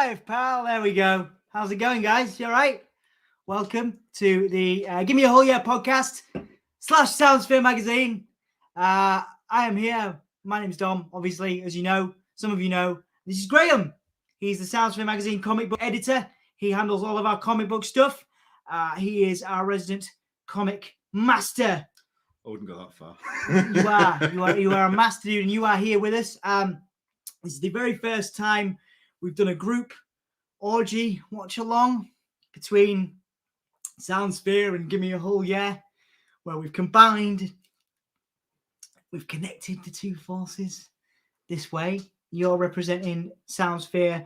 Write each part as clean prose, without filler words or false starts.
live, pal. There we go. How's it going, guys? You all right? Welcome to the Gimme a Whole Year podcast / Soundsphere magazine. I am here. My name's Dom, obviously, as you know. Some of you know. This is Graham. He's the Soundsphere magazine comic book editor. He handles all of our comic book stuff. He is our resident comic master. I wouldn't go that far. You are a master, dude, and you are here with us. This is the very first time we've done a group orgy watch along between Soundsphere and Gimme a Whole Year, where we've connected the two forces this way. You're representing Soundsphere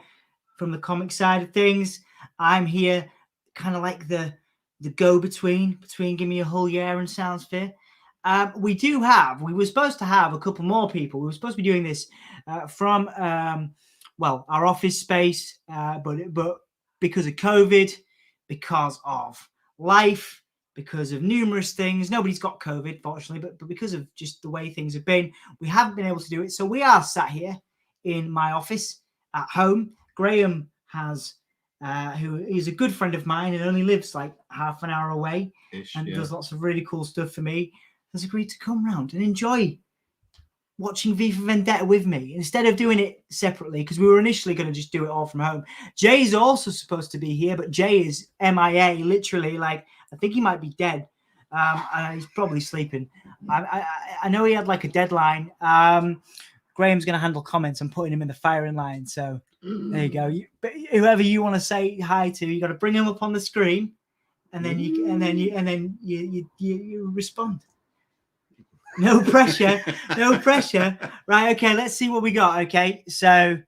from the comic side of things. I'm here kind of like the go-between between Gimme a Whole Year and Soundsphere. We were supposed to have a couple more people. We were supposed to be doing this from our office space, but because of COVID, because of life, because of numerous things, nobody's got COVID, fortunately, but because of just the way things have been, we haven't been able to do it. So we are sat here in my office at home. Graham who is a good friend of mine and only lives like half an hour away does lots of really cool stuff for me, has agreed to come round and enjoy watching V for Vendetta with me instead of doing it separately, because we were initially going to just do it all from home. Jay's also supposed to be here, but Jay is MIA, literally. Like, I think he might be dead. He's probably sleeping. I know he had like a deadline. Graham's going to handle comments and putting him in the firing line. So there you go. But whoever you want to say hi to, you got to bring him up on the screen, and then you respond. No pressure, no pressure. Right, okay, let's see what we got. Okay, so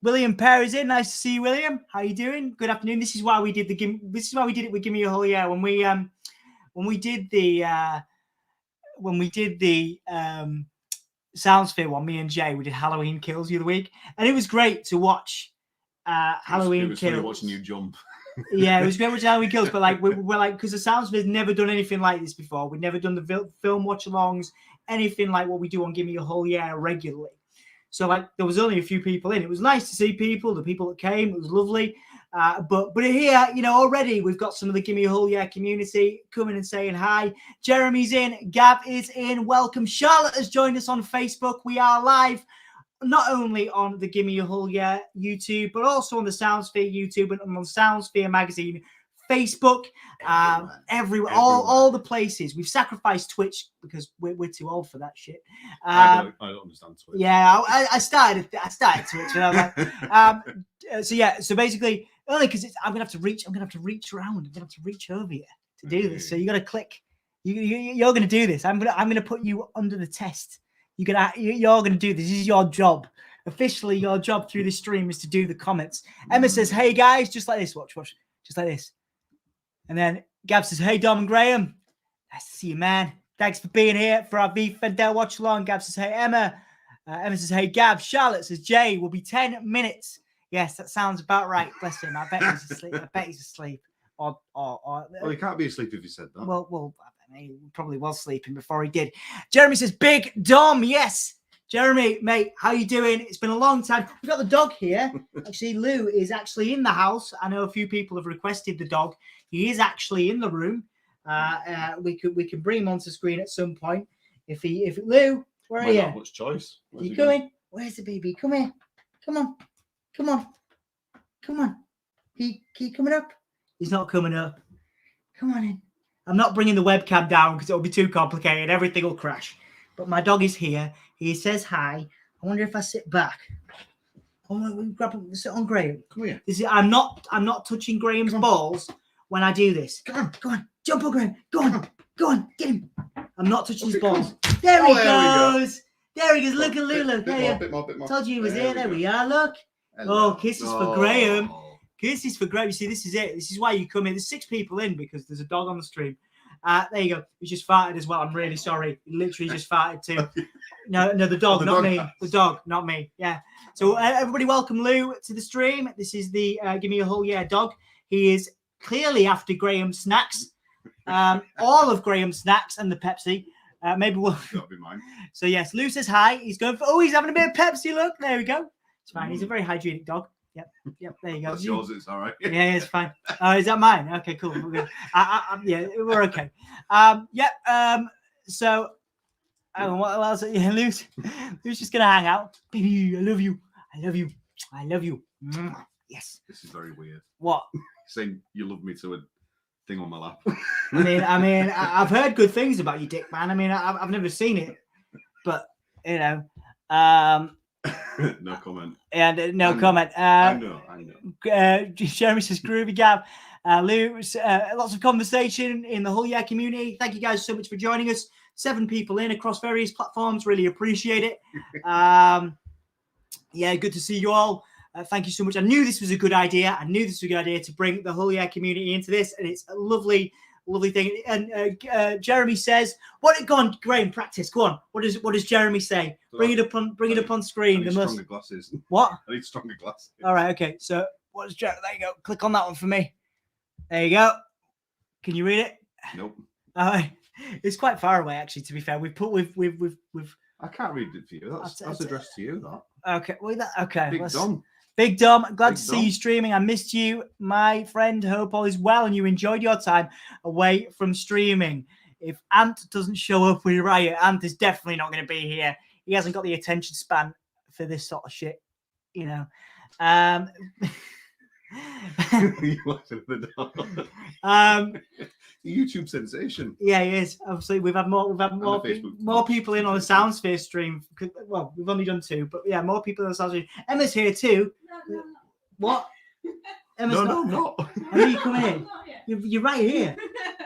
William Pear is in. Nice to see you, William. How you doing? Good afternoon. This is why we did it with Gimme a Whole Year. When we did the Soundsphere one, me and Jay, we did Halloween Kills the other week, and it was great to watch Halloween Kills. Funny watching you jump. Yeah, it was great watching Halloween Kills, but like we're like, because the Soundsphere's never done anything like this before. We've never done the film watch-alongs, anything like what we do on Gimme a Whole Year regularly. So like there was only a few people in. It was nice to see people, the people that came. It was lovely. But here, already we've got some of the Gimme a Whole Year community coming and saying hi. Jeremy's in. Gab is in. Welcome. Charlotte has joined us on Facebook. We are live not only on the Gimme a Whole Year YouTube, but also on the Soundsphere YouTube and on the Soundsphere magazine Facebook, everywhere, all the places. We've sacrificed Twitch because we're too old for that shit. I don't understand Twitch. Yeah, I started Twitch, and I was like, so basically, only because I'm gonna have to reach around. I'm gonna have to reach over here to do this. So you got to click. You're gonna do this. I'm gonna put you under the test. You're gonna do this. This is your job. Officially, your job through this stream is to do the comments. Emma says, "Hey guys," just like this. Watch, just like this. And then Gab says, "Hey Dom and Graham, nice to see you, man. Thanks for being here for our V Vendetta watch along." Gab says, "Hey Emma." Emma says, "Hey Gab." Charlotte says, "Jay will be 10 minutes." Yes, that sounds about right. Bless him. I bet he's asleep. Well, he can't be asleep if he said that. Well, I mean, he probably was sleeping before he did. Jeremy says, "Big Dom." Yes. Jeremy, mate, how you doing? It's been a long time. We've got the dog here. Actually, Lou is actually in the house. I know a few people have requested the dog. He is actually in the room. We can bring him onto screen at some point. If Lou, where are you? Not much choice. Are you coming? Where's the baby? Come here. Come on. Can you coming up? He's not coming up. Come on in. I'm not bringing the webcam down because it'll be too complicated. Everything will crash. But my dog is here. He says hi. I wonder if I sit back. Sit on Graham. Come here. I'm not touching Graham's balls when I do this. Go on. Jump on Graham. Go on. Get him. I'm not touching his balls. There he goes. There he goes. Look at Lulu. Bit more. Told you he was here. There we are. Look. Hello. Oh, kisses for Graham. Kisses for Graham. You see, this is it. This is why you come in. There's 6 people in because there's a dog on the stream. There you go. He just farted as well. I'm really sorry. He literally just farted too. No, the dog, not me. The dog, not me. Yeah. So everybody, welcome Lou to the stream. This is the Gimme a Whole Year dog. He is clearly after Graham's snacks, all of Graham's snacks and the Pepsi. Maybe we'll. That'll be mine. So yes, Lou says hi. He's going for. Oh, he's having a bit of Pepsi. Look, there we go. It's fine. He's a very hygienic dog. Yep. There you go. That's yours. It's all right. Yeah, it's fine. Oh, is that mine? Okay, cool. We're good. Yeah, we're okay. So, what else? Yeah, Lou's just gonna hang out. Baby, I love you. I love you. I love you. Yes. This is very weird. What? Saying you love me to a thing on my lap. I mean, I've heard good things about you, Dick Man. I mean, I've never seen it, but you know, no comment. And no comment. I know. Jeremy says, groovy Gav. Lou, lots of conversation in the Hull Yeah community. Thank you guys so much for joining us. 7 people in across various platforms. Really appreciate it. Yeah, good to see you all. Thank you so much. I knew this was a good idea. To bring the Hull Yeah community into this, and it's a lovely thing. And Jeremy says, go on, Graham, practice. Go on. What does Jeremy say? Bring it up on screen. I need stronger glasses. What? I need stronger glasses. All right, okay. So what's Jeremy? There you go. Click on that one for me. There you go. Can you read it? Nope. All right. It's quite far away, actually. To be fair, we've. I can't read it for you. That's addressed to you. That. Okay. Well, okay. Big Dom. Glad to see you streaming. I missed you, my friend. Hope all is well and you enjoyed your time away from streaming. If Ant doesn't show up with Riot, Ant is definitely not going to be here. He hasn't got the attention span for this sort of shit, you know. You watching the dog? YouTube sensation. Yeah, he is. Obviously, we've had more people in on the Soundsphere stream. Well, we've only done 2, but yeah, more people on the Soundsphere. Emma's here too. No. What? Emma's not. Emma, you come in. You're right here.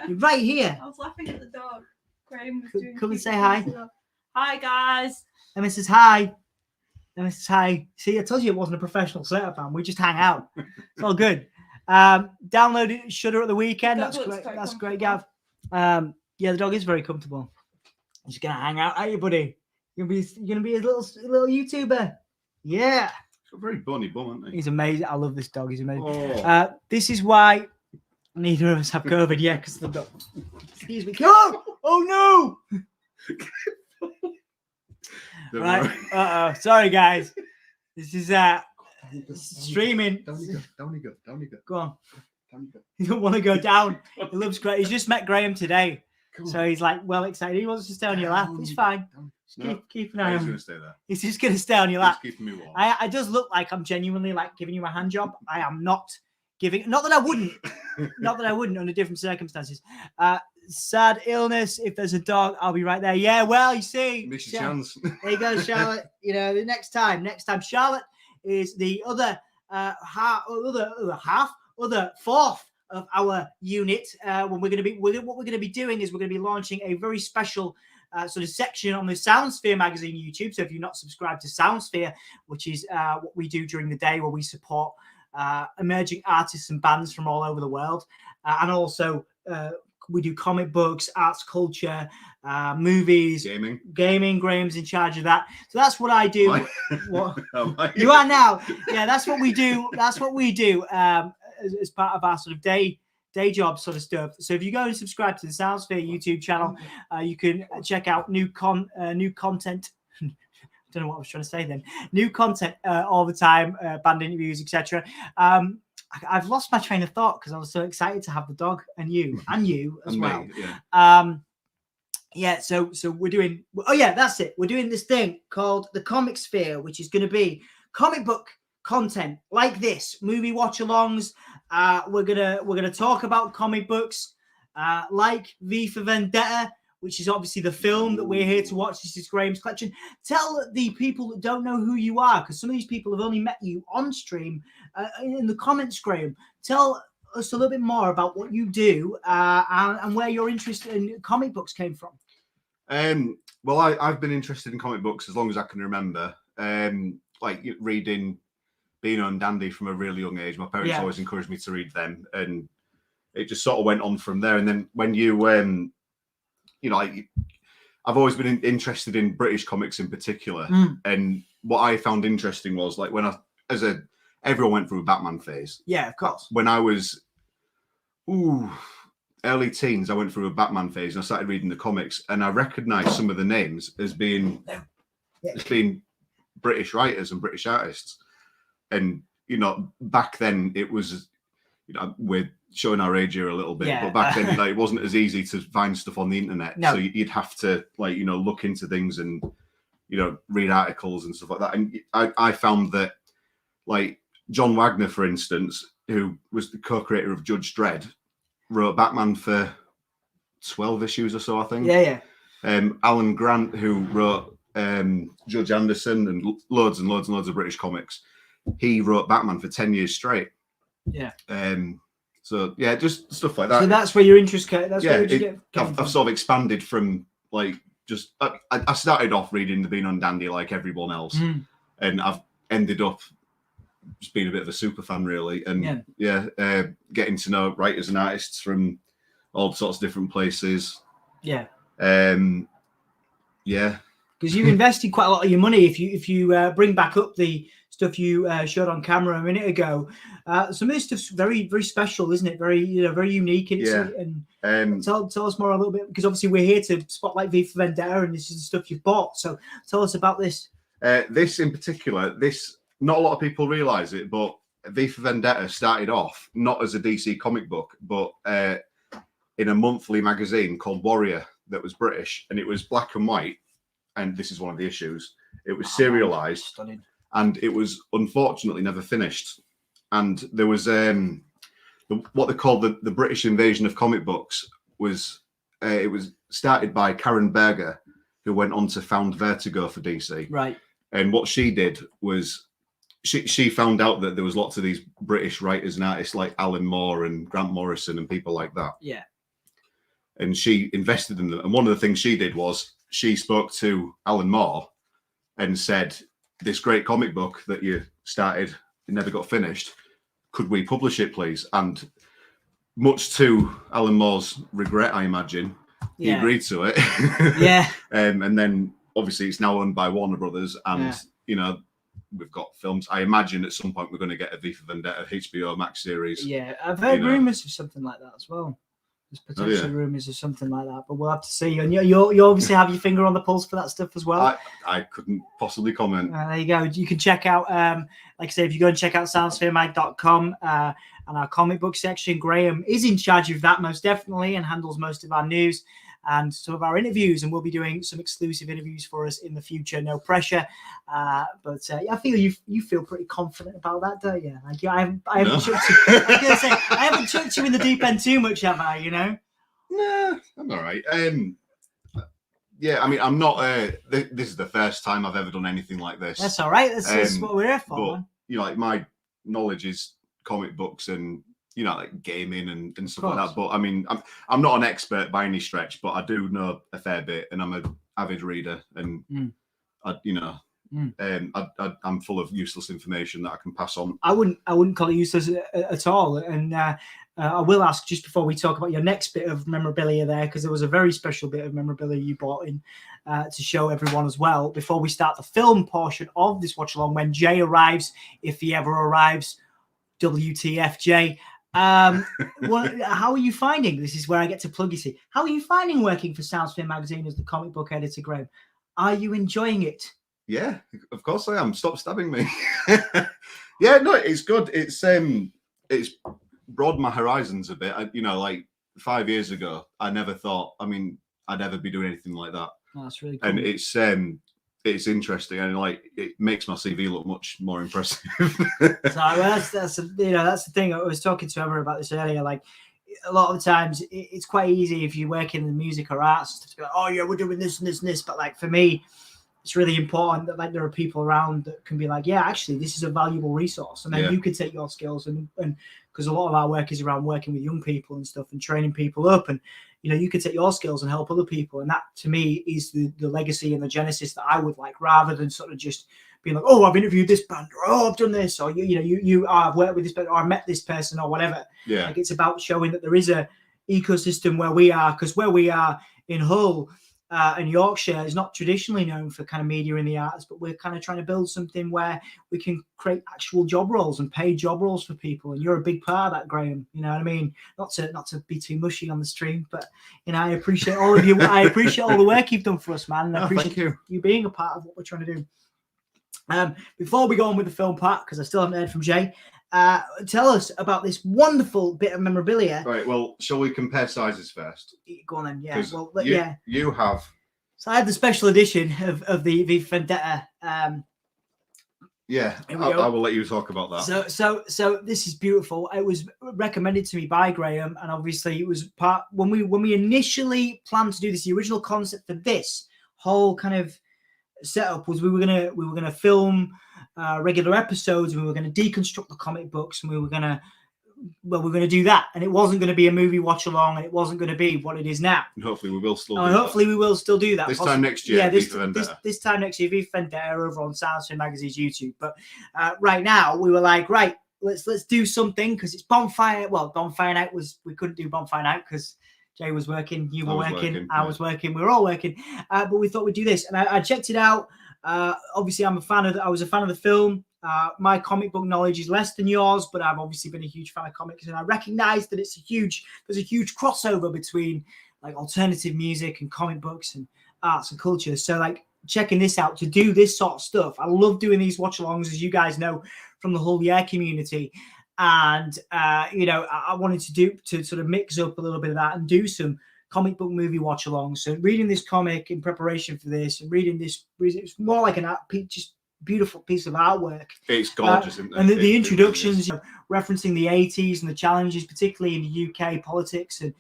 You're right here. I was laughing at the dog. Graham was doing. Come and say hi. Hi, guys. Emma says hi. See, I told you it wasn't a professional setup, man. We just hang out. It's all good. Downloaded Shudder at the weekend. That's great. That's great, Gav. Yeah, the dog is very comfortable. He's gonna hang out, are you, buddy? You're gonna be a little YouTuber. Yeah. He's got a very bony bum, hasn't he? He's amazing. I love this dog. He's amazing. Oh. This is why neither of us have COVID. Yeah, because the dog. Excuse me. Oh no. Right. Sorry, guys. This is streaming. Down you go. Go on. He don't want to go down. He loves great. He's just met Graham today, so he's like well excited. He wants to stay on your lap. He's fine. Keep an eye on him. He's going to stay there. He's just going to stay on your lap. He's keeping me warm. I does look like I'm genuinely like giving you a hand job. I am not giving. Not that I wouldn't. Not that I wouldn't under different circumstances. Sad illness. If there's a dog, I'll be right there. Yeah. Well, you see, miss your chance. There you go, Charlotte. You know, the next time, Charlotte is the other fourth of our unit. When what we're going to be doing is we're going to be launching a very special sort of section on the Soundsphere magazine YouTube. So if you're not subscribed to Soundsphere, which is what we do during the day, where we support emerging artists and bands from all over the world, and also we do comic books, arts, culture, movies, gaming. Graham's in charge of that. So that's what I do. What you are now? Yeah, that's what we do. That's what we do as part of our sort of day job sort of stuff. So if you go and subscribe to the Soundsphere YouTube channel, you can check out new content. Don't know what I was trying to say then. New content all the time, band interviews, etc. I've lost my train of thought because I was so excited to have the dog and you as well. Yeah. So we're doing. Oh yeah, that's it. We're doing this thing called the Comic Sphere, which is going to be comic book content like this, movie watch-alongs. We're gonna talk about comic books, like V for Vendetta, which is obviously the film that we're here to watch. This is Graham's collection. Tell the people that don't know who you are, because some of these people have only met you on stream. In the comments, Graham, tell us a little bit more about what you do and where your interest in comic books came from. Well, I've been interested in comic books as long as I can remember. Like reading Beano and Dandy from a really young age. My parents always encouraged me to read them, and it just sort of went on from there. And then when you I've always been interested in British comics in particular. And what I found interesting was like when everyone went through a Batman phase. Yeah, of course. When I was early teens, I went through a Batman phase and I started reading the comics, and I recognized some of the names as being British writers and British artists. And you know, back then it was, you know, we're showing our age here a little bit, Yeah. but back then it wasn't as easy to find stuff on the internet. No. So you'd have to, like, you know, look into things and, you know, read articles and stuff like that. And I found that, like, John Wagner, for instance, who was the co-creator of Judge Dredd, wrote Batman for 12 issues or so, I think. Yeah. Alan Grant, who wrote Judge Anderson and loads of British comics, he wrote Batman for 10 years straight. Yeah. So yeah, just stuff like that. So that's where your interest came. That's where I've sort of expanded from, like, just I started off reading The Bean on Dandy like everyone else, and I've ended up just being a bit of a super fan, really, and getting to know writers and artists from all sorts of different places. Yeah. Yeah. Because you've invested quite a lot of your money. If you bring back up the stuff you showed on camera a minute ago, some of this stuff's very, very special, isn't it? Very, you know, very unique. And tell us more a little bit, because obviously we're here to spotlight V for Vendetta, and this is the stuff you've bought. So tell us about this. This in particular, not a lot of people realise it, but V for Vendetta started off not as a DC comic book, but in a monthly magazine called Warrior that was British, and it was black and white. And this is one of the issues. It was serialized, and it was unfortunately never finished. And there was what they called the British invasion of comic books. It was started by Karen Berger, who went on to found Vertigo for DC. Right. And what she did was she found out that there was lots of these British writers and artists like Alan Moore and Grant Morrison and people like that. Yeah. And she invested in them. And one of the things she did was she spoke to Alan Moore and said, this great comic book that you started, it never got finished. Could we publish it, please? And much to Alan Moore's regret, I imagine, he agreed to it. Yeah. And then obviously it's now owned by Warner Brothers, and you know, we've got films. I imagine at some point we're going to get a V for Vendetta HBO Max series. Yeah, I've heard rumors of something like that as well. There's potential rumors of something like that, but we'll have to see. And you obviously have your finger on the pulse for that stuff as well. I couldn't possibly comment. There you go. You can check out, like I say, if you go and check out soundspheremag.com and our comic book section, Graham is in charge of that most definitely and handles most of our news and some of our interviews, and we'll be doing some exclusive interviews for us in the future. No pressure, but I feel you feel pretty confident about that, don't you? Like, I haven't chucked you. I was gonna say, I haven't chucked you in the deep end too much, have I? You know? Nah, I'm all right. Yeah, I mean, I'm not. This is the first time I've ever done anything like this. That's all right. That's what we're here for. But man. You know, like, my knowledge is comic books and, you know, like gaming and stuff like that. But I mean, I'm not an expert by any stretch, but I do know a fair bit, and I'm an avid reader, and I'm full of useless information that I can pass on. I wouldn't call it useless at all. And I will ask, just before we talk about your next bit of memorabilia there, because there was a very special bit of memorabilia you brought in to show everyone as well. Before we start the film portion of this watch along, when Jay arrives, if he ever arrives, WTF Jay. How are you finding, this is where I get to plug you, see, how are you finding working for Soundsphere magazine as the comic book editor, Graham? Are you enjoying it? Yeah, of course I am. Stop stabbing me. Yeah, no, it's good. It's broadened my horizons a bit. Like 5 years ago, I never thought, I'd ever be doing anything like that. Oh, that's really cool. And it's interesting, and like, it makes my CV look much more impressive. That's the thing. I was talking to Emma about this earlier. Like, a lot of the times, it's quite easy if you work in the music or arts to be like, oh yeah, we're doing this and this and this. But like, for me, it's really important that, like, there are people around that can be like, yeah, actually, this is a valuable resource, and then you can take your skills and because a lot of our work is around working with young people and stuff and training people up, and you can take your skills and help other people, and that to me is the legacy and the genesis that I would like, rather than sort of just being like, oh, I've interviewed this band, or oh, I've done this, or I've worked with this person, or I met this person, or whatever. Yeah, like, it's about showing that there is a ecosystem where we are, because where we are in Hull. And Yorkshire is not traditionally known for kind of media in the arts, but we're kind of trying to build something where we can create actual job roles and paid job roles for people. And you're a big part of that, Graham. You know what I mean? Not to be too mushy on the stream, but I appreciate all of you. I appreciate all the work you've done for us, man. And I appreciate you being a part of what we're trying to do. Before we go on with the film part, because I still haven't heard from Jay, tell us about this wonderful bit of memorabilia. Right. Well, shall we compare sizes first? Go on then. Yeah. 'Cause Well, you, yeah. You have. So I had the special edition of the Vendetta. Yeah, Here we I go. will let you talk about that. So this is beautiful. It was recommended to me by Graham, and obviously it was part when we initially planned to do this. The original concept for this whole kind of setup was we were gonna film regular episodes, and we were gonna deconstruct the comic books, and we were gonna do that, and it wasn't going to be a movie watch along, and it wasn't going to be what it is now. And hopefully we will still. We will still do that this time next year. Yeah, this time next year, Vendetta over on Soundsphere Magazine's YouTube. But right now, we were like, right, let's do something because it's Bonfire. Well, Bonfire night we couldn't do Bonfire night because Jay was working, you were working, I was working, we were all working. But we thought we'd do this, and I checked it out. Obviously, I was a fan of the film. My comic book knowledge is less than yours, but I've obviously been a huge fan of comics, and I recognize that there's a huge crossover between like alternative music and comic books and arts and culture. So like checking this out to do this sort of stuff. I love doing these watch-alongs, as you guys know, from the whole year community. And I wanted to sort of mix up a little bit of that and do some comic book movie watch-alongs. So reading this comic in preparation for this, and reading this, it's more like just beautiful piece of artwork. It's gorgeous, isn't it? And the introductions, referencing the 80s and the challenges, particularly in the UK politics, and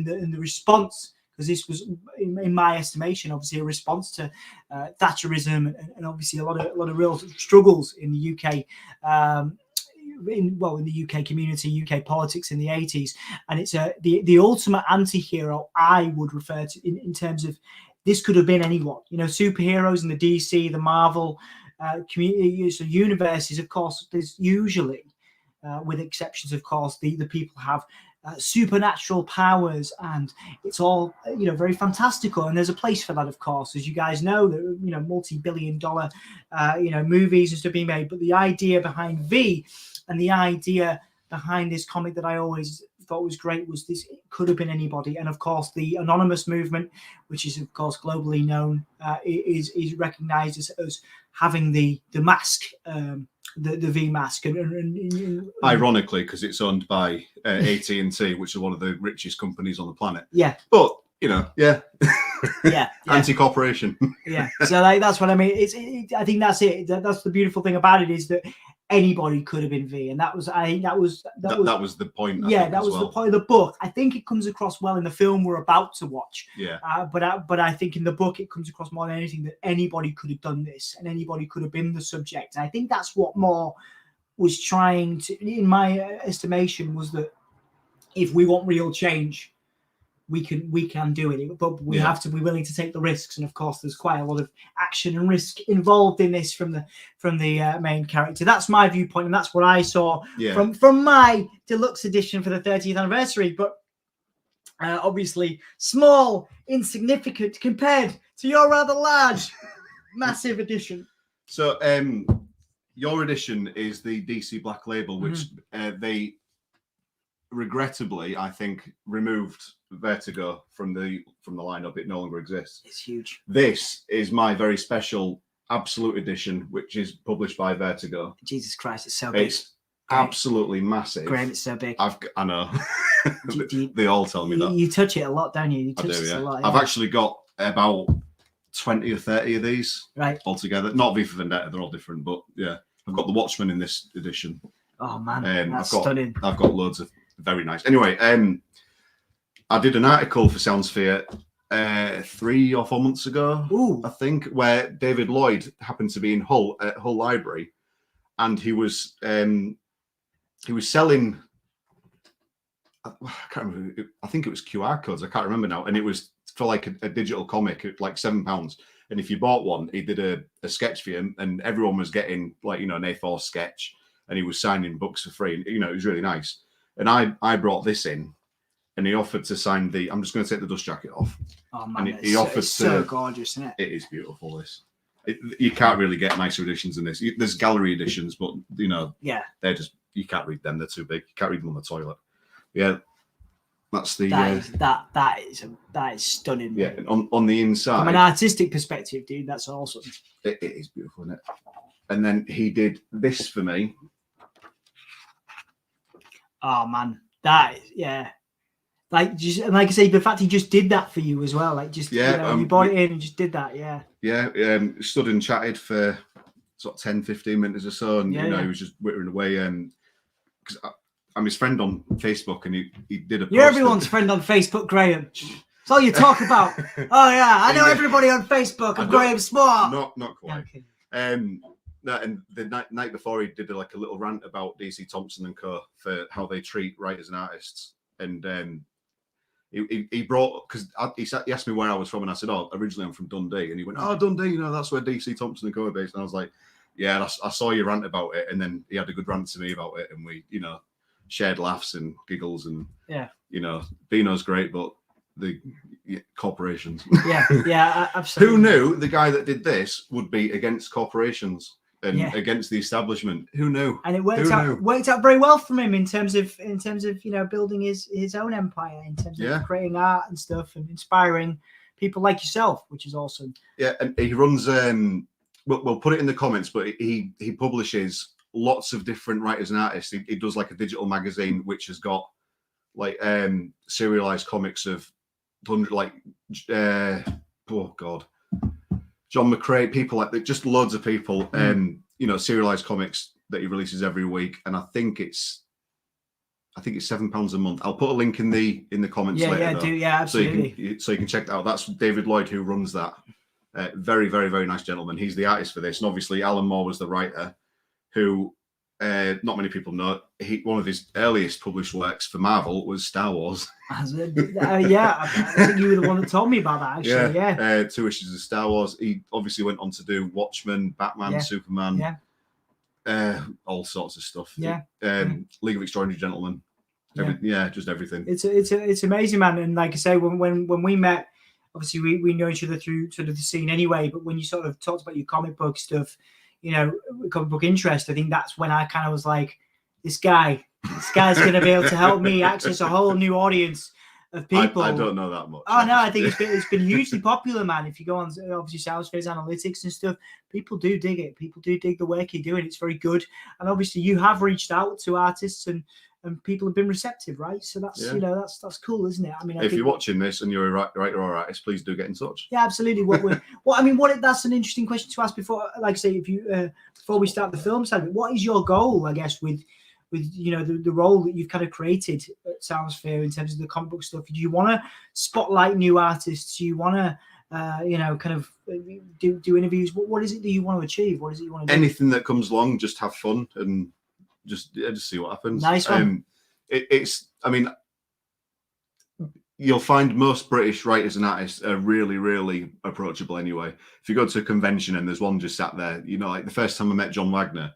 the response, because this was, in my estimation, obviously a response to Thatcherism and obviously a lot of real struggles in the UK. In the UK community, UK politics in the 80s, and it's the ultimate anti-hero, I would refer to in terms of this could have been anyone, superheroes in the DC, the Marvel community, so universes. Of course, there's usually, with exceptions, of course, the people have supernatural powers, and it's all very fantastical. And there's a place for that, of course, as you guys know. There multi-billion-dollar movies and stuff being made. But the idea behind V and the idea behind this comic that I always thought was great was this: it could have been anybody. And of course, the anonymous movement, which is of course globally known, is recognized as having the mask, the V mask, and ironically, because it's owned by AT&T, which is one of the richest companies on the planet. Yeah, but yeah. Anti-corporation. Yeah, so that's what I mean. I think that's it. That's the beautiful thing about it, is that anybody could have been V, and that was the point. That was the point of the book. I think it comes across well in the film we're about to watch. Yeah. But I think in the book it comes across more than anything that anybody could have done this, and anybody could have been the subject. And I think that's what Moore was trying to, in my estimation, was that if we want real change, we can do it, but we have to be willing to take the risks. And of course, there's quite a lot of action and risk involved in this from the main character. That's my viewpoint, and that's what I saw from my deluxe edition for the 30th anniversary. But obviously, small, insignificant compared to your rather large, massive edition. So, your edition is the DC Black Label, which they regrettably, I think, removed Vertigo from the lineup. It no longer exists. It's huge. This is my very special Absolute Edition, which is published by Vertigo. Jesus Christ, it's so big. It's absolutely massive. Graham, it's so big. I know. They all tell me that. You touch it a lot, don't you? You touch it a lot. Yeah. I've actually got about 20 or 30 of these altogether. Not V for Vendetta, they're all different, but yeah. I've got the Watchmen in this edition. Oh man, that's stunning. I've got loads of very nice. Anyway, I did an article for Soundsphere 3 or 4 months ago, I think, where David Lloyd happened to be in Hull Library, and he was selling. I can't remember. I think it was QR codes. I can't remember now, and it was for like a digital comic at like £7. And if you bought one, he did a sketch for you, and everyone was getting like an A4 sketch, and he was signing books for free. It was really nice. And I brought this in, and he offered to sign the. I'm just going to take the dust jacket off. Oh man, and he offered it's so gorgeous, isn't it? It is beautiful. You can't really get nicer editions than this. There's gallery editions, but they're just, you can't read them. They're too big. You can't read them on the toilet. Yeah, that's the. That is stunning. Yeah, and on the inside. From an artistic perspective, dude, that's awesome. It is beautiful, isn't it? And then he did this for me. Oh man, like just like I say, the fact he just did that for you as well, like just you bought it in and just did that, stood and chatted for sort of 10-15 minutes or so, and he was just whittering away, because I'm his friend on Facebook, and he did a. You're everyone's friend on Facebook, Graham. That's all you talk about. Oh yeah, I know everybody on Facebook. I'm Graham Smart. Not quite. Okay. And the night before, he did a little rant about DC Thompson and Co. for how they treat writers and artists, and he brought, because he asked me where I was from, and I said, "Oh, originally I'm from Dundee," and he went, "Oh, Dundee, that's where DC Thompson and Co. are based," and I was like, "Yeah," I saw you rant about it, and then he had a good rant to me about it, and we, shared laughs and giggles, and Beano's great, but the corporations. Yeah, absolutely. Who knew the guy that did this would be against corporations and against the establishment? Who knew? And it worked out very well for him in terms of building his own empire, in terms of creating art and stuff and inspiring people like yourself, which is awesome. Yeah, and he runs. We'll put it in the comments, but he publishes lots of different writers and artists. He does a digital magazine which has got serialized comics of John McCrae, people just loads of people, serialized comics that he releases every week, and I think it's £7 a month. I'll put a link in the comments later. Absolutely. So you can check that out. That's David Lloyd who runs that. Very, very, very nice gentleman. He's the artist for this, and obviously Alan Moore was the writer, who not many people know. One of his earliest published works for Marvel was Star Wars. I think you were the one that told me about that, actually. 2 issues of Star Wars. He obviously went on to do Watchmen, Batman, Superman, all sorts of stuff. League of Extraordinary Gentlemen. Just everything. It's amazing, man. And like I say, when we met, obviously we know each other through sort of the scene anyway, but when you sort of talked about your comic book stuff, comic book interest, I think that's when I kind of was like, this guy's going to be able to help me access a whole new audience of people. I don't know that much. Oh no, I think it's been hugely popular, man. If you go on obviously Soundsphere's analytics and stuff, people do dig it. People do dig the work you're doing. It's very good, and obviously you have reached out to artists and people have been receptive, right? So that's that's cool, isn't it? I mean, if you're watching this and you're a writer or artist, please do get in touch. Yeah, absolutely. That's an interesting question to ask before, like I say, if you before we start the film side of it, what is your goal, I guess, with the role that you've kind of created at Soundsphere in terms of the comic book stuff? Do you want to spotlight new artists? Do you want to kind of do interviews? What is it that you want to achieve? What is it you want to do? Anything that comes along, just have fun and just see what happens. Nice one. You'll find most British writers and artists are really, really approachable anyway. If you go to a convention and there's one just sat there, like the first time I met John Wagner,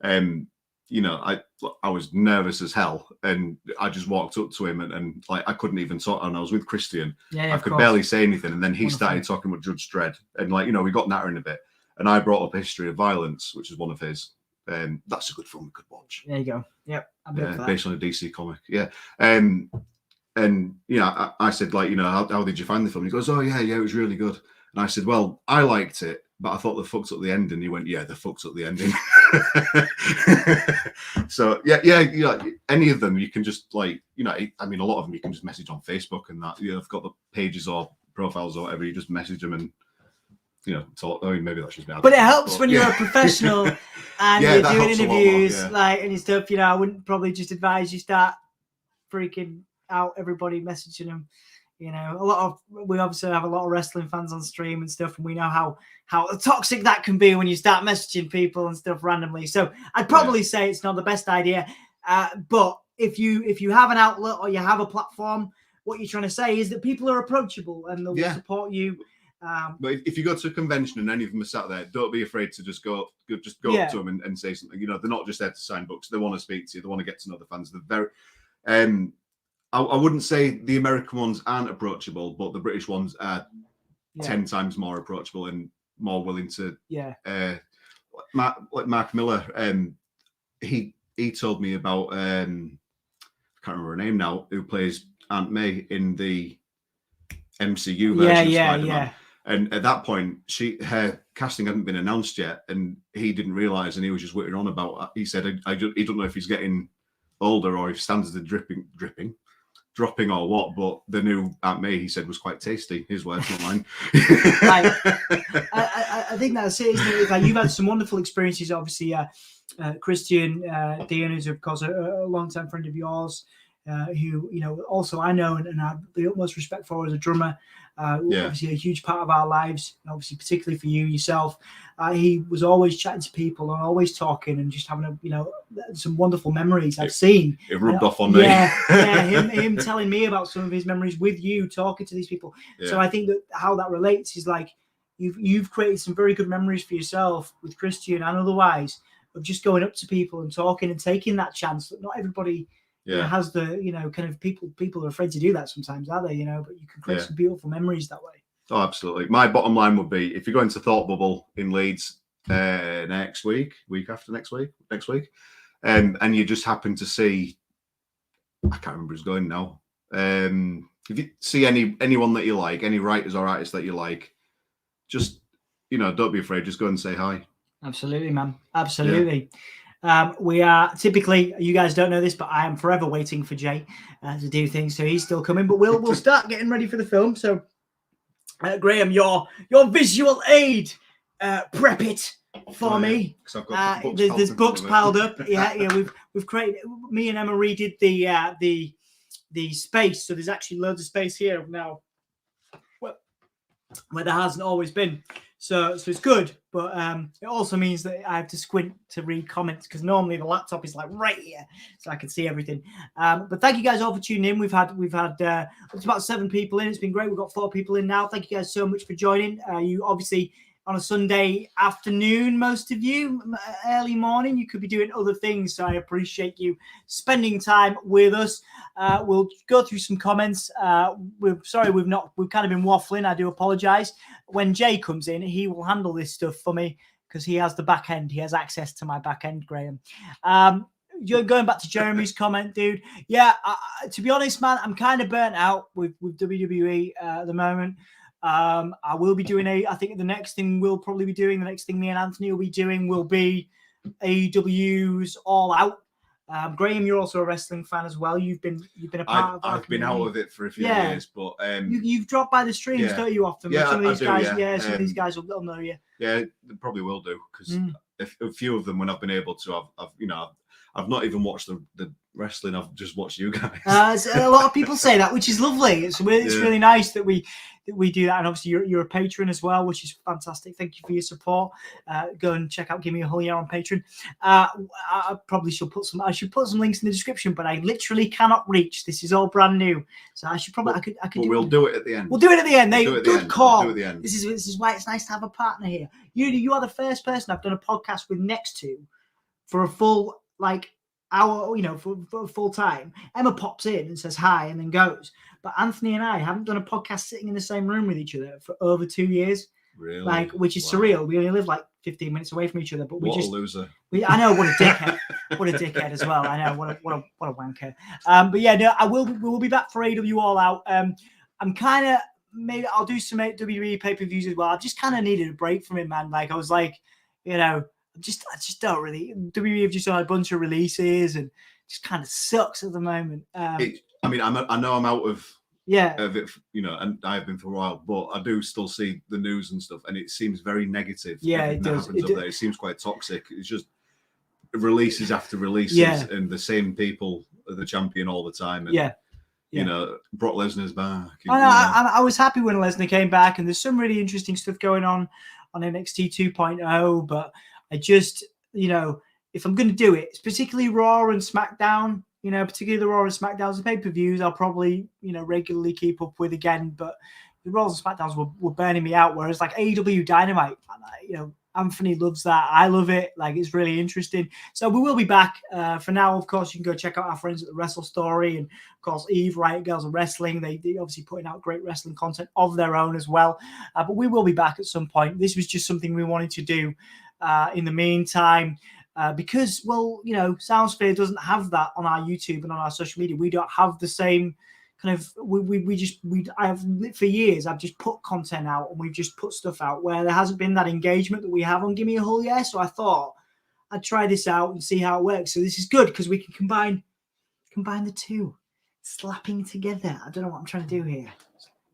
I was nervous as hell, and I just walked up to him and I couldn't even talk, and I was with Christian. I could barely say anything, and then he started talking about Judge Dredd, and we got nattering a bit, and I brought up History of Violence, which is one of his. That's a good film we could watch. There you go. Yep. Based on a DC comic. Yeah. And I said, how did you find the film? He goes, oh yeah, it was really good. And I said, well, I liked it, but I thought they fucked up the ending. He went, yeah, they fucked up the ending. So any of them you can just a lot of them you can just message on Facebook and that. I've got the pages or profiles or whatever. You just message them and talk. I mean, maybe that's just bad. But it helps when you're a professional and you're doing interviews and stuff. I wouldn't probably just advise you start freaking out everybody messaging them. We obviously have a lot of wrestling fans on stream and stuff, and we know how toxic that can be when you start messaging people and stuff randomly. So I'd probably say it's not the best idea. But if you have an outlet or you have a platform, what you're trying to say is that people are approachable and they'll support you. But if you go to a convention and any of them are sat there, don't be afraid to just go up to them and say something. They're not just there to sign books. They want to speak to you. They want to get to know the fans. They're very. I wouldn't say the American ones aren't approachable, but the British ones are 10 times more approachable and more willing to. Mark Miller. He told me about. I can't remember her name now. Who plays Aunt May in the MCU version of Spider-Man. And at that point, her casting hadn't been announced yet, and he didn't realise, and he was just whittering on about. He said, he don't know if he's getting older or if standards are dropping or what. But the new Aunt May, he said, was quite tasty. His words, not mine. I think that's it, isn't it? Like, you've had some wonderful experiences, obviously. Christian Dean is, of course, a long-time friend of yours, who, also I know and have the utmost respect for as a drummer. Obviously a huge part of our lives, obviously particularly for you yourself. He was always chatting to people and always talking and just having some wonderful memories I've seen. It rubbed off on me. Him telling me about some of his memories with you, talking to these people. Yeah. So I think that how that relates is like you've created some very good memories for yourself with Christian and otherwise of just going up to people and talking and taking that chance that not everybody has the kind of people are afraid to do that sometimes, are they? But you can create some beautiful memories that way. Oh, absolutely. My bottom line would be, if you're going to Thought Bubble in Leeds next week, and you just happen to see, I can't remember who's going now. If you see anyone that you like, any writers or artists that you like, just don't be afraid. Just go and say hi. Absolutely, man. Absolutely. Yeah. We are typically, you guys don't know this, but I am forever waiting for Jay to do things, so he's still coming. But we'll start getting ready for the film. So, Graham, your visual aid, prep it for me. I've got there's books piled up. We've created. Me and Emma redid the space, so there's actually loads of space here now, where there hasn't always been. So it's good, but it also means that I have to squint to read comments because normally the laptop is like right here, so I can see everything. But thank you guys all for tuning in. We've had it's about 7 people in. It's been great. We've got 4 people in now. Thank you guys so much for joining. You obviously on a Sunday afternoon, most of you, early morning, you could be doing other things. So I appreciate you spending time with us. We'll go through some comments. We've kind of been waffling. I do apologize. When Jay comes in, he will handle this stuff for me because he has the back end. He has access to my back end, Graham. You're going back to Jeremy's comment, dude. Yeah, to be honest, man, I'm kind of burnt out with WWE at the moment. I will be doing I think the next thing we'll probably be doing, the next thing me and Anthony will be doing will be AEW's All Out. Graham, you're also a wrestling fan as well. You've been a part of that. I've been out of it for a few years, but you've dropped by the streams, don't you? Often, some of these guys, some of these guys will know you. Yeah, they probably will do because a few of them, when I've been able to, I've not even watched the wrestling. I've just watched you guys. A lot of people say that, which is lovely. It's really nice that we do that, and obviously you're a patron as well, which is fantastic. Thank you for your support. Go and check out Gimme a Hull on Patreon. I probably should put some links in the description, but I literally cannot reach. This is all brand new, so I should probably I could. We'll do it at the end. We'll do it at the end. Good call. We'll do it at the end. This is why it's nice to have a partner here. You are the first person I've done a podcast with next to for a full hour, for full time. Emma pops in and says hi and then goes. But Anthony and I haven't done a podcast sitting in the same room with each other for over 2 years. Really? Which is surreal. We only live 15 minutes away from each other, but a loser. I know, what a dickhead. What a dickhead as well. I know, what a wanker. But yeah, no, we will be back for AEW All Out. I'm kind of, maybe I'll do some WWE pay-per-views as well. I just kind of needed a break from it, man. I was I just don't really. WWE have just done a bunch of releases and just kind of sucks at the moment. I know I'm out of it, and I've been for a while, but I do still see the news and stuff, and it seems very negative. Yeah, it does. It seems quite toxic. It's just releases after releases, and the same people are the champion all the time. And, Brock Lesnar's back. I was happy when Lesnar came back, and there's some really interesting stuff going on NXT 2.0, but I just, if I'm going to do it, it's particularly Raw and SmackDown, particularly the Raw and SmackDowns and pay-per-views, I'll probably, regularly keep up with again. But the Raws and SmackDowns were burning me out. Whereas AEW Dynamite, Anthony loves that. I love it. It's really interesting. So we will be back. For now, of course, you can go check out our friends at the Wrestle Story. And of course, Eve, Riot Girls of Wrestling. They obviously putting out great wrestling content of their own as well. But we will be back at some point. This was just something we wanted to do in the meantime. Because, Soundsphere doesn't have that on our YouTube and on our social media. We don't have the same kind of I have for years I've just put content out and we've just put stuff out where there hasn't been that engagement that we have on Gimme a Hull yet. So I thought I'd try this out and see how it works. So this is good because we can combine the two, slapping together. I don't know what I'm trying to do here.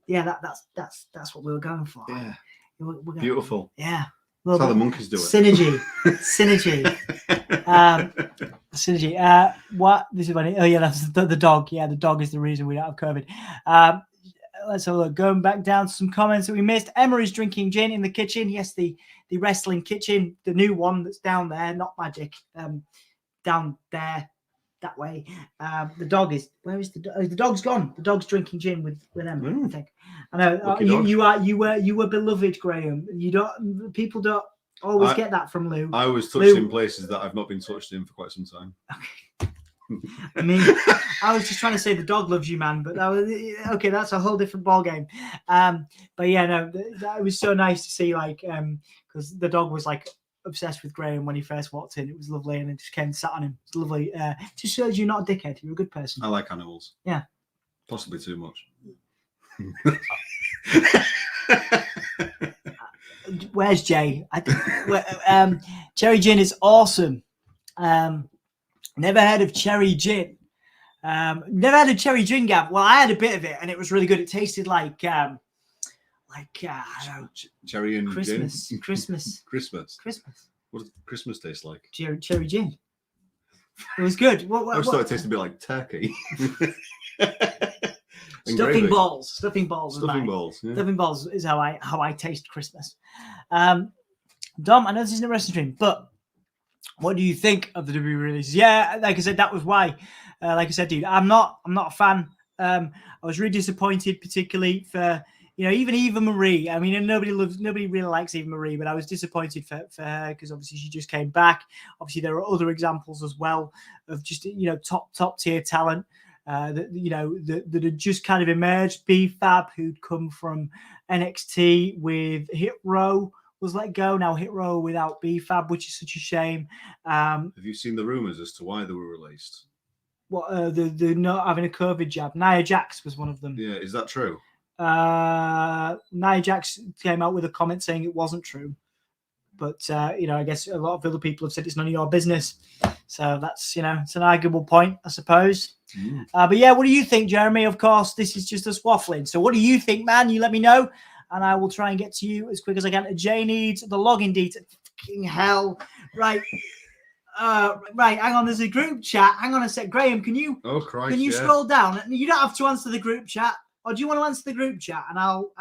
Yeah, that's what we were going for. Yeah, we're beautiful. Yeah, that's how the monkeys do it. Synergy. Synergy. What? This is funny. Oh yeah, that's the dog. Yeah, the dog is the reason we don't have COVID. Let's have a look. Going back down to some comments that we missed. Emma is drinking gin in the kitchen. Yes, the wrestling kitchen, the new one that's down there, not magic. Down there, that way. The dog is. Where is the dog? The dog's gone. The dog's drinking gin with Emma. I think. I know. You were beloved, Graham. People don't always get that from Lou. I was touched in places that I've not been touched in for quite some time. Okay. I mean, I was just trying to say the dog loves you, man. But that was okay. That's a whole different ball game. But yeah, no, that was so nice to see. Like, because the dog was like obsessed with Graham when he first walked in. It was lovely, and it just came and sat on him. It's lovely. Just shows you're not a dickhead. You're a good person. I like animals. Yeah, possibly too much. Where's Jay? Cherry gin is awesome. Never heard of cherry gin. Never had a cherry gin, Gav. Well, I had a bit of it, and it was really good. It tasted like I don't know, cherry and Christmas. gin. Christmas. What does Christmas taste like? Cherry gin. It was good. I just thought it tasted a bit like turkey. Stuffing balls. Stuffing balls. Yeah. Stuffing balls is how I taste Christmas. Dom, I know this isn't a wrestling stream, but what do you think of the WWE release? Yeah, like I said, that was why. Like I said, dude, I'm not a fan. I was really disappointed, particularly for even Eva Marie. I mean, nobody really likes Eva Marie, but I was disappointed for her because obviously she just came back. Obviously, there are other examples as well of just top tier talent. That had just kind of emerged. B-Fab, who'd come from NXT with Hit Row, was let go. Now Hit Row without B-Fab, which is such a shame. Have you seen the rumors as to why they were released? What the not having a COVID jab? Nia Jax was one of them. Yeah, is that true? Nia Jax came out with a comment saying it wasn't true, but I guess a lot of other people have said it's none of your business. So that's it's an arguable point, I suppose. But yeah, what do you think, Jeremy? Of course, this is just us waffling. So what do you think, man? You let me know, and I will try and get to you as quick as I can. Jay needs the login details. Fucking hell, right? Right. Hang on. There's a group chat. Hang on a sec, Graham. Can you? Oh Christ! Can you scroll down? You don't have to answer the group chat, or do you want to answer the group chat? And I'll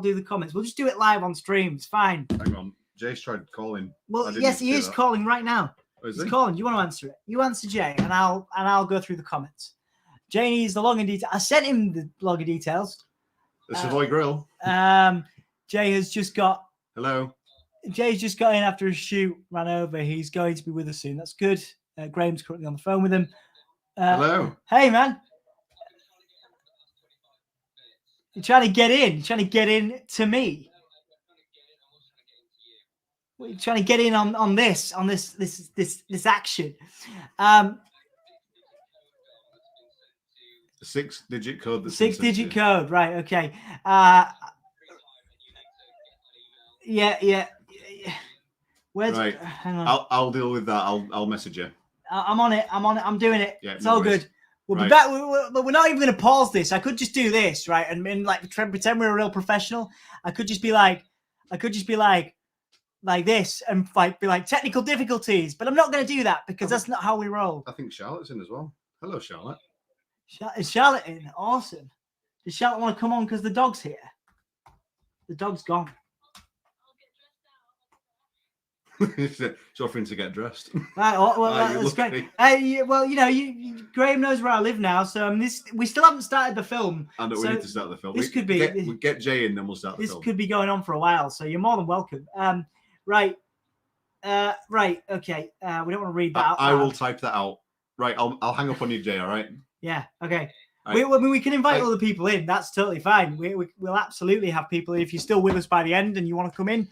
do the comments. We'll just do it live on stream. It's fine. Hang on. Jay's tried calling. Well, yes, he is calling right now. He's calling. Do you want to answer it? You answer Jay, and I'll go through the comments. Jay needs the login details. I sent him the login details. The Savoy Grill. Jay has just got. Hello. Jay's just got in after his shoot, ran over. He's going to be with us soon. That's good. Graham's currently on the phone with him. Hello. Hey, man. You're trying to get in. You're trying to get in to me. You're trying to get in on this action. The 6-digit code. 6-digit code. Right. Okay. Yeah. Where's? Right. Hang on. I'll deal with that. I'll message you. I'm on it. I'm doing it. Yeah, it's all good. We'll be back. We're not even going to pause this. I could just do this, right? And like pretend we're a real professional. I could just be like this and be like technical difficulties. But I'm not going to do that because that's not how we roll. I think Charlotte's in as well. Hello, Charlotte. Is Charlotte in? Awesome. Does Charlotte want to come on because the dog's here? The dog's gone. She's offering to get dressed. Right, well, that's great. Graham knows where I live now, so we still haven't started the film. I know we need to start the film. This could be. We get Jay in, then we'll start the film. This could be going on for a while, so you're more than welcome. Right. Okay. We don't want to read that out. I will type that out. Right. I'll hang up on you, Jay. All right. Yeah. Okay. Right. We can invite other people in. That's totally fine. We'll absolutely have people. If you're still with us by the end and you want to come in,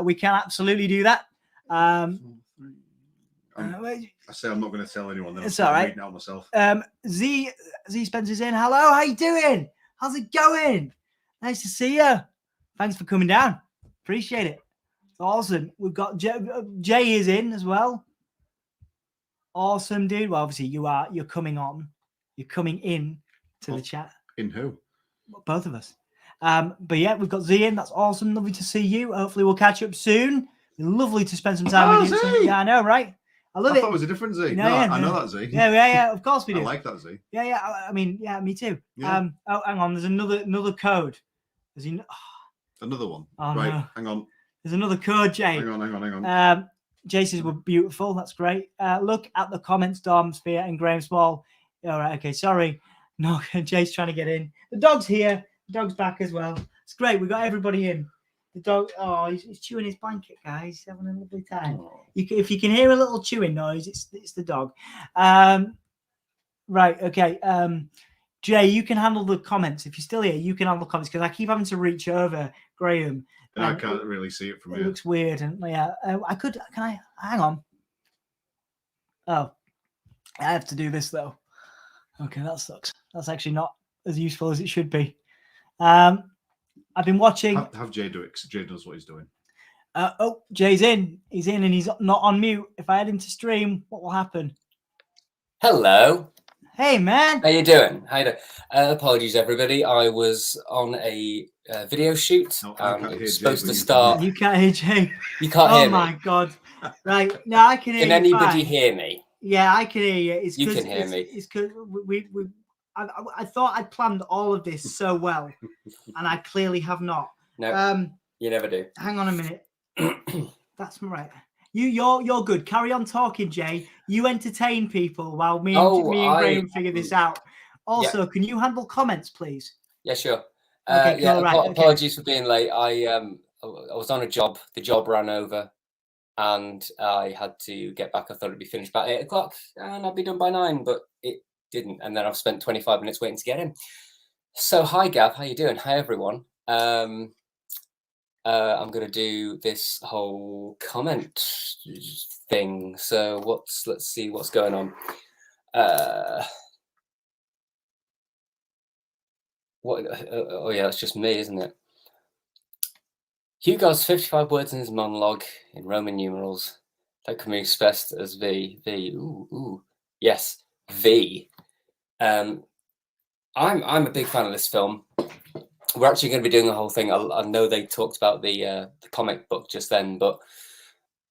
we can absolutely do that. I say I'm not going to tell anyone. Then It's I'm all right. reading it out myself. Z Spencer's in. Hello, how you doing? How's it going? Nice to see you. Thanks for coming down. Appreciate it. It's awesome. We've got Jay is in as well. Awesome, dude. Well, obviously you're coming on. You're coming in to the chat. In who? Both of us. But yeah, we've got Z in. That's awesome. Lovely to see you. Hopefully we'll catch up soon. Lovely to spend some time with you. Z! Yeah, I know, right? I love it. I thought it was a different Z. No, I know that Z. Yeah. Of course we do. I like that Z. Yeah. I mean, yeah, me too. Yeah. Oh, hang on. There's another code. Another one. Oh, right. no. Hang on. There's another code, Jay. Hang on. Jay says we're beautiful. That's great. Look at the comments, Soundsphere and Graham Small. All right. Okay. Sorry. No, Jay's trying to get in. The dog's here. The dog's back as well. It's great. We got everybody in. The dog. Oh, he's chewing his blanket, guys. He's having a lovely time. If you can hear a little chewing noise, it's the dog. Right. Okay. Jay, you can handle the comments. If you're still here, you can handle the comments because I keep having to reach over Graham. And I can't really see it from here. It looks weird, and yeah, I could. Can I hang on? Oh, I have to do this though. Okay, that sucks. That's actually not as useful as it should be. I've been watching. Have Jay do it. 'Cause Jay knows what he's doing. Oh, Jay's in. He's in, and he's not on mute. If I add him to stream, what will happen? Hello. Hey, man. How you doing? Apologies, everybody. I was on a video shoot. No, I can't It hear was Jay, supposed but to you start. You can't hear Jay. You can't hear Oh me. my god! Right now, I can hear. Can you anybody fine. hear me? Yeah, I can hear you. It's You 'cause can hear me. It's because I thought I'd planned all of this so well, and I clearly have not. No, you never do. Hang on a minute. That's right. You're good. Carry on talking, Jay. You entertain people while me and Graham figure this out. Also, can you handle comments, please? Yeah, sure. Okay, cool, right, Apologies for being late. I was on a job. The job ran over, and I had to get back. I thought it'd be finished by 8 o'clock, and I'd be done by 9, but it didn't. And then I've spent 25 minutes waiting to get in. So, hi, Gav. How you doing? Hi, everyone. I'm going to do this whole comment thing. So let's see what's going on. Oh yeah, that's just me, isn't it? Hugo's 55 words in his monologue in Roman numerals. That can be expressed as V. Ooh. Yes, V. I'm a big fan of this film. We're actually going to be doing the whole thing. I know they talked about the comic book just then, but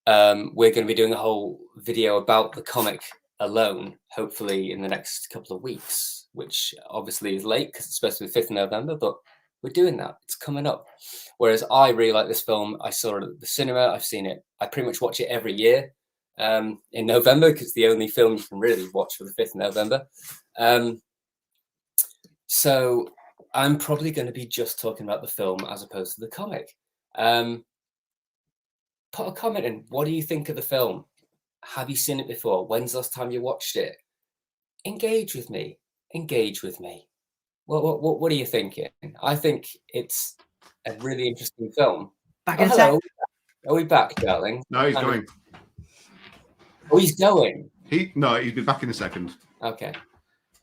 we're going to be doing a whole video about the comic alone, hopefully in the next couple of weeks, which obviously is late because it's supposed to be 5th of November, but we're doing that. It's coming up. Whereas I really like this film. I saw it at the cinema. I've seen it. I pretty much watch it every year in November because it's the only film you can really watch for the 5th of November. So I'm probably going to be just talking about the film as opposed to the comic. Put a comment in. What do you think of the film? Have you seen it before? When's the last time you watched it? Engage with me. What are you thinking? I think it's a really interesting film. Hello. Are we back, darling? No, he's going. Oh, he's going. He'd be back in a second. Okay.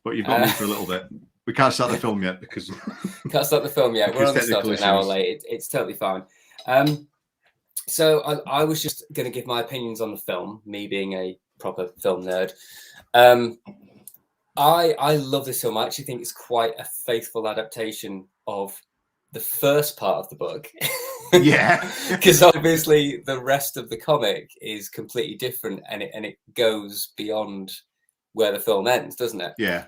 But you've got me for a little bit. We can't start the film yet because can't start the film yet. We're only starting an hour late. It's totally fine. So I was just going to give my opinions on the film, me being a proper film nerd. I love this film. I actually think it's quite a faithful adaptation of the first part of the book. Yeah. Because obviously the rest of the comic is completely different and it goes beyond where the film ends, doesn't it? Yeah.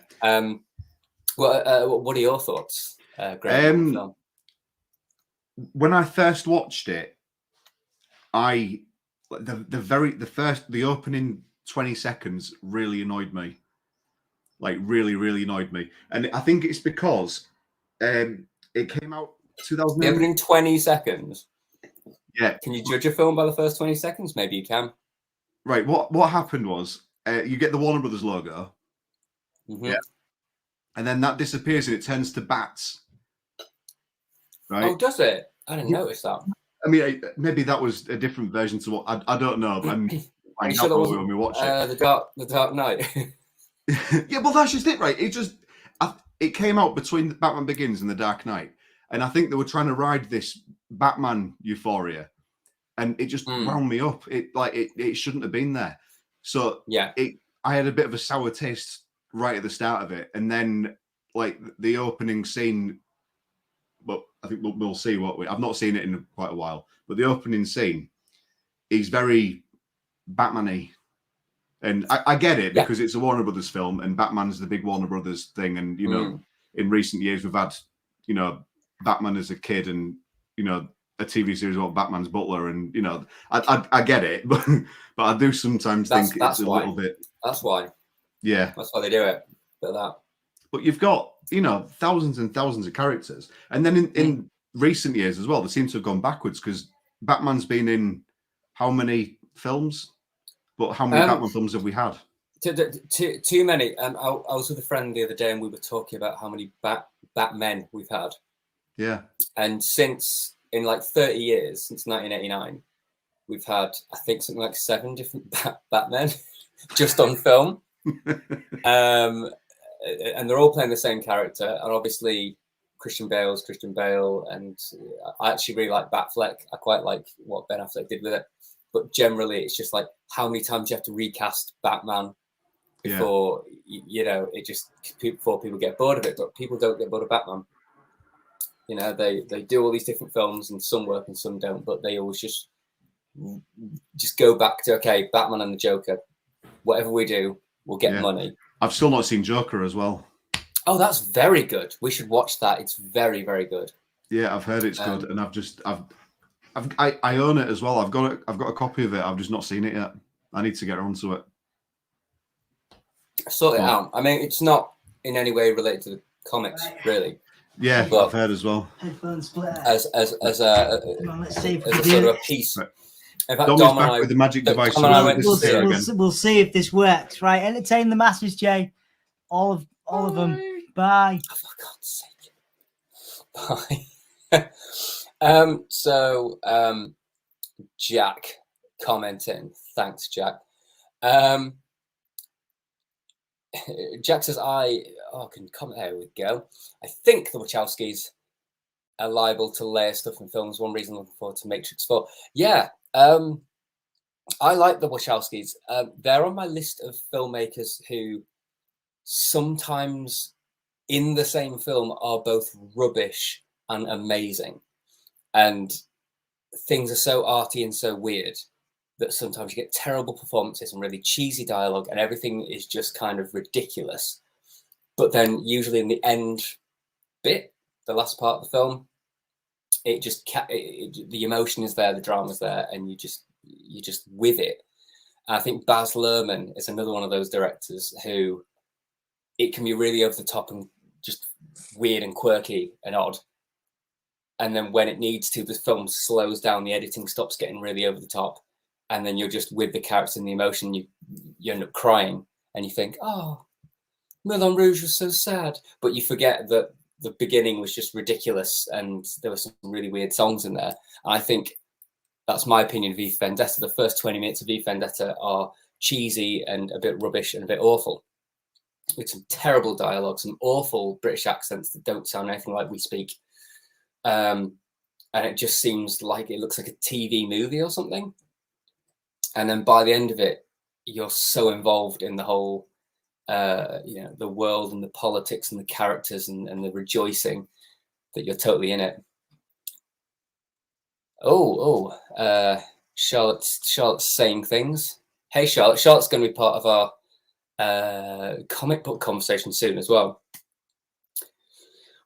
What are your thoughts, Graham, on the film? When I first watched it, the opening 20 seconds really annoyed me. Like really, really annoyed me. And I think it's because it came out 2000. The opening 20 seconds. Yeah. Can you judge a film by the first 20 seconds? Maybe you can. Right. What happened was you get the Warner Brothers logo. Mm-hmm. Yeah. And then that disappears and it turns to bats. Right. Oh, does it? I didn't notice that. I mean, maybe that was a different version to what I don't know. Are you find sure out that when wasn't we watch it. the Dark Knight? Yeah, well, that's just it, right? It came out between Batman Begins and The Dark Knight, and I think they were trying to ride this Batman euphoria, and it just wound me up. It shouldn't have been there. So yeah, I had a bit of a sour taste right at the start of it, and then like the opening scene. But I think we'll see I've not seen it in quite a while, but the opening scene is very Batman-y. And I get it because it's a Warner Brothers film and Batman's the big Warner Brothers thing. And, you know, in recent years, we've had, you know, Batman as a kid and, you know, a TV series about Batman's butler. And, you know, I get it, but I do sometimes think it's a little bit. That's why. Yeah. That's why they do it. But you've got, you know, thousands and thousands of characters. And then in recent years as well, they seem to have gone backwards because Batman's been in how many films? But how many Batman films have we had? Too many. I was with a friend the other day and we were talking about how many Batmen we've had. Yeah. And since, in like 30 years, since 1989, we've had, I think, something like 7 different Batmen just on film. And they're all playing the same character. And obviously, Christian Bale. And I actually really like Batfleck. I quite like what Ben Affleck did with it. But generally, it's just like how many times you have to recast Batman before you know it just before people get bored of it. But people don't get bored of Batman. You know, they do all these different films and some work and some don't. But they always just go back to Batman and the Joker. Whatever we do, we'll get money. I've still not seen Joker as well. Oh, that's very good. We should watch that. It's very, very good. Yeah, I've heard it's good, and I own it as well. I've got a copy of it. I've just not seen it yet. I need to get onto it. Sort it out. I mean, it's not in any way related to the comics, really. Yeah, but I've heard as well. As a sort of a piece. Right. In fact, Dom's Dom back and with the magic device. We'll see if this works. Right, entertain the masses, Jay. All of them. Bye. Oh, for God's sake. Bye. Jack commenting. Thanks, Jack. Jack says, can comment. There we go. I think the Wachowskis are liable to layer stuff in films. One reason I'm looking forward to Matrix 4. Yeah. I like the Wachowskis. They're on my list of filmmakers who sometimes in the same film are both rubbish and amazing. And things are so arty and so weird that sometimes you get terrible performances and really cheesy dialogue and everything is just kind of ridiculous. But then usually in the end bit, the last part of the film, it just the emotion is there, the drama's there, and you're just with it. And I think Baz Luhrmann is another one of those directors who it can be really over the top and just weird and quirky and odd. And then when it needs to, the film slows down, the editing stops getting really over the top, and then you're just with the character and the emotion. You end up crying, and you think, "Oh, Moulin Rouge was so sad," but you forget that the beginning was just ridiculous, and there were some really weird songs in there. And I think that's my opinion of V Vendetta. The first 20 minutes of V Vendetta are cheesy and a bit rubbish and a bit awful, with some terrible dialogue, some awful British accents that don't sound anything like we speak. And it just seems like it looks like a TV movie or something. And then by the end of it, you're so involved in the whole, the world and the politics and the characters and the rejoicing that you're totally in it. Charlotte's saying things. Hey, Charlotte. Charlotte's going to be part of our comic book conversation soon as well.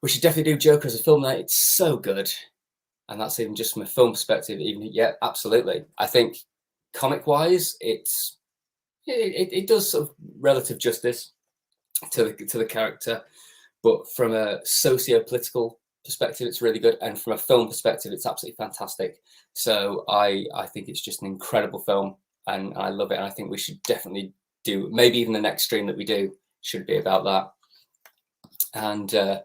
We should definitely do Joker as a film night. It's so good. And that's even just from a film perspective. Absolutely. I think comic-wise, it does sort of relative justice to the character. But from a socio-political perspective, it's really good. And from a film perspective, it's absolutely fantastic. So I think it's just an incredible film. And I love it. And I think we should definitely do, maybe even the next stream that we do should be about that. And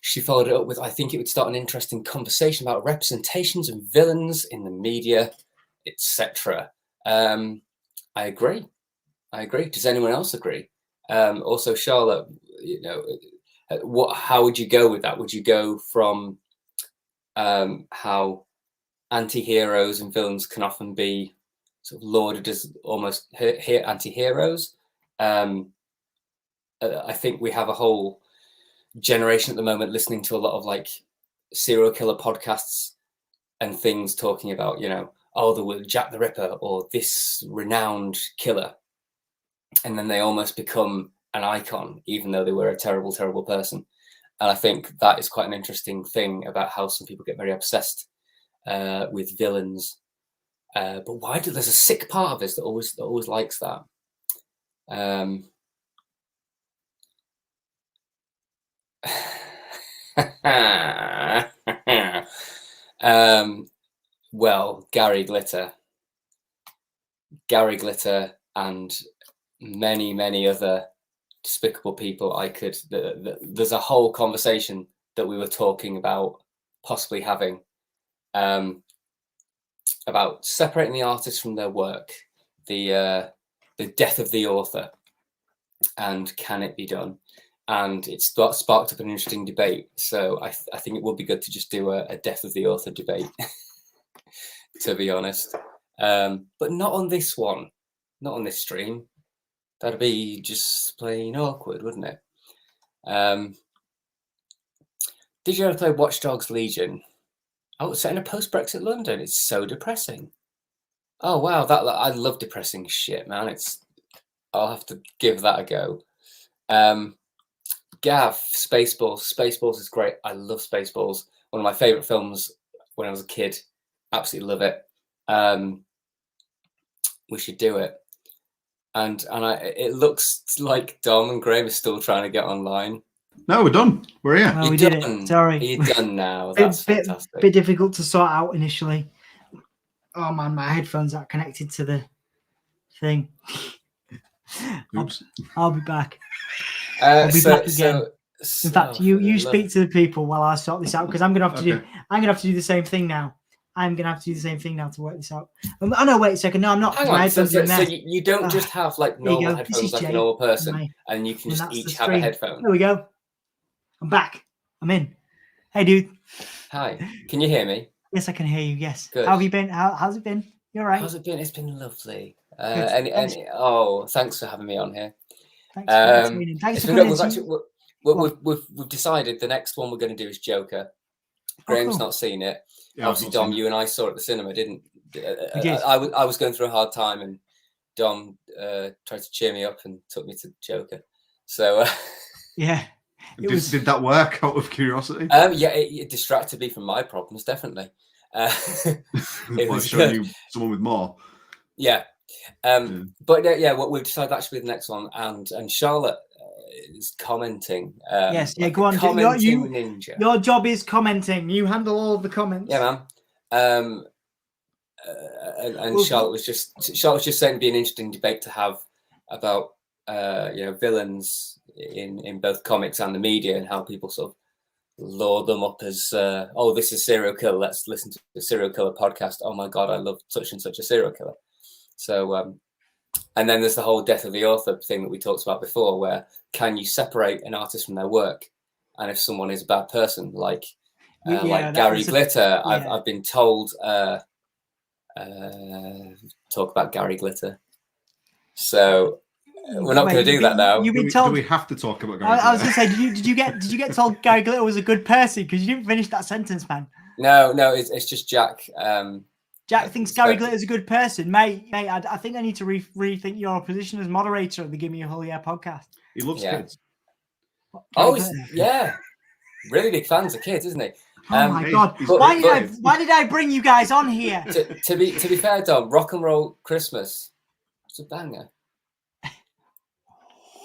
she followed it up with, I think it would start an interesting conversation about representations and villains in the media, etc. I agree. Does anyone else agree? Also, Charlotte, how would you go with that? Would you go from how anti-heroes and villains can often be sort of lauded as almost anti-heroes? I think we have a whole generation at the moment listening to a lot of like serial killer podcasts and things talking about, the Jack the Ripper or this renowned killer. And then they almost become an icon, even though they were a terrible, terrible person. And I think that is quite an interesting thing about how some people get very obsessed with villains. But why there's a sick part of us that always likes that. Well, Gary Glitter and many, many other despicable people. There's a whole conversation that we were talking about possibly having about separating the artist from their work, the death of the author, and can it be done? And it sparked up an interesting debate. So I think it would be good to just do a death of the author debate, to be honest. But not on this one, not on this stream. That'd be just plain awkward, wouldn't it? Did you ever play Watch Dogs Legion? Oh, it's set in a post-Brexit London. It's so depressing. Oh wow, I love depressing shit, man. I'll have to give that a go. Gav, Spaceballs. Spaceballs is great. I love Spaceballs. One of my favorite films when I was a kid. Absolutely love it. We should do it. And it looks like Dom and Graham are still trying to get online. No, we're done. We're here. Oh, we did it. Sorry. You're done now. That's fantastic. Bit difficult to sort out initially. Oh man, my headphones are connected to the thing. Oops. I'll be back. I'll be back again. In fact, you speak to the people while I sort this out, because I'm gonna have to do the same thing now. I'm gonna have to do the same thing now to work this out. Oh no, wait a second. No, I'm not. Hang on. So you don't just have like normal headphones like a normal person, and you can just each have a headphone. There we go. I'm back. I'm in. Hey, dude. Hi. Can you hear me? Yes, I can hear you. Yes. Good. How have you been? How's it been? You all right? How's it been? It's been lovely. Thanks for having me on here. Thanks for we've decided the next one we're going to do is Joker. Graham's not seen it. Yeah, obviously, Dom, you and I saw it at the cinema, didn't? I was going through a hard time, and Dom tried to cheer me up and took me to Joker. So yeah. Did that work out of curiosity? Yeah, it distracted me from my problems, definitely. It was showing you someone with more. Yeah. But yeah, what we've decided that should be the next one, and Charlotte is commenting. Yes, yeah, go on. Commenting ninja. Your job is commenting. You handle all of the comments. Yeah, man. And Charlotte was just saying it'd be an interesting debate to have about villains in both comics and the media, and how people sort of lure them up as this is serial killer. Let's listen to the serial killer podcast. Oh my god, I love such and such a serial killer. So and then there's the whole death of the author thing that we talked about before, where can you separate an artist from their work? And if someone is a bad person, like Gary Glitter, I've been told talk about Gary Glitter. So we're not going to do that now. You've been told. Do we have to talk about Gary Glitter? I was going to say, did you get told Gary Glitter was a good person? Because you didn't finish that sentence, man. No, it's just Jack. Jack thinks Gary Glitter is a good person, mate. I think I need to rethink your position as moderator of the Gimme a Whole Year podcast. He loves kids. Yeah, really big fans of kids, isn't he? Oh my god! Why did I bring you guys on here? To be fair, Dom, Rock and Roll Christmas, it's a banger,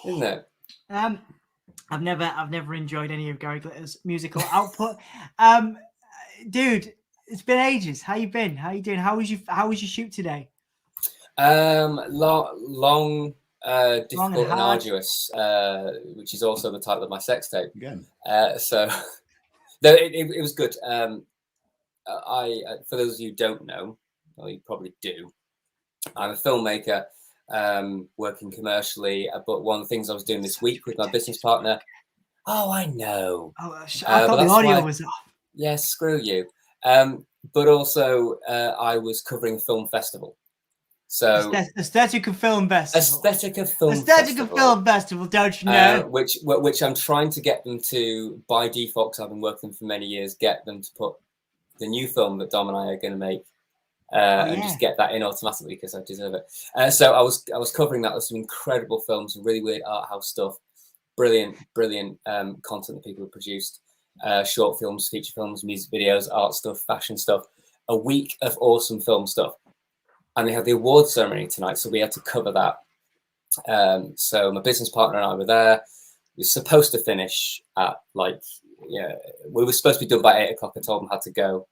isn't it? I've never enjoyed any of Gary Glitter's musical output. Dude, it's been ages. How you been? How you doing? How was your shoot today? Long, difficult and arduous, which is also the title of my sex tape. Again. So no, it was good. For those of you who don't know, well, you probably do, I'm a filmmaker, working commercially. But one of the things I was doing this week with my business partner. Oh, I know. Oh, I thought the audio was off. Yeah, screw you. But also, I was covering a film festival. So Aesthetic of Film Festival. Aesthetic of Film Festival, don't you know? Which I'm trying to get them to, by default, because I've been working for many years, get them to put the new film that Dom and I are going to make, and just get that in automatically because I deserve it. So I was covering that with some incredible films, some really weird art house stuff, brilliant content that people have produced, short films, feature films, music videos, art stuff, fashion stuff. A week of awesome film stuff. And they had the award ceremony tonight, so we had to cover that. So my business partner and I were there. We were supposed to finish at we were supposed to be done by 8 o'clock. I told them I had to go,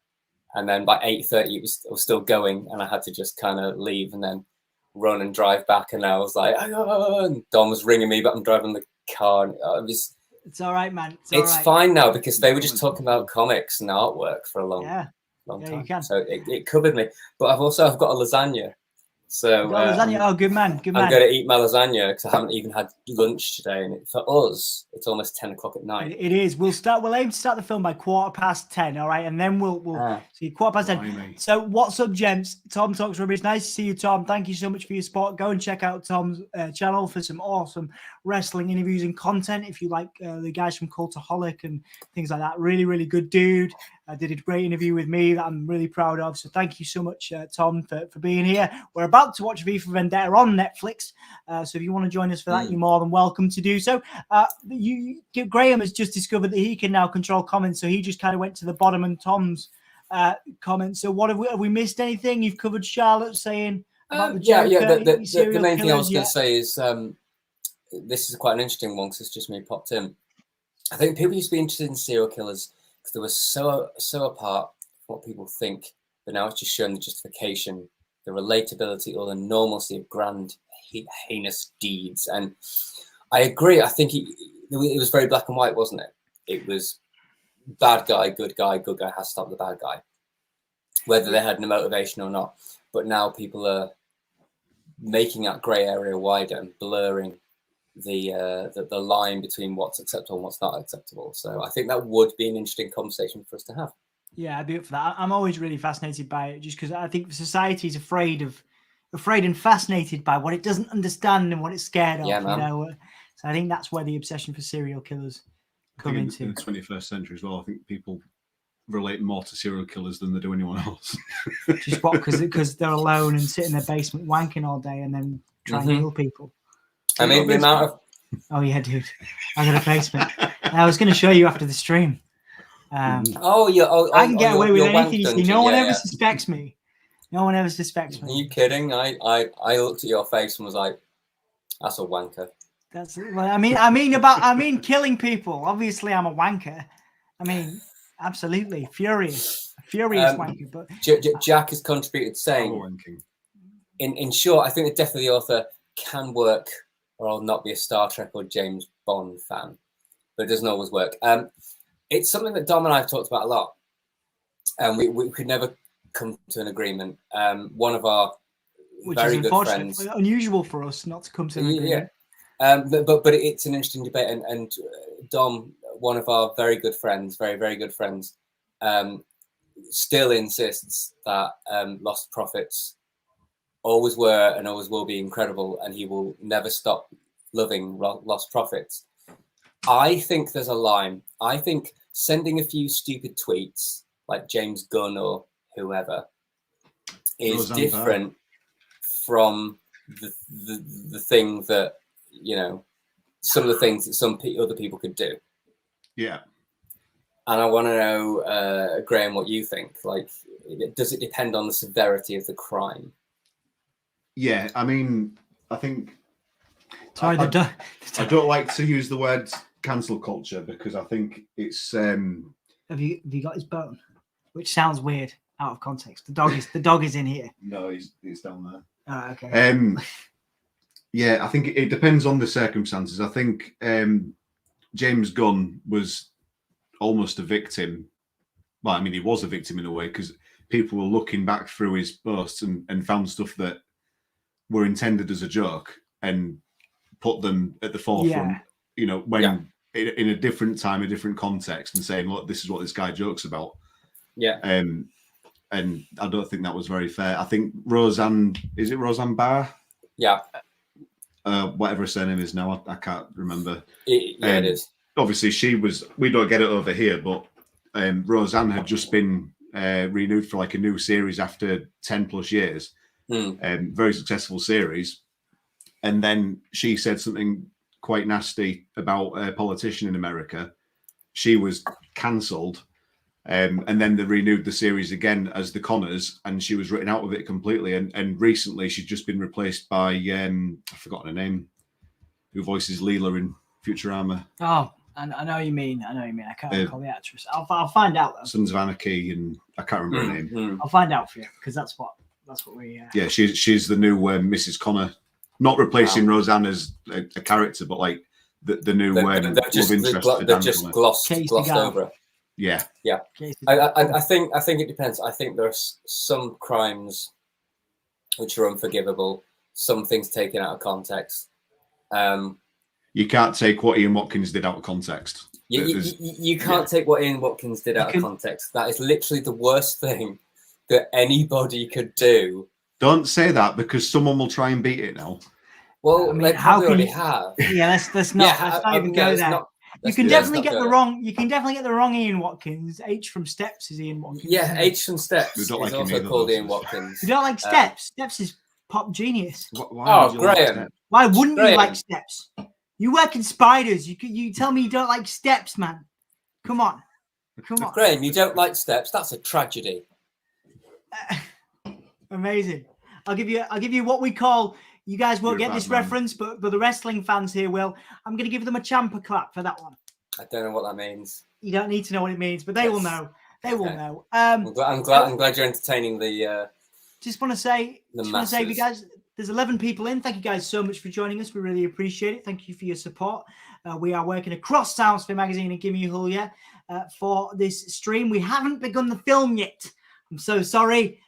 and then by 8:30 it was still going, and I had to just kind of leave and then run and drive back. And I was like, oh, and Dom was ringing me, but I'm driving the car. And it's all right, man. It's fine now because they were just talking about comics and artwork for a long time. You can. So it covered me. But I've got a lasagna. So lasagna. Good man. I'm going to eat my lasagna because I haven't even had lunch today. And for us, it's almost 10 o'clock at night. It is. We'll aim to start the film by 10:15. All right, and then we'll see 10:15. So what's up, gents? Tom Talks Rubbish. Nice to see you, Tom. Thank you so much for your support. Go and check out Tom's channel for some awesome wrestling interviews and content. If you like the guys from Cultaholic and things like that, really, really good dude. Did a great interview with me that I'm really proud of. So thank you so much, Tom, for being here. We're about to watch V for Vendetta on Netflix. So if you want to join us for that, you're more than welcome to do so. Graham has just discovered that he can now control comments. So he just kind of went to the bottom and Tom's comments. So what have we missed anything? You've covered Charlotte saying about the The main thing I was going to say is this is quite an interesting one because it's just me popped in. I think people used to be interested in serial killers because they were so apart from what people think, but now it's just showing the justification, the relatability or the normalcy of grand, heinous deeds. And I agree. I think it was very black and white, wasn't it? It was bad guy, good guy has to stop the bad guy, whether they had no motivation or not. But now people are making that grey area wider and blurring the line between what's acceptable and what's not acceptable. So I think that would be an interesting conversation for us to have. Yeah, I'd be up for that. I'm always really fascinated by it just because I think society is afraid and fascinated by what it doesn't understand and what it's scared of. So I think that's where the obsession for serial killers come into. In the 21st century as well, I think people relate more to serial killers than they do anyone else. Just what? Because they're alone and sit in their basement wanking all day and then try and kill people. I mean, the amount of... Oh, yeah, dude. I got a basement. I was going to show you after the stream. I can get away with anything. You see, no one ever suspects me. No one ever suspects me. Are you kidding? I looked at your face and was like, that's a wanker. That's well, I mean killing people. Obviously, I'm a wanker. I mean, absolutely. Furious wanker. But Jack has contributed saying, in short, I think that definitely the author can work or I'll not be a Star Trek or James Bond fan, but it doesn't always work. It's something that Dom and I have talked about a lot, and we could never come to an agreement. One of our very good friends, unusual for us not to come to an agreement. But it's an interesting debate, and Dom, one of our very good friends, very, very good friends, still insists that Lost Prophets always were and always will be incredible, and he will never stop loving Lost Prophets. I think there's a line. I think sending a few stupid tweets like James Gunn or whoever is different from the thing that, some of the things that some other people could do. Yeah. And I want to know, Graham, what you think. Like, does it depend on the severity of the crime? Yeah, I mean, I think... Sorry, I don't like to use the word cancel culture because I think it's... Have you got his bone? Which sounds weird out of context. The dog is in here. No, he's down there. Oh, okay. Yeah, I think it depends on the circumstances. I think James Gunn was almost a victim. Well, I mean, he was a victim in a way because people were looking back through his posts and found stuff that were intended as a joke and put them at the forefront, you know, when in a different time, a different context, and saying, look, this is what this guy jokes about. Yeah. And I don't think that was very fair. I think Roseanne, is it Roseanne Barr? Yeah. Whatever her surname is now, I can't remember. It is. Obviously, she was, we don't get it over here, but Roseanne had just been renewed for like a new series after 10 plus years. Very successful series. And then she said something quite nasty about a politician in America. She was cancelled. And then they renewed the series again as The Connors, and she was written out of it completely. And recently she's just been replaced by, I've forgotten her name, who voices Leela in Futurama. Oh, I know what you mean. I can't recall the actress. I'll find out though. Sons of Anarchy, and I can't remember her name. I'll find out for you, because that's what we. Yeah, she's the new Mrs. Connor, not replacing Roseanne as a character, but like the new love interest. They've just glossed over it. Yeah. I think it depends. I think there's some crimes which are unforgivable. Some things taken out of context. You can't take what Ian Watkins did out of context. You can't take what Ian Watkins did out of context. That is literally the worst thing that anybody could do. Don't say that, because someone will try and beat it now. Well, they probably already have. Yeah, let's not even go there. You can definitely get the wrong Ian Watkins. H from Steps is Ian Watkins. Yeah, H from Steps is like also called Ian Watkins. You don't like Steps? Steps is pop genius. Why Graham. Like why wouldn't you like Steps? You work in Spiders. You tell me you don't like Steps, man. Come on. Graham, you don't like Steps? That's a tragedy. Amazing. I'll give you what we call. You guys won't get this reference, but the wrestling fans here will. I'm going to give them a champer clap for that one. I don't know what that means. You don't need to know what it means, but they will know. They will know. I'm glad you're entertaining the. Just want to say, you guys, there's 11 people in. Thank you guys so much for joining us. We really appreciate it. Thank you for your support. We are working across Soundsphere Magazine and Gimme for this stream. We haven't begun the film yet. I'm so sorry.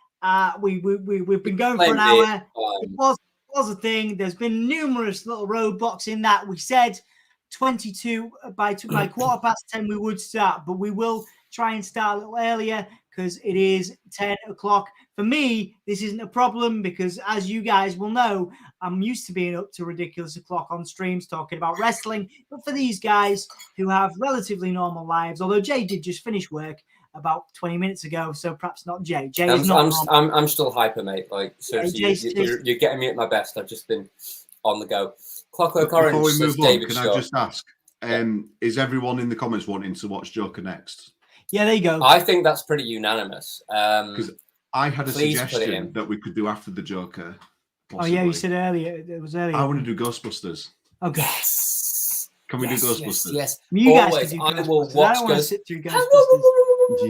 We've been going for an hour. It was a thing. There's been numerous little roadblocks in that. We said 22 by 10:15 we would start, but we will try and start a little earlier because it is 10 o'clock. For me, this isn't a problem because, as you guys will know, I'm used to being up to ridiculous o'clock on streams talking about wrestling. But for these guys who have relatively normal lives, although Jay did just finish work about 20 minutes ago, so perhaps not Jay. I'm still hyper, mate. Like, seriously, you're getting me at my best. I've just been on the go. Clockwork Orange. Before we move on, David can I just ask, is everyone in the comments wanting to watch Joker next? Yeah, there you go. I think that's pretty unanimous. Because I had a suggestion that we could do after the Joker. Possibly. Oh yeah, you said earlier. It was earlier. I want to do Ghostbusters. Okay. Yes. Can we do Ghostbusters? Yes. You guys Always. can do I will Ghostbusters. watch I don't want to sit through Ghostbusters.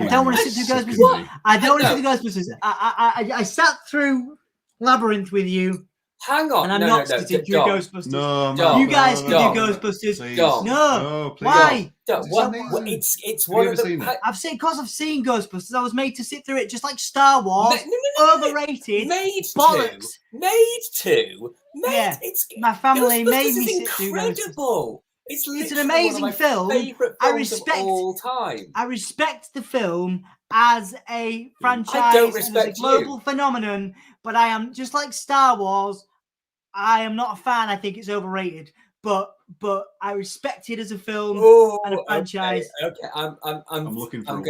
I don't want to sit through Ghostbusters. I don't want to sit through Ghostbusters. I sat through Labyrinth with you. Hang on. And I'm not sitting through Ghostbusters. No, you guys can do Ghostbusters. No, please. Why? It's one of the. I've seen Ghostbusters. I was made to sit through it, just like Star Wars. Overrated. Bollocks. My family made me sit through Ghostbusters. It's an amazing film. I respect the film as a franchise, as a global phenomenon, but I am just like Star Wars. I am not a fan. I think it's overrated, but I respect it as a film and a franchise. Okay. I'm looking for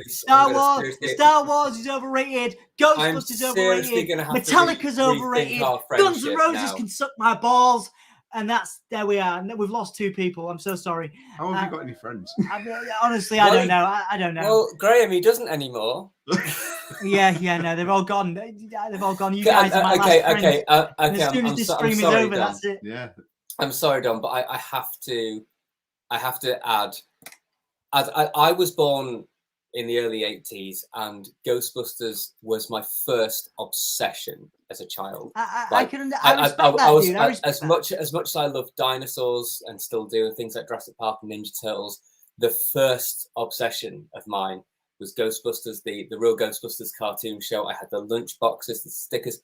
Star Wars is overrated. Ghostbusters is overrated. Metallica's overrated. Guns N' Roses can suck my balls. And there we are. We've lost 2 people. I'm so sorry. How have you got any friends? Honestly, I don't know. I don't know. Well, Graham, he doesn't anymore. No, they've all gone. They've all gone. You guys are my last friends. Okay. As soon as this stream is over, that's it. Yeah. I'm sorry, Don, but I have to add, as I was born in the early 80s, and Ghostbusters was my first obsession as a child. I respect that, dude. As much as I love dinosaurs and still do, and things like Jurassic Park and Ninja Turtles, the first obsession of mine was Ghostbusters, the real Ghostbusters cartoon show. I had the lunch boxes, the stickers.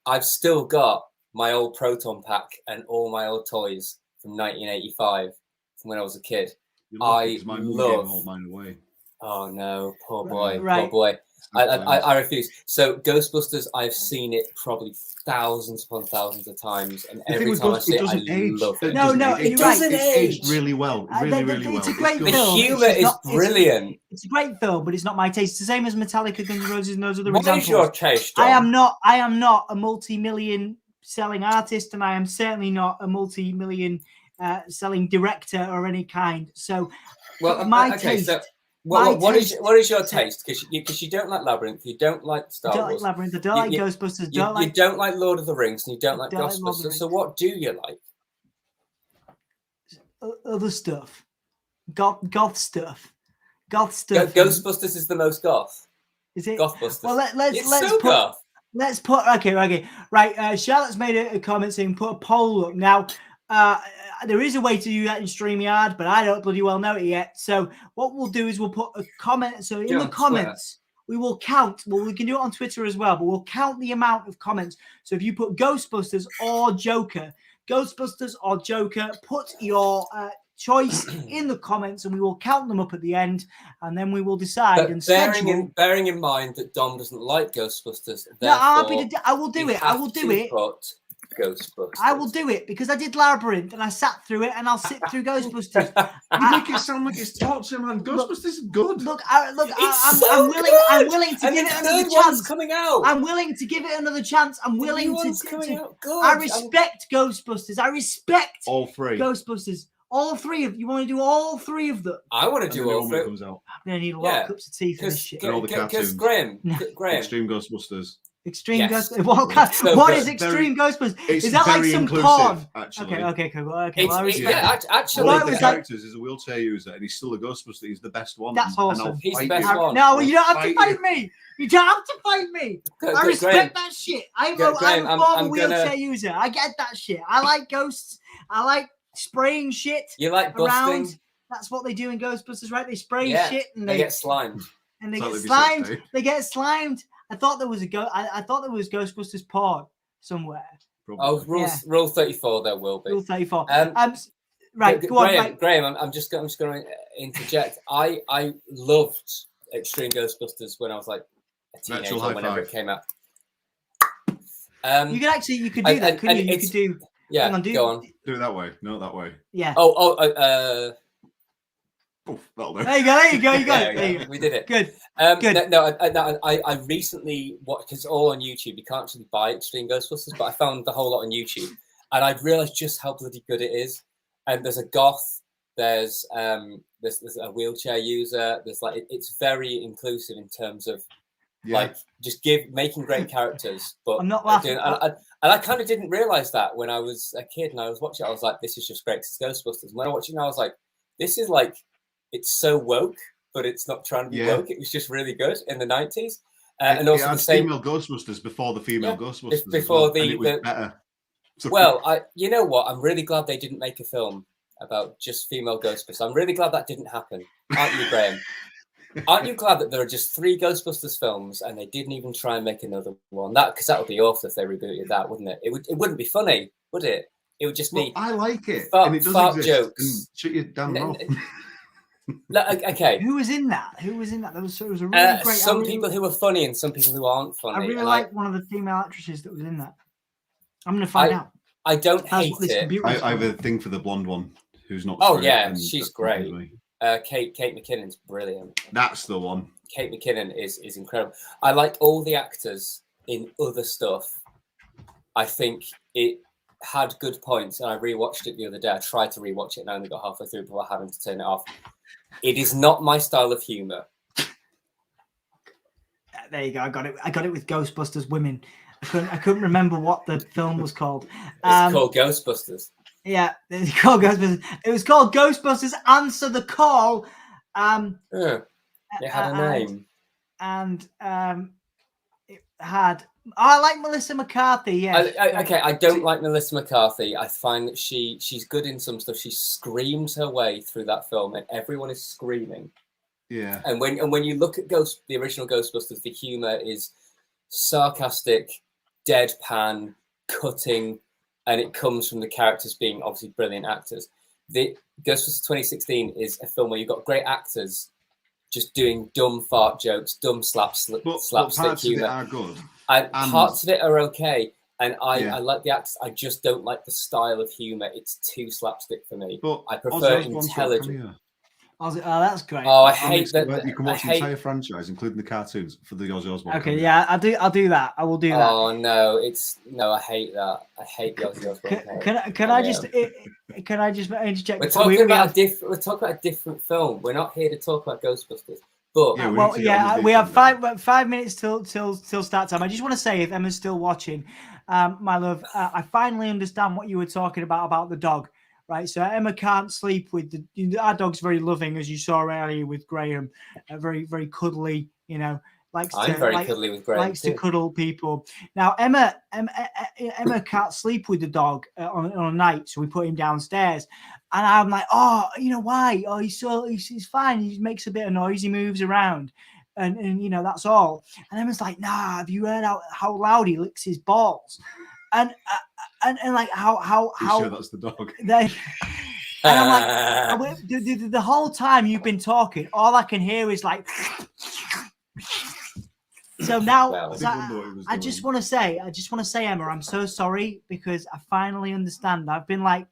I've still got my old Proton pack and all my old toys from 1985 from when I was a kid. I love. Hold Mine Away. Oh no, poor boy, Right. poor boy. I refuse. So Ghostbusters, I've seen it probably thousands upon thousands of times, and every time I see it, I love it. No, it doesn't It's age. aged really well, really well. It's a great The film. humour It's is not- brilliant. It's a great film, but it's not my taste. It's the same as Metallica, Guns N' Roses, and those other What examples. is your taste, John? I am not a multi-million selling artist, and I am certainly not a multi-million selling director or any kind. So, Well, my okay, taste. so my what is taste- your taste? Because you don't like Labyrinth, you don't like I Star don't like Wars, Labyrinth. I don't like Ghostbusters. you don't like Lord of the Rings, and you don't like Don't like Lord of the Ghostbusters. So Rings. what do you like? Other stuff. Goth stuff. Goth stuff. Ghostbusters is the most goth. Is it? Gothbusters. Well, let's so put. goth. Let's put okay, right. Charlotte's made a comment saying put a poll up. Now, there is a way to do that in StreamYard, but I don't bloody well know it yet. So what we'll do is we'll put a comment. So in the comments, we will count. Well, we can do it on Twitter as well, but we'll count the amount of comments. So if you put Ghostbusters or Joker, put your choice in the comments, and we will count them up at the end, and then we will decide. But bearing in mind that Dom doesn't like Ghostbusters, no, I will do it. I will do it. Put Ghostbusters. I will do it because I did Labyrinth and I sat through it, and I'll sit through Ghostbusters. You make it sound like it's torture, man. Ghostbusters is good. I'm willing to give it another chance. Coming out. I'm willing to give it another chance. I'm willing to. I respect Ghostbusters. I respect all three Ghostbusters. All three of you want to do all three of them? I want to do all three. I'm gonna need a lot of cups of tea for this shit. Because Graham, Extreme Ghostbusters. Extreme Yes. Ghostbusters. What is Extreme Ghostbusters? Is that like some porn? Actually. Okay, cool. Okay, It's, well, I respect that. actually, One of the was characters is a wheelchair user, and he's still a Ghostbuster. He's the best one. That's awesome. He's the best one. No, you don't have to fight me. You don't have to fight me. I respect that shit. I'm a former wheelchair user. I get that shit. I like ghosts. I like spraying shit. You like around. busting? That's what they do in Ghostbusters, right? They spray shit and they get slimed. And they get slimed. They get slimed. I thought there was I thought there was Ghostbusters porn somewhere. Probably. Oh, rule 34. There will be. Rule 34. Right, go on. Graham, I'm just going to interject. I loved Extreme Ghostbusters when I was like a teenager, whenever it came out. You could do that, couldn't you? You could do. Yeah, go on. Do it that way, not that way. Yeah. That'll do. There you go. You got it. We did it. Good. Good. I recently watched, because all on YouTube. You can't actually buy Extreme Ghostbusters, but I found the whole lot on YouTube, and I realised just how bloody good it is. And there's a goth. There's a wheelchair user. There's it's very inclusive in terms of just making great characters. But I'm not laughing. And I kind of didn't realise that when I was a kid and I was watching it. I was like, this is just great. It's Ghostbusters. And when I watched it, I was like, this is it's so woke, but it's not trying to be woke. It was just really good in the 90s. And also had the same female Ghostbusters before the female Ghostbusters. Before and it was better. Well, you know what? I'm really glad they didn't make a film about just female Ghostbusters. I'm really glad that didn't happen. Aren't you, Graham? Aren't you glad that there are just 3 Ghostbusters films and they didn't even try and make another one? Because that would be awful if they rebooted that, wouldn't it? It wouldn't be funny, would it? It would just be. I like it, and it does fart exist. jokes. And shut your damn mouth. Okay. Who was in that? There was a really great. Some people who are funny and some people who aren't funny. I really like one of the female actresses that was in that. I'm going to find out. I don't hate it. I have a thing for the blonde one who's not. Oh yeah, she's great. Kate McKinnon's brilliant. That's the one. Kate McKinnon is incredible. I like all the actors in other stuff. I think it had good points, and I rewatched it the other day. I tried to rewatch it and I only got halfway through before having to turn it off. It is not my style of humor. There you go. I got it with Ghostbusters Women. I couldn't remember what the film was called. It's called Ghostbusters. Yeah, it's called Ghostbusters. It was called Ghostbusters Answer the Call. It had a name. And it had. I like Melissa McCarthy. Yeah. I don't like Melissa McCarthy. I find that she's good in some stuff. She screams her way through that film, and everyone is screaming. Yeah. And when you look at the original Ghostbusters, the humor is sarcastic, deadpan, cutting, and it comes from the characters being obviously brilliant actors. The Ghostbusters 2016 is a film where you've got great actors just doing dumb fart jokes, dumb slapstick parts humor. of it are good. And parts of it are okay. And I like the actors. I just don't like the style of humor. It's too slapstick for me. But I prefer intelligent. Oh, that's great. Oh, I hate that. You can watch the entire franchise, including the cartoons, for the Ozzy Osbourne. Okay, yeah, I'll do that. I will do that. Oh no, I hate that. I hate the Ozzy Osbourne. Can I just interject? We're talking about a different film. We're not here to talk about Ghostbusters. But we have 5 minutes till start time. I just want to say, if Emma's still watching, my love, I finally understand what you were talking about the dog. Right, so Emma can't sleep with our dog's very loving, as you saw earlier with Graham, very very cuddly. You know, cuddly with Graham. Likes to cuddle people. Now Emma can't sleep with the dog on a night, so we put him downstairs, and I'm like, oh, you know why? Oh, he's fine. He makes a bit of noise. He moves around, and you know that's all. And Emma's like, nah, have you heard how loud he licks his balls? And like how sure that's the dog. And I'm like, the whole time you've been talking, all I can hear is like. So now, I just want to say, Emma, I'm so sorry because I finally understand. I've been like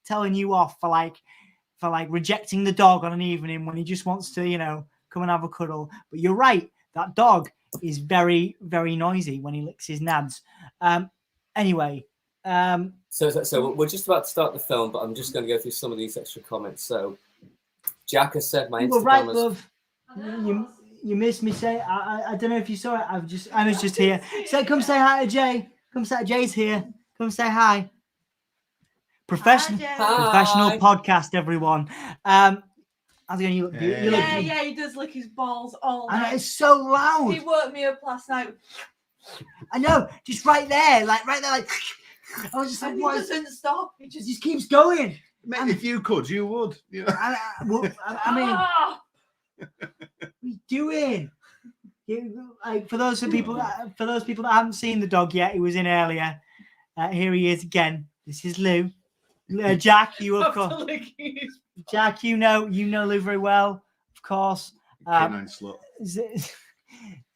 telling you off for rejecting the dog on an evening when he just wants to, you know, come and have a cuddle. But you're right, that dog is very, very noisy when he licks his nads. Anyway. So we're just about to start the film, but I'm just going to go through some of these extra comments. So Jack has said my Instagram. Well, right, love. You missed me. Say I don't know if you saw it. Emma's just here. So come say hi to Jay. Jay's here. Come say hi. Professional podcast, everyone. I think you look beautiful. Yeah, he does lick his balls all night. And it's so loud. He woke me up last night. I know, just right there. I was just like, what? He doesn't stop. It just keeps going. Mate, if you could, you would. You know? I mean, what are you doing? For those people that haven't seen the dog yet, he was in earlier. Here he is again. This is Lou. Jack, you of course. Jack, you know Lou very well, of course. Canine slut.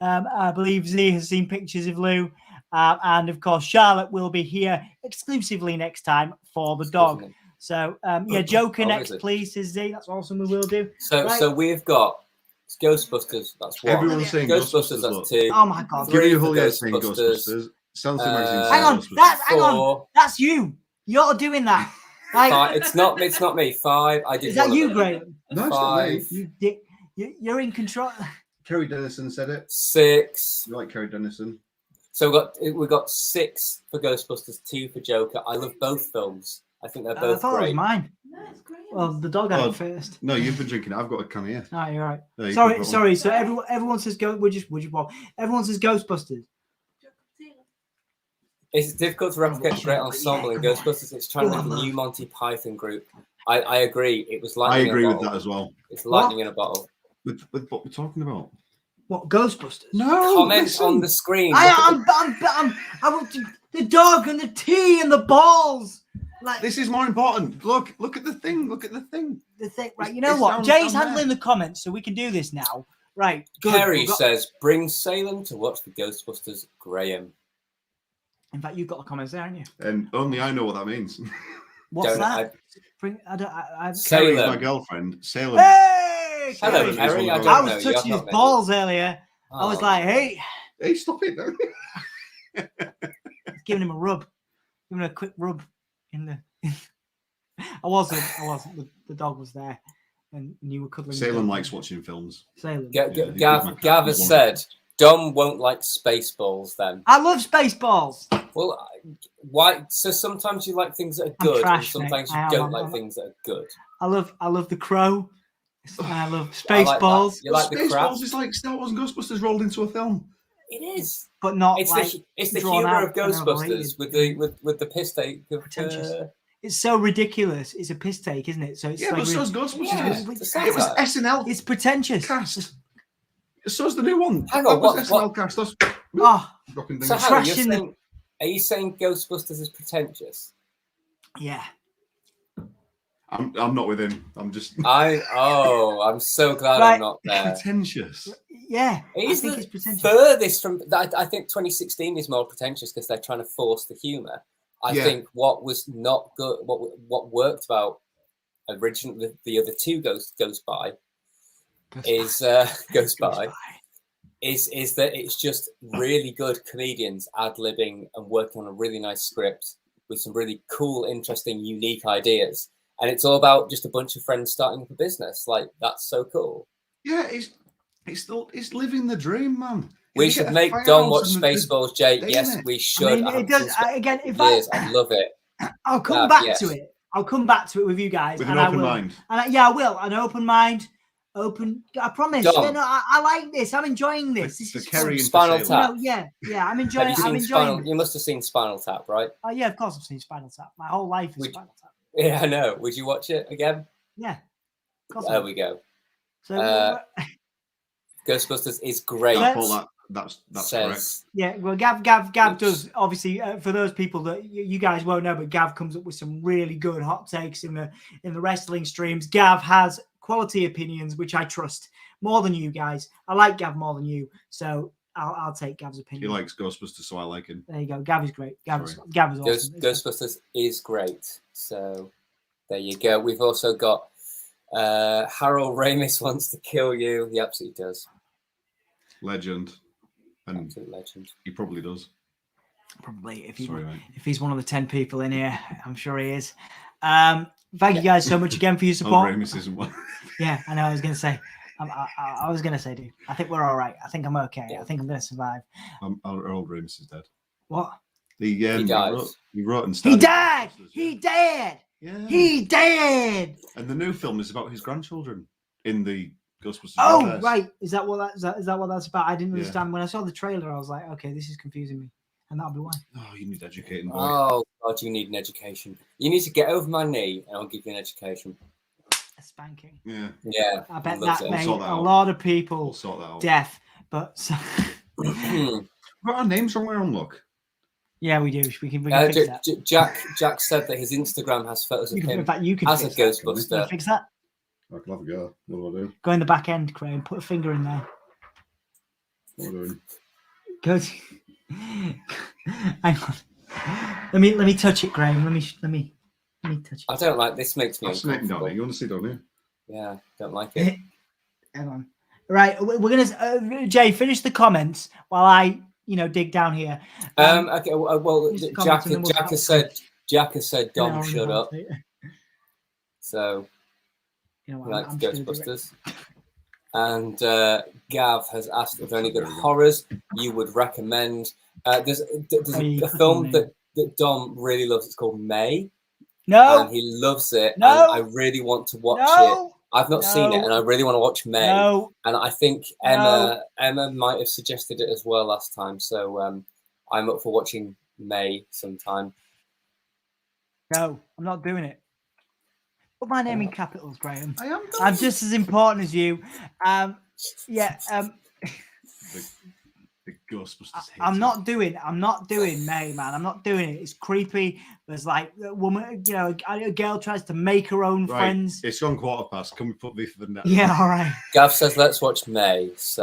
I believe Z has seen pictures of Lou, and of course Charlotte will be here exclusively next time for the dog. So Joker next, please, says Z. That's awesome. We will do. So we've got Ghostbusters. That's one. Everyone's saying Ghostbusters. That's two. Oh my god! 3 saying Ghostbusters. Hang on. That's you. You're doing that. It's not me. 5. I did. Is that you, Graham? No, it's not me. You did. You're in control. Kerry Dennison said it. 6. You like Kerry Dennison? So we got 6 for Ghostbusters, 2 for Joker. I love both films. I think they're both I thought great. It was mine. No, it's great. Well, the dog had it first. No, you've been drinking it. I've got a can here. Oh, you're right. No, Sorry. So everyone says everyone says Ghostbusters. It's difficult to replicate the great ensemble in Ghostbusters. It's trying to make a new Monty Python group. I agree. It was lightning. I agree with that as well. It's lightning in a bottle. With what we're talking about? What, Ghostbusters? No. Comment on the screen. I want the dog and the tea and the balls. This is more important. Look at the thing. The thing, right? You know what? Jay's handling the comments, so we can do this now. Right. Good. Kerry says, "Bring Salem to watch the Ghostbusters." Graham. In fact, you've got the comments there, haven't you? And only I know what that means. What's that? Salem, my girlfriend. Salem. Hey, hello, Kerry. I was touching his balls earlier. Oh. I was like, hey, stop it! Giving him a rub, giving him a quick rub in the. I wasn't. The dog was there, and you were cuddling. Salem likes watching films. Salem. Gav has said, Dom won't like Spaceballs. Then I love Spaceballs. Well, why? So sometimes you like things that are good, and sometimes you don't like things that are good. I love The Crow. I love Spaceballs. You like the crap? Spaceballs is like Star Wars and Ghostbusters rolled into a film. It is, but not. It's the humor of Ghostbusters with the piss take. It's so ridiculous. It's a piss take, isn't it? So it's but so's Ghostbusters. Yeah, it was SNL. It's pretentious. Cast. So's the new one. Hang on, what SNL cast? So Harry, Are you saying Ghostbusters is pretentious? Yeah. I'm not with him. I'm just I'm so glad Right. I'm not there. pretentious. Yeah. He's I think the it's pretentious. furthest from. I think 2016 is more pretentious because they're trying to force the humor. I think what was not good, what worked about originally the other two goes by is that it's just really good comedians ad-libbing and working on a really nice script with some really cool, interesting, unique ideas. And it's all about just a bunch of friends starting up a business. Like, that's so cool. Yeah, it's living the dream, man. We should make Dom watch Spaceballs, Jay. Yes, we should. I mean, it does. Again, if I love it. I'll come back to it. I'll come back to it with you guys. With an open mind. And I will. An open mind. I promise. Dom. Yeah, no, I like this. I'm enjoying this. This is Kerry Spinal Tap. No, yeah. I'm enjoying it. I'm enjoying it. You must have seen Spinal Tap, right? Oh, yeah, of course I've seen Spinal Tap. My whole life is Spinal Tap. Yeah, I know. Would you watch it again? Yeah. Of course There we go. So, Ghostbusters is great. That's correct. Yeah, well, Gav does, obviously, for those people that you guys won't know, but Gav comes up with some really good hot takes in the wrestling streams. Gav has quality opinions, which I trust more than you guys. I like Gav more than you, so I'll take Gav's opinion. He likes Ghostbusters, so I like him. There you go. Gav is great. Gav is awesome. Ghostbusters is great. So there you go. We've also got Harold Ramis wants to kill you. He absolutely does. Legend. And absolute legend. He probably does. Probably. If he's one of the 10 people in here, I'm sure he is. Thank you guys so much again for your support. Ramis isn't one. Yeah, I know. I was going to say. I was going to say, dude, I think we're all right. I think I'm okay. Yeah. I think I'm going to survive. Our old Ramis is dead. What? He died. He wrote and started. He died. He died. Yeah. He died. And the new film is about his grandchildren in the Ghostbusters. Oh, universe. right. Is that what that's about? I didn't understand. When I saw the trailer, I was like, okay, this is confusing me. And that'll be why. Oh, you need educating, boy. Oh, God, you need an education. You need to get over my knee and I'll give you an education. A spanking. Yeah. Yeah. I bet that made a lot of people deaf. But got our names somewhere on look. Yeah, we do. We can fix that. Jack said that his Instagram has photos of him in fact, you can as a Ghostbuster. Can fix that? I can have a go. What do I do? Go in the back end, Craig. Put a finger in there. What am I doing? Go to... Hang on. Let me touch it, Graham. Let me touch it. I don't like this. Makes me uncomfortable. You want to sit down here? Yeah, don't like it. Hang on. Right, we're gonna Jay finish the comments while I dig down here. Okay. Well, Jack has said Dom shut up. So you know what, like Ghostbusters. And Gav has asked if there are any good horrors you would recommend. There's a film that Dom really loves. It's called May. No. And he loves it. No. And I really want to watch it. I've not seen it, and I really want to watch May. No. And I think Emma might have suggested it as well last time. So I'm up for watching May sometime. No, I'm not doing it. Put my name in capitals, Graham. I am. I'm just as important as you. The Ghostbusters. I'm not doing May, man. I'm not doing it. It's creepy. There's like a woman, a girl tries to make her own friends. It's gone 15:15. Can we put V for Vendetta? Yeah, all right. Gav says let's watch May. So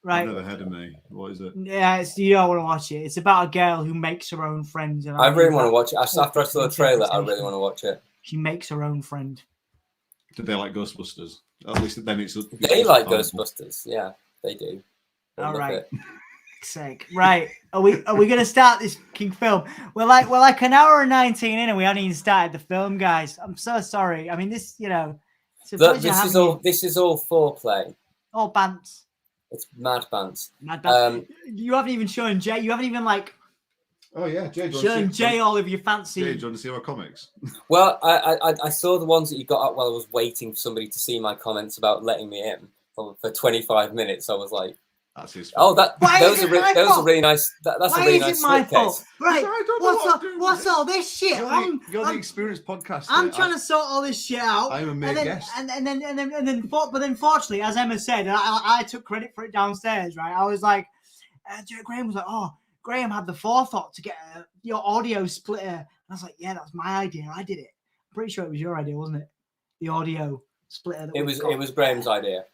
right. I've never heard of May. What is it? Yeah, you don't want to watch it. It's about a girl who makes her own friends. And I really want to watch it. After I saw the trailer, I really want to watch it. She makes her own friend. Do they like Ghostbusters? At least then it's. They like Ghostbusters. Yeah, they do. All right. Sake. Right. Are we going to start this King film? We're like an hour and 19 in, and we haven't even started the film, guys. I'm so sorry. I mean, this, Look, this is all foreplay. All bants. It's mad bants. Mad bants. You haven't even shown Jay. You haven't even Oh yeah, Jay. Showing Jay all of your fancy. Jay, do you want to see our comics? Well, I saw the ones that you got up while I was waiting for somebody to see my comments about letting me in for 25 minutes. I was like, that's his fault. Those are really nice. That's a really nice my fault? Case. Right. What's all this shit? You're the experienced podcaster. I'm trying to sort all this shit out. I'm a mere guest. But then fortunately, as Emma said, I took credit for it downstairs, right? I was like, Graham was like, oh, Graham had the forethought to get your audio splitter. And I was like, yeah, that's my idea. I did it. I'm pretty sure it was your idea, wasn't it? The audio splitter. It was Graham's idea.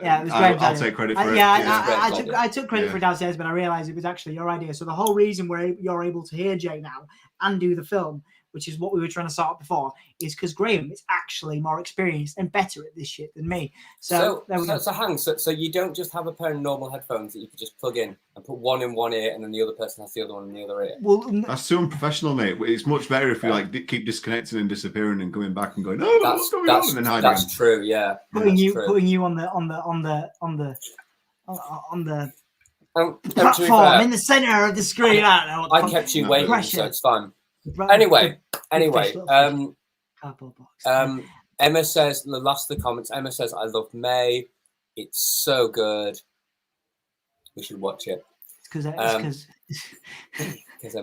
Yeah, it was Graham's I'll idea. take credit for it. I took credit for it downstairs, but I realised it was actually your idea. So the whole reason you're able to hear Jay now and do the film, which is what we were trying to sort before, is because Graham is actually more experienced and better at this shit than me. So there we go. So you don't just have a pair of normal headphones that you could just plug in and put one in one ear, and then the other person has the other one in the other ear. Well, that's too unprofessional, mate. It's much better if you keep disconnecting and disappearing and coming back and going, "Oh, what's going on?" And then hiding. That's true. Yeah. Putting you on the platform in the center of the screen. I kept you waiting, so it's fine. Anyway, Emma says, the last of the comments, Emma says, I love May. It's so good. We should watch it. Because Emma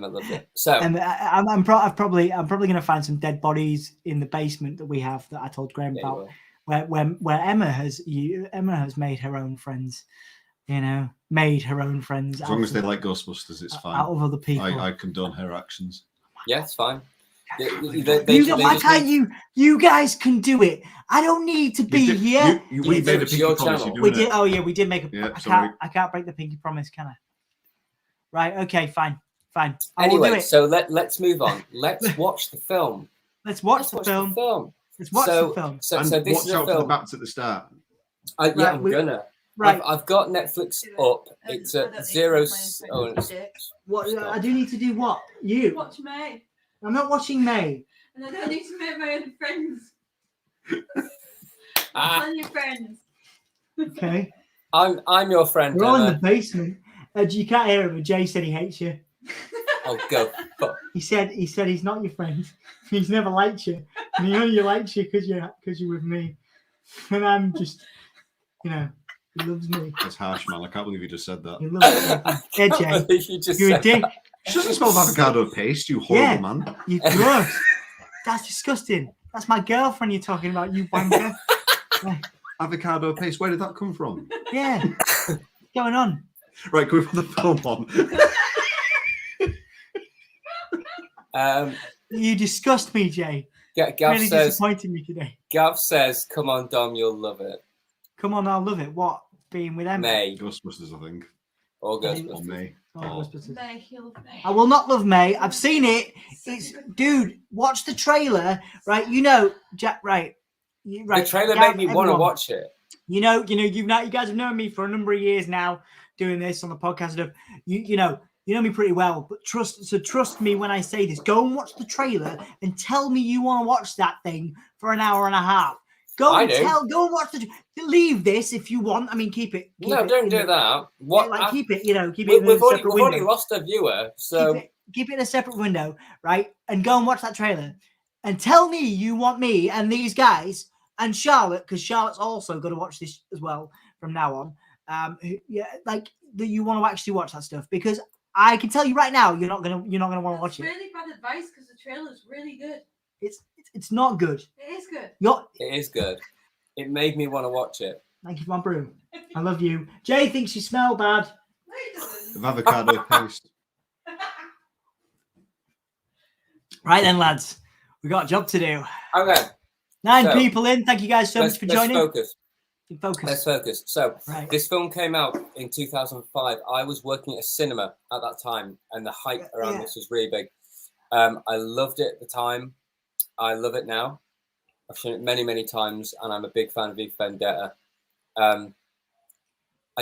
loves it. So I'm probably going to find some dead bodies in the basement that we have that I told Graham about, where Emma has made her own friends. Made her own friends. As long as they like Ghostbusters, it's fine. Out of other people, I condone her actions. Yeah, it's fine. Why can't you? You guys can do it. I don't need to be here. We made a pinky promise. We did. Oh yeah, we did make a. Yeah, I can't break the pinky promise, can I? Right. Okay. Fine. Anyway, so let's move on. Let's watch the film. Let's watch the film. Let's watch the film. So this watch is out for the bats at the start. I'm gonna. Right. I've got Netflix up. It's at 0. What? I do need to do what? You watch May. I'm not watching May. And I don't need to make my own friends. I'm your friends. Okay. I'm your friend. We're all in the basement. You can't hear him, but Jay said he hates you. Oh, go. He said he's not your friend. He's never liked you. And he only likes you because you're with me. And I'm just, he loves me. That's harsh, man. I can't believe you just said that. He loves me. Yeah, Jay. You're a dick. She doesn't smell of avocado paste, you horrible man. You gross. That's disgusting. That's my girlfriend you're talking about, you wanker. Avocado paste, where did that come from? Yeah. What's going on? Right, can we put the film on? You disgust me, Jay. Gav really says, disappointed me today. Gav says, come on, Dom, you'll love it. Come on, I'll love it. What? Being with Emma? May. Ghostbusters, I think. Or Ghostbusters. Or May. May, he'll love May. I will not love May. I've seen it. Dude, watch the trailer, right? Jack, right. The trailer made me want to watch it. You guys have known me for a number of years now, doing this on the podcast stuff. You know me pretty well, but trust me when I say this. Go and watch the trailer and tell me you want to watch that thing for an hour and a half. Go and watch leave this if you want. I mean, keep it. Don't do that. What? Keep it. Keep it. We've already lost a viewer, so keep it in a separate window, right? And go and watch that trailer, and tell me you want me and these guys and Charlotte, because Charlotte's also going to watch this as well from now on. That you want to actually watch that stuff, because I can tell you right now, you're not gonna want to watch it. It's really bad advice because the trailer is really good. It's not good. It is good. It is good. It made me want to watch it. Thank you for my brew. I love you. Jay thinks you smell bad. No, he doesn't. Of avocado paste. Right then, lads. We got a job to do. Okay. 9 people in. Thank you guys so much for joining. Let's focus. So, This film came out in 2005. I was working at a cinema at that time, and the hype around this was really big. I loved it at the time. I love it now. I've seen it many, many times, and I'm a big fan of Vendetta. I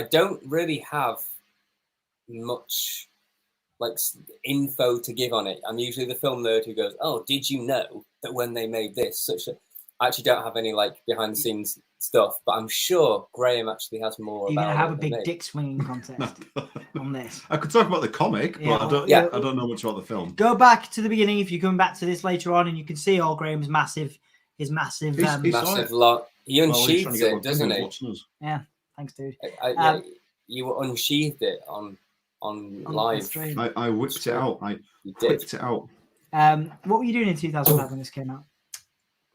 don't really have much info to give on it. I'm usually the film nerd who goes, "Oh, did you know that when they made this?" I actually don't have any behind the scenes stuff, but I'm sure Graham actually has more. You're gonna have a big dick swinging contest on this. I could talk about the comic, but I don't know much about the film. Go back to the beginning if you come back to this later on, and you can see all Graham's massive. Massive lot. He unsheathes it, doesn't he? Yeah, thanks, dude. You unsheathed it on live stream. I whipped it out. I whipped it out. What were you doing in 2005 when this came out?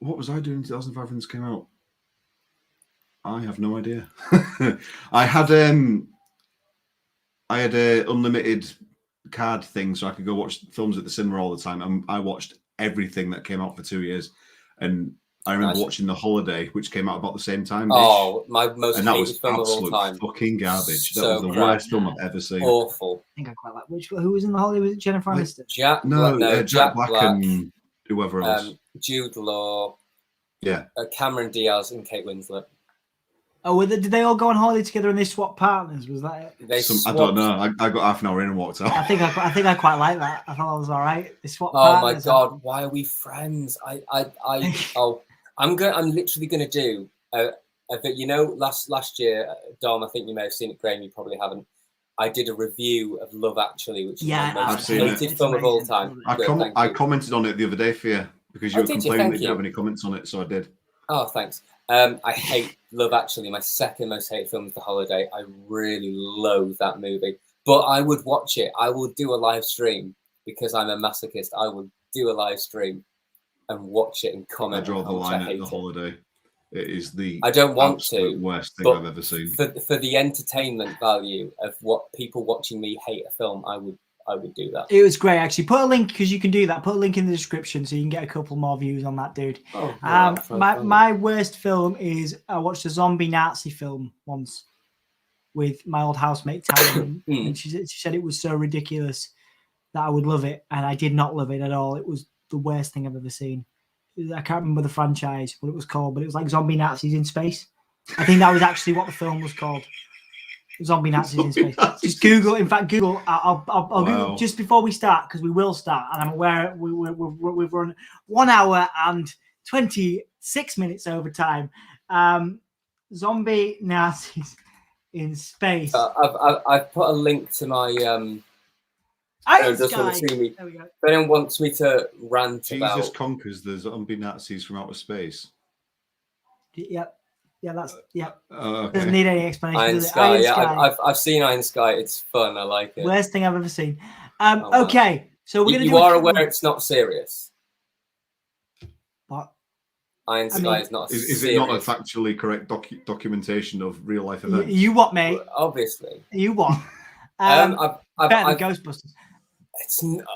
What was I doing in 2005 when this came out? I have no idea. I had unlimited card thing, so I could go watch films at the cinema all the time. And I watched everything that came out for 2 years, and I remember watching The Holiday, which came out about the same time. Oh, my most and that hated was film of all absolute time. fucking garbage. So that was the crap. worst film I've ever seen. Awful. I think I quite like. Who was in The Holiday? Was it Jennifer Aniston? Jack Black and whoever else. Jude Law. Yeah. Cameron Diaz and Kate Winslet. Oh, did they all go on holiday together and they swapped partners? Was that it? I don't know. I got half an hour in and walked out. I think I quite like that. I thought that was all right. They swapped Oh partners. my god, why are we friends? I'm literally gonna do last year, Dom, I think you may have seen it, Graham, you probably haven't. I did a review of Love Actually, which is my most hated film of all time. I commented on it the other day for you because you were complaining that you didn't have any comments on it, so I did. Oh, thanks. I hate Love Actually. My second most hated film is The Holiday. I really loathe that movie, but I would watch it. I will do a live stream because I'm a masochist. I will do a live stream and watch it and comment. I draw the line at The Holiday. It is the I don't want to worst thing I've ever seen. For the entertainment value of what people watching me hate a film, I would do that. It was great, actually. Put a link, because you can do that. Put a link in the description so you can get a couple more views on that, dude. Oh, yeah, my worst film is I watched a zombie Nazi film once with my old housemate Taryn, and she said it was so ridiculous that I would love it, and I did not love it at all. It was the worst thing I've ever seen. I can't remember the franchise, what it was called, but it was like zombie Nazis in space. I think that was actually what the film was called. Zombie Nazis in space. Just Google. In fact, Google. I'll Google just before we start, because we will start, and I'm aware we've run 1 hour and 26 minutes over time. Zombie Nazis in space. I've put a link to my Iron Sky. There we go. If anyone wants me to rant about Jesus conquers the zombie Nazis from outer space. Yep. Yeah, that's Okay. Doesn't need any explanation. Iron Sky. Yeah, I've seen Iron Sky. It's fun. I like it. Worst thing I've ever seen. Okay, so we're gonna. You are aware it's not serious. What? Iron Sky is not. Is it not a factually correct documentation of real life events? You what, mate? Obviously. You what? Better than Ghostbusters. It's not.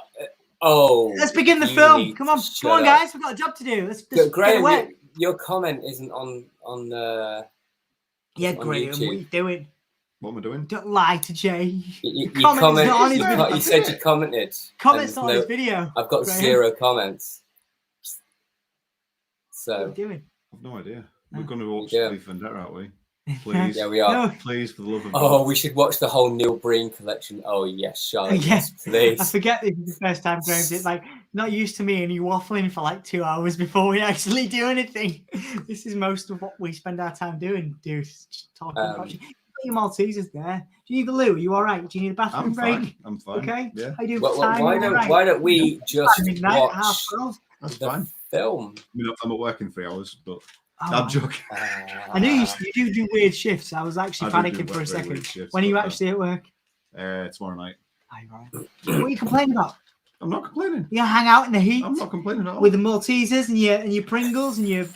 Oh. Let's begin the film. Come on, guys. We've got a job to do. Let's just Graham, get away. Your comment isn't on yeah, Graham, YouTube. what are you doing? What am I doing? Don't lie to Jay. You said you commented. Comment's not on his video. I've got Graham. 0 comments. So what are you doing? I've no idea. We're going to watch Vendetta, aren't we? Please. Yeah, we are. No. Please, for the love of God. Oh, we should watch the whole Neil Breen collection. Oh, yes, Charlotte. Yes, please. I forget this is the first time Graham did. Like, not used to me and you waffling for like 2 hours before we actually do anything. This is most of what we spend our time doing, dude. Just talking about you. Your Maltesers there. Do you need the loo? Are you all right? Do you need a bathroom break? I'm fine. Okay. Yeah. I do. Why don't we just watch That's the fine. film? I'm at work in 3 hours, but I'm joking. I knew you do weird shifts. I was actually panicking for a second. When are you actually at work? Tomorrow night. Right. What are you complaining about? I'm not complaining. You hang out in the heat. I'm not complaining at all. With the Maltesers and your Pringles and your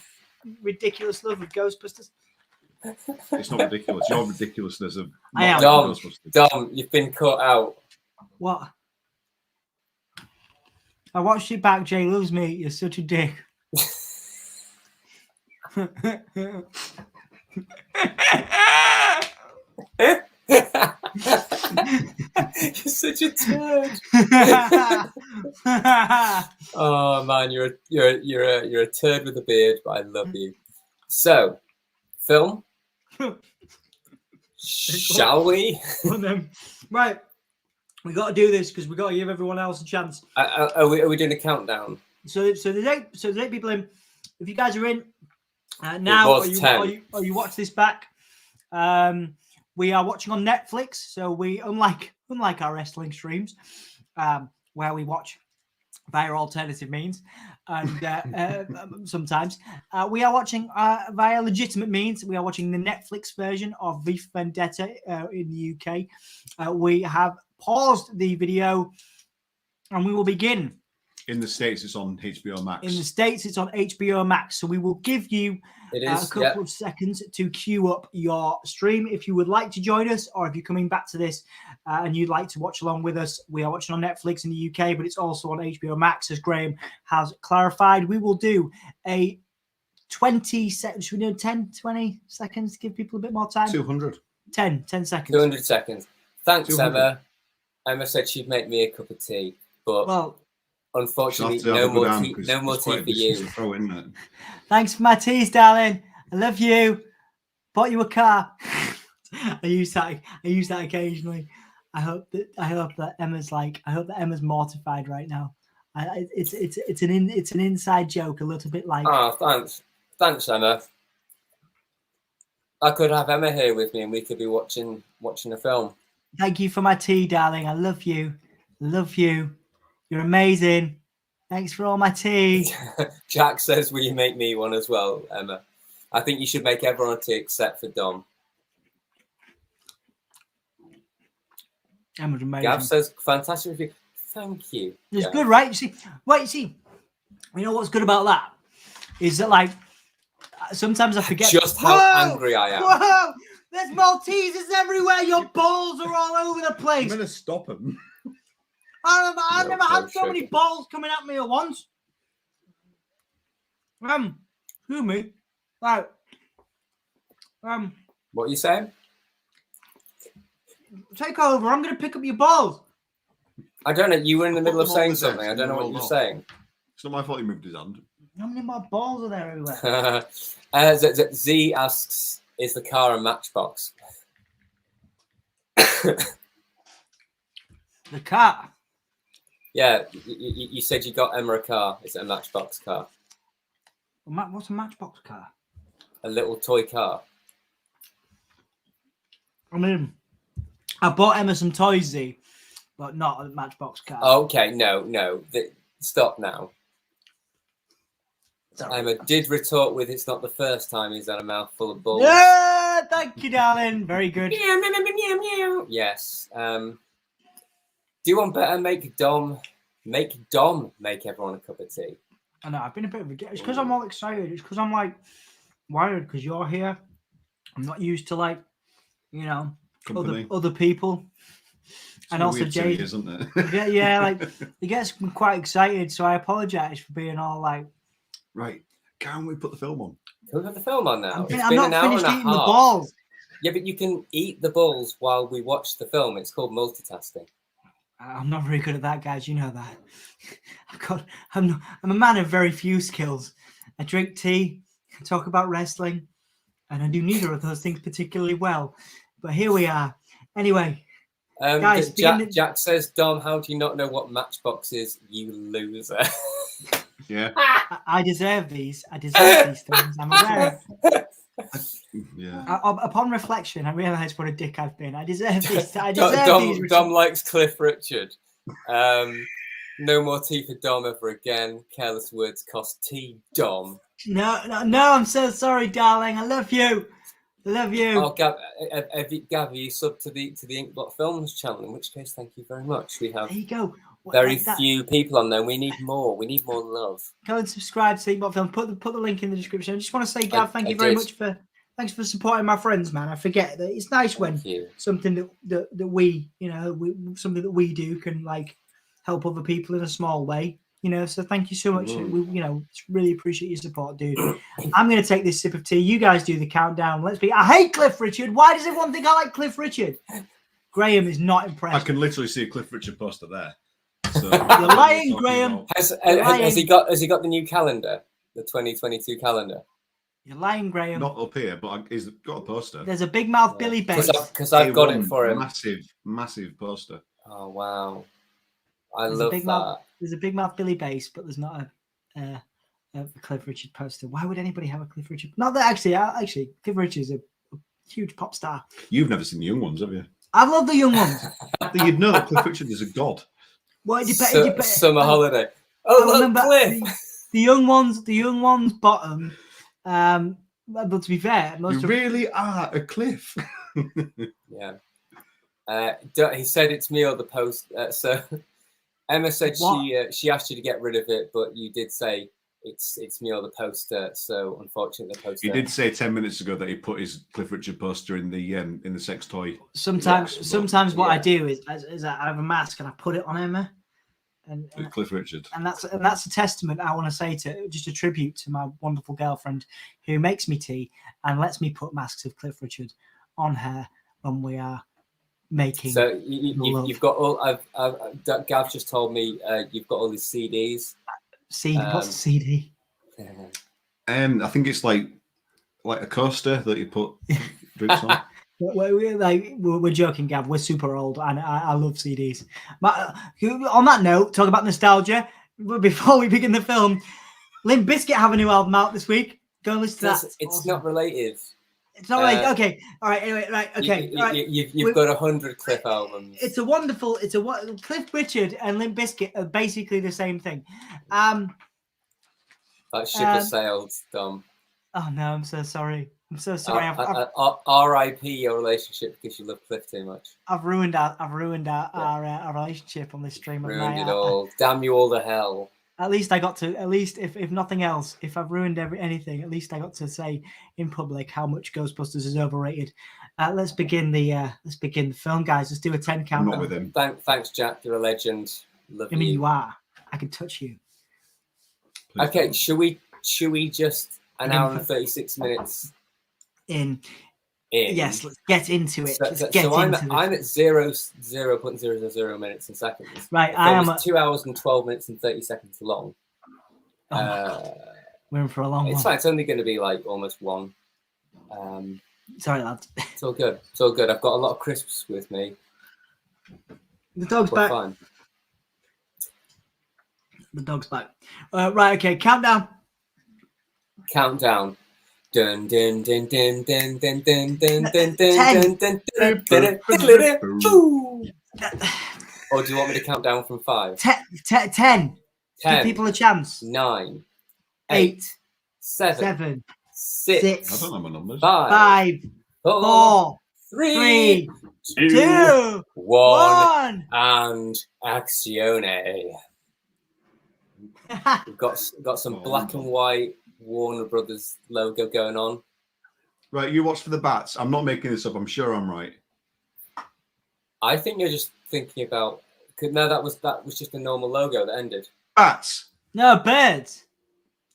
ridiculous love of Ghostbusters. It's not ridiculous. Your ridiculousness of Dom, you've been cut out. What? I watched it back. Jay loves me. You're such a dick. You're such a turd. Oh man, you're a turd with a beard, but I love you. So, film. Shall we? Right, we got to do this because we got to give everyone else a chance. Are we doing a countdown? So the eight people in. If you guys are in now, or you watch this back, we are watching on Netflix. So we unlike our wrestling streams, where we watch via alternative means, and sometimes we are watching via legitimate means. We are watching the Netflix version of V for Vendetta in the UK. We have paused the video, and we will begin. In the States, it's on HBO Max. In the States, it's on HBO Max. So we will give you It a is. couple of seconds to queue up your stream. If you would like to join us, or if you're coming back to this and you'd like to watch along with us, we are watching on Netflix in the UK, but it's also on HBO Max, as Graham has clarified. We will do a 20 seconds. Should we do 10, 20 seconds to give people a bit more time? 200. 10 seconds. 200 seconds. Thanks, 200. Emma. Emma said she'd make me a cup of tea, but Well, unfortunately, She'll have to no have a more good hand, tea. 'cause No more it's tea quite for a distance you. to throw, isn't it? thanks for my teas, darling. I love you. Bought you a car. I use that occasionally. I hope that Emma's mortified right now. It's an inside joke, a little bit like. Ah, thanks, Emma. I could have Emma here with me, and we could be watching a film. Thank you for my tea, darling. I love you. Love you. You're amazing. Thanks for all my tea. Jack says, "Will you make me one as well, Emma?" I think you should make everyone a tea except for Dom. Emma's amazing. Gav says, "Fantastic review." Thank you. It's Gav. good, right? You know what's good about that is that, like, sometimes I forget Just how angry I am. Whoa! There's Maltesers everywhere. Your balls are all over the I'm place. going to stop him. I've No, never had so bullshit. many balls coming at me at once. Excuse me. Right. What are you saying? Take over. I'm going to pick up your balls. I don't know. You were in the I middle put of them all saying in the something. desk I and don't know they're what you were all saying. It's not my fault he moved his hand. How many more balls are there everywhere? Z asks, "Is the car a Matchbox?" The car. Yeah, you said you got Emma a car. Is it a Matchbox car? What's a Matchbox car? A little toy car. I mean, I bought Emma some toys, Z, but not a Matchbox car. Okay, no. Stop now. Sorry. Emma did retort with, "It's not the first time he's had a mouthful of balls." Yeah, thank you, darling. Very good. Yes. Do you want better? Make Dom make everyone a cup of tea. I know, I've been a bit of a... It's because I'm all excited. It's because I'm, like, wired because you're here. I'm not used to, like, you know, Company. other people. It's And a also weird Jade. city, isn't it? Yeah, like, it gets me quite excited, so I apologise for being all, like... Right. Can we put the film on? Can we have the film on now? It's I'm been not an hour finished and a eating the half. balls. Yeah, but you can eat the balls while we watch the film. It's called multitasking. I'm not very good at that, guys. You know that. I'm a man of very few skills. I drink tea, I talk about wrestling, and I do neither of those things particularly well. But here we are. Anyway, guys, Jack says, "Dom, how do you not know what Matchbox is, you loser?" Yeah. I deserve these. I deserve these things. I'm aware. Yeah. Upon reflection, I realise what a dick I've been. I deserve these. I deserve these. Dom likes Cliff Richard. No more tea for Dom ever again. Careless words cost tea, Dom. No. I'm so sorry, darling. I love you. I love you. Oh, Gav, you sub to the Inkblot Films channel. In which case, thank you very much. We have There you go. very few people on there. We need more. We need more love. Go and subscribe to Inkblot Film. Put the link in the description. I just want to say, Gav, thank you very much for supporting my friends, man. I forget that it's nice when something that we, you know, something that we do can, like, help other people in a small way, you know. So thank you so much. We, you know, really appreciate your support, dude. I'm going to take this sip of tea. You guys do the countdown. I hate Cliff Richard. Why does everyone think I like Cliff Richard? Graham is not impressed. I can literally see a Cliff Richard poster there. So, you're lying, Graham. Has he got the new calendar, the 2022 calendar? You're lying, Graham. Not up here, but he's got a poster. There's a big mouth Billy base. Because I've got it for him. Massive poster. Oh wow, I love that. There's a big mouth Billy base, but there's not a Cliff Richard poster. Why would anybody have a Cliff Richard? Not that actually, Cliff Richard's a huge pop star. You've never seen the young ones, have you? I love the young ones. I think you'd know that Cliff Richard is a god. Well, it depends. Summer holiday. Oh, look, Cliff. The young ones bottom. But to be fair, you really are a Cliff. Yeah. He said it's me or the post. So Emma said she asked you to get rid of it, but you did say it's me or the poster. So unfortunately, the poster. He did say 10 minutes ago that he put his Cliff Richard poster in the sex toy. Sometimes what I do is I have a mask and I put it on Emma, and Cliff Richard, and that's a testament I want to say to just a tribute to my wonderful girlfriend who makes me tea and lets me put masks of Cliff Richard on her when we are making. So you've got all. Gav just told me you've got all these CDs. What's a CD? I think it's like a coaster that you put drinks on. We're joking, Gav. We're super old, and I love CDs. On that note, talk about nostalgia. Before we begin the film, Limp Bizkit have a new album out this week. Go and listen to that. It's awesome. Not related. It's not like okay, all right, anyway, right, okay, You've got 100 Cliff albums. It's Cliff Richard and Limp Bizkit are basically the same thing. That ship has sailed, Dom. Oh no, I'm so sorry. I'm so sorry. R.I.P. your relationship because you love Cliff too much. I've ruined our relationship on this stream. Ruined it all. Damn you all to hell. At least I got to. At least if nothing else, if I've ruined anything, at least I got to say in public how much Ghostbusters is overrated. Let's begin the film, guys. Let's do a 10 count. I'm not with him. Thanks, Jack. You're a legend. Love you. I mean, you are. I can touch you. Please okay, don't. should we just an hour and 36 minutes in? Yes, let's get into it. I'm at 0.000 minutes and seconds. Right, I am 2 hours and 12 minutes and 30 seconds long. We're in for a long one. It's fine. It's only going to be like almost one. Sorry, lads. It's all good. It's all good. I've got a lot of crisps with me. The dog's We're back. fine. The dog's back. Right, okay. Countdown. Countdown. Dun dun dun dun dun dun dun dun dun dun dun dun. Or do you want me to count down from 5? 10. Give people a chance. 9, 8, 7, 6. I don't know my numbers. 5, 4, 3, 2, 1. And Accione. We've got some black and white Warner Brothers logo going on. Right, you watch for the bats. I'm not making this up. I'm sure I'm right. I think you're just thinking about. No, that was just a normal logo that ended. Bats. No, birds.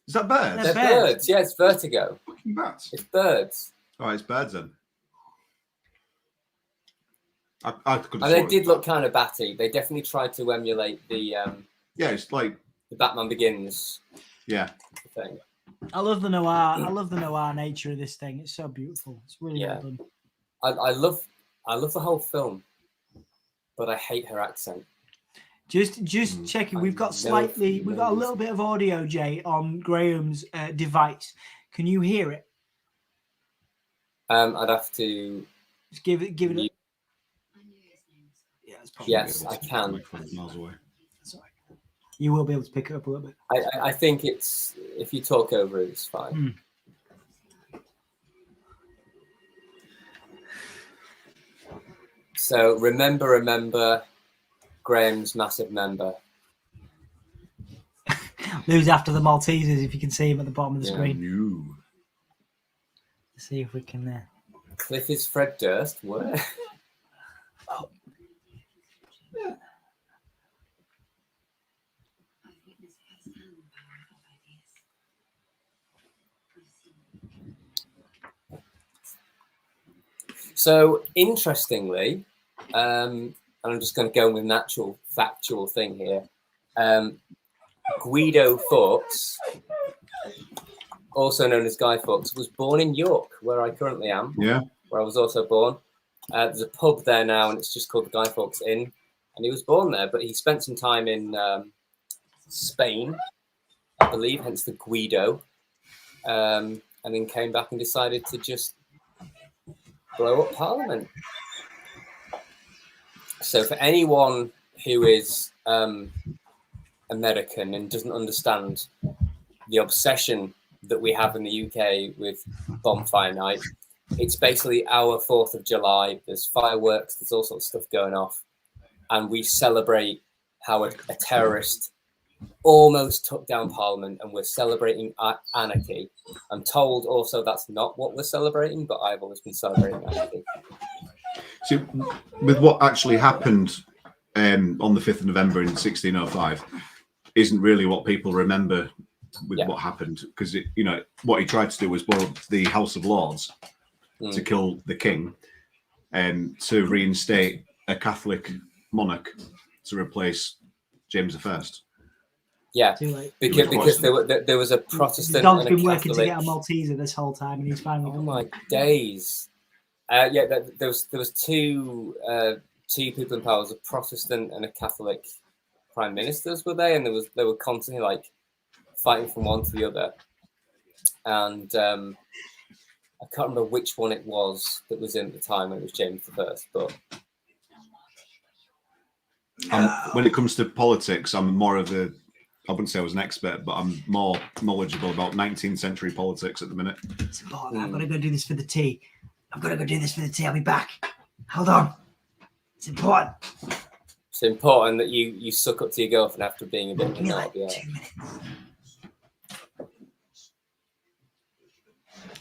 Is that birds? They're They're birds. Yeah, it's Vertigo. Fucking bats. It's birds. All right, it's birds then. I could. And they did look kind of batty. They definitely tried to emulate the. Yeah, it's like the Batman Begins. Yeah. Thing. I love the noir nature of this thing. It's so beautiful. It's really well done. I love the whole film, but I hate her accent. Just checking. We've got a little bit of audio, Jay, on Graham's device. Can you hear it? I'd have to just give it. Yeah, yes, I can. Miles away. Sorry. You will be able to pick it up a little bit. I think it's if you talk over it, it's fine. So remember, Graham's massive member. Lose after the Maltesers, if you can see him at the bottom of the screen. No. Let's see if we can. Cliff is Fred Durst. Where? Oh. So interestingly, and I'm just going to go with natural factual thing here. Guido Fawkes, also known as Guy Fawkes, was born in York, where I currently am. Yeah. Where I was also born. There's a pub there now, and it's just called the Guy Fawkes Inn. And he was born there, but he spent some time in Spain, I believe, hence the Guido. And then came back and decided to just blow up Parliament. So for anyone who is American and doesn't understand the obsession that we have in the UK with Bonfire Night, it's basically our 4th of July. There's fireworks, there's all sorts of stuff going off. And we celebrate how a terrorist almost took down Parliament, and we're celebrating anarchy. I'm told also that's not what we're celebrating, but I've always been celebrating anarchy. See, with what actually happened on the 5th of November in 1605, isn't really what people remember with what happened, because what he tried to do was boil the House of Lords to kill the king and to reinstate a Catholic monarch to replace James I. Yeah, because there was a Protestant. The dog's and a been working Catholic. to get a Malteser this whole time, and he's finally. Oh my days! There was two people in power. There was a Protestant and a Catholic prime ministers, were they? And they were constantly like fighting from one to the other. And I can't remember which one it was that was in at the time when it was James I. But when it comes to politics, I'm more of a. I wouldn't say I was an expert, but I'm more knowledgeable about 19th century politics at the minute. It's important. I've got to go do this for the tea. I've got to go do this for the tea. I'll be back. Hold on. It's important. It's important that you suck up to your girlfriend after being a bit of a knob. Yeah. 2 minutes.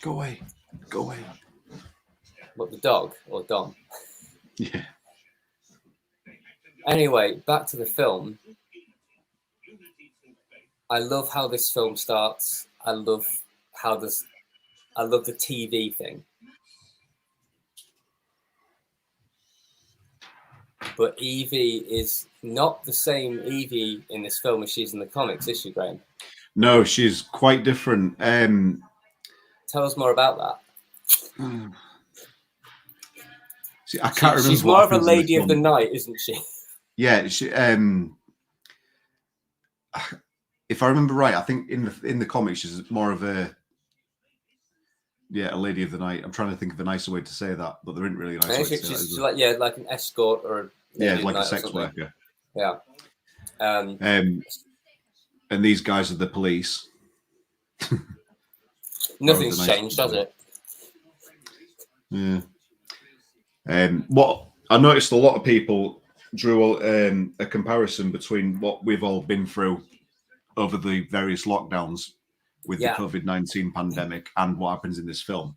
Go away. Go away. What, the dog or Dom? Yeah. Anyway, back to the film. I love how this film starts. I love the TV thing. But Evie is not the same Evie in this film as she's in the comics, is she, Graham? No, she's quite different. Tell us more about that. See, I can't remember. She's more of a lady of the night, isn't she? Yeah, she. If I remember right, I think in the comics she's more of a lady of the night. I'm trying to think of a nicer way to say that, but there isn't really a nice way to say that. She's like an escort or like a sex worker. Yeah. And these guys are the police. Nothing's changed, has it? Yeah. What I noticed, a lot of people drew a comparison between what we've all been through over the various lockdowns with the COVID-19 pandemic and what happens in this film.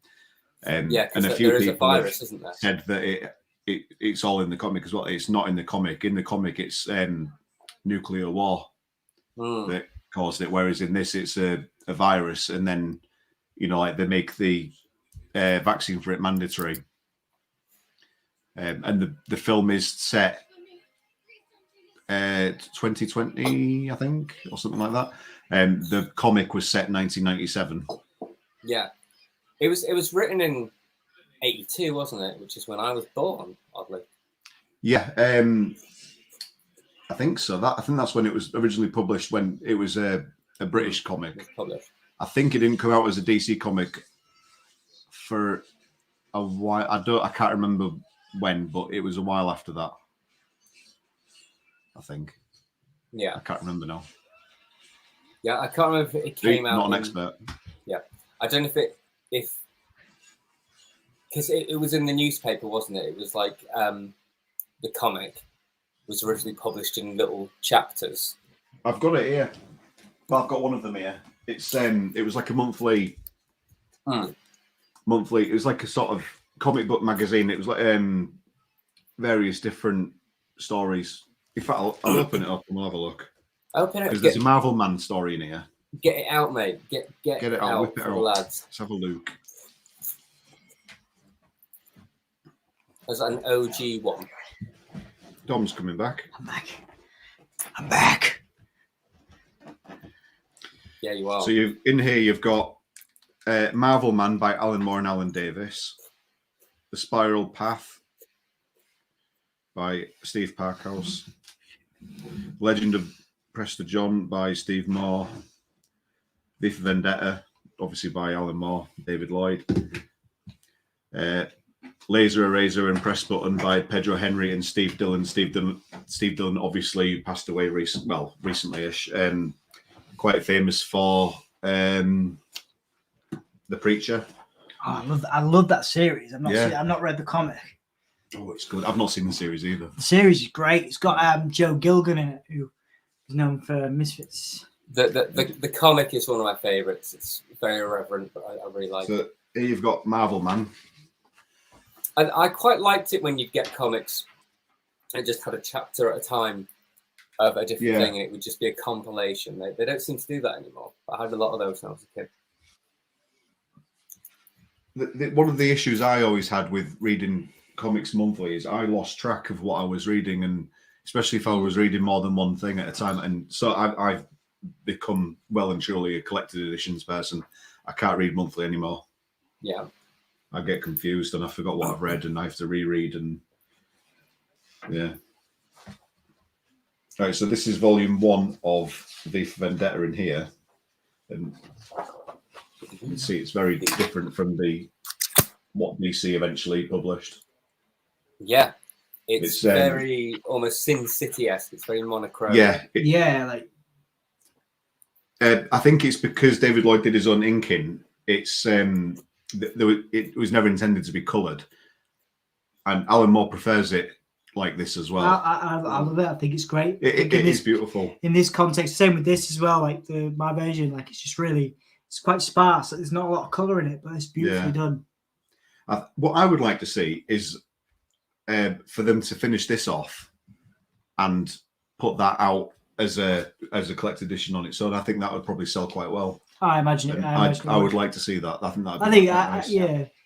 And a few people have said that it's all in the comic as well. It's not in the comic. In the comic, it's nuclear war that caused it, whereas in this, it's a virus, and then they make the vaccine for it mandatory. And the film is set 2020, I think, or something like that. The comic was set in 1997. Yeah, it was written in 82, wasn't it? Which is when I was born, oddly. Yeah, I think so. I think that's when it was originally published. When it was a British comic. I think it didn't come out as a DC comic for a while. I can't remember when, but it was a while after that, I think. Yeah, I can't remember now. Yeah, I can't remember if it came out. Not an expert. Yeah, I don't know if because it was in the newspaper, wasn't it? It was like the comic was originally published in little chapters. I've got it here. Well, I've got one of them here. It's it was like a monthly. Monthly. It was like a sort of comic book magazine. It was like various different stories. In fact, I'll open it up and we'll have a look. Open it. Because there's a Marvel Man story in here. Get it out, mate. Get it out. Whip it out. Lads. Let's have a look. There's an OG one. Dom's coming back. I'm back. Yeah, you are. So you've got Marvel Man by Alan Moore and Alan Davis. The Spiral Path by Steve Parkhouse. Legend of Prester John by Steve Moore. V for Vendetta, obviously by Alan Moore, David Lloyd. Laser Eraser and Press Button by Pedro Henry and Steve Dillon. Steve Dillon obviously passed away recently-ish. Quite famous for The Preacher. Oh, I love that series. I've not read the comic. Oh, it's good. I've not seen the series either. The series is great. It's got Joe Gilgun in it, who He's known for Misfits. The comic is one of my favourites. It's very irreverent, but I really like it. So here you've got Marvel Man. And I quite liked it when you'd get comics and just had a chapter at a time of a different thing, and it would just be a compilation. They don't seem to do that anymore. I had a lot of those when I was a kid. One of the issues I always had with reading comics monthly is I lost track of what I was reading, and especially if I was reading more than one thing at a time. And so I've become well and truly a collected editions person. I can't read monthly anymore. Yeah. I get confused and I forgot what I've read and I have to reread, and yeah. Right, so this is volume 1 of V for Vendetta in here. And you can see it's very different from what DC eventually published. Yeah. It's very almost Sin City-esque. It's very monochrome. Yeah. Like I think it's because David Lloyd did his own inking. It's it was never intended to be coloured, and Alan Moore prefers it like this as well. I love it. I think it's great. It is beautiful in this context. Same with this as well. Like my version, like it's just really, it's quite sparse. There's not a lot of colour in it, but it's beautifully done. What I would like to see is for them to finish this off and put that out as a collected edition on its own. I think that would probably sell quite well. I imagine it. I would like to see that. I think that. Nice.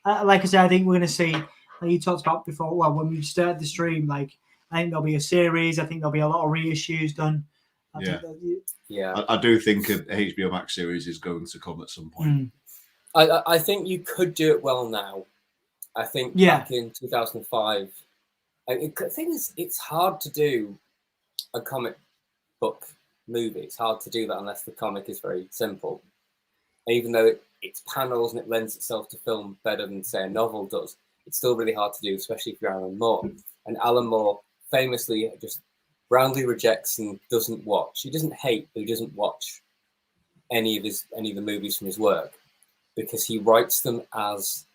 Like I said, I think we're going to see. Like you talked about before. Well, when we started the stream, like I think there'll be a series. I think there'll be a lot of reissues done. I do think a HBO Max series is going to come at some point. I think you could do it well now. I think back in 2005. The thing is, it's hard to do a comic book movie. It's hard to do that unless the comic is very simple. Even though it's panels and it lends itself to film better than, say, a novel does, it's still really hard to do, especially if you're Alan Moore. And Alan Moore famously just roundly rejects and doesn't watch. He doesn't hate, but he doesn't watch any of the movies from his work because he writes them as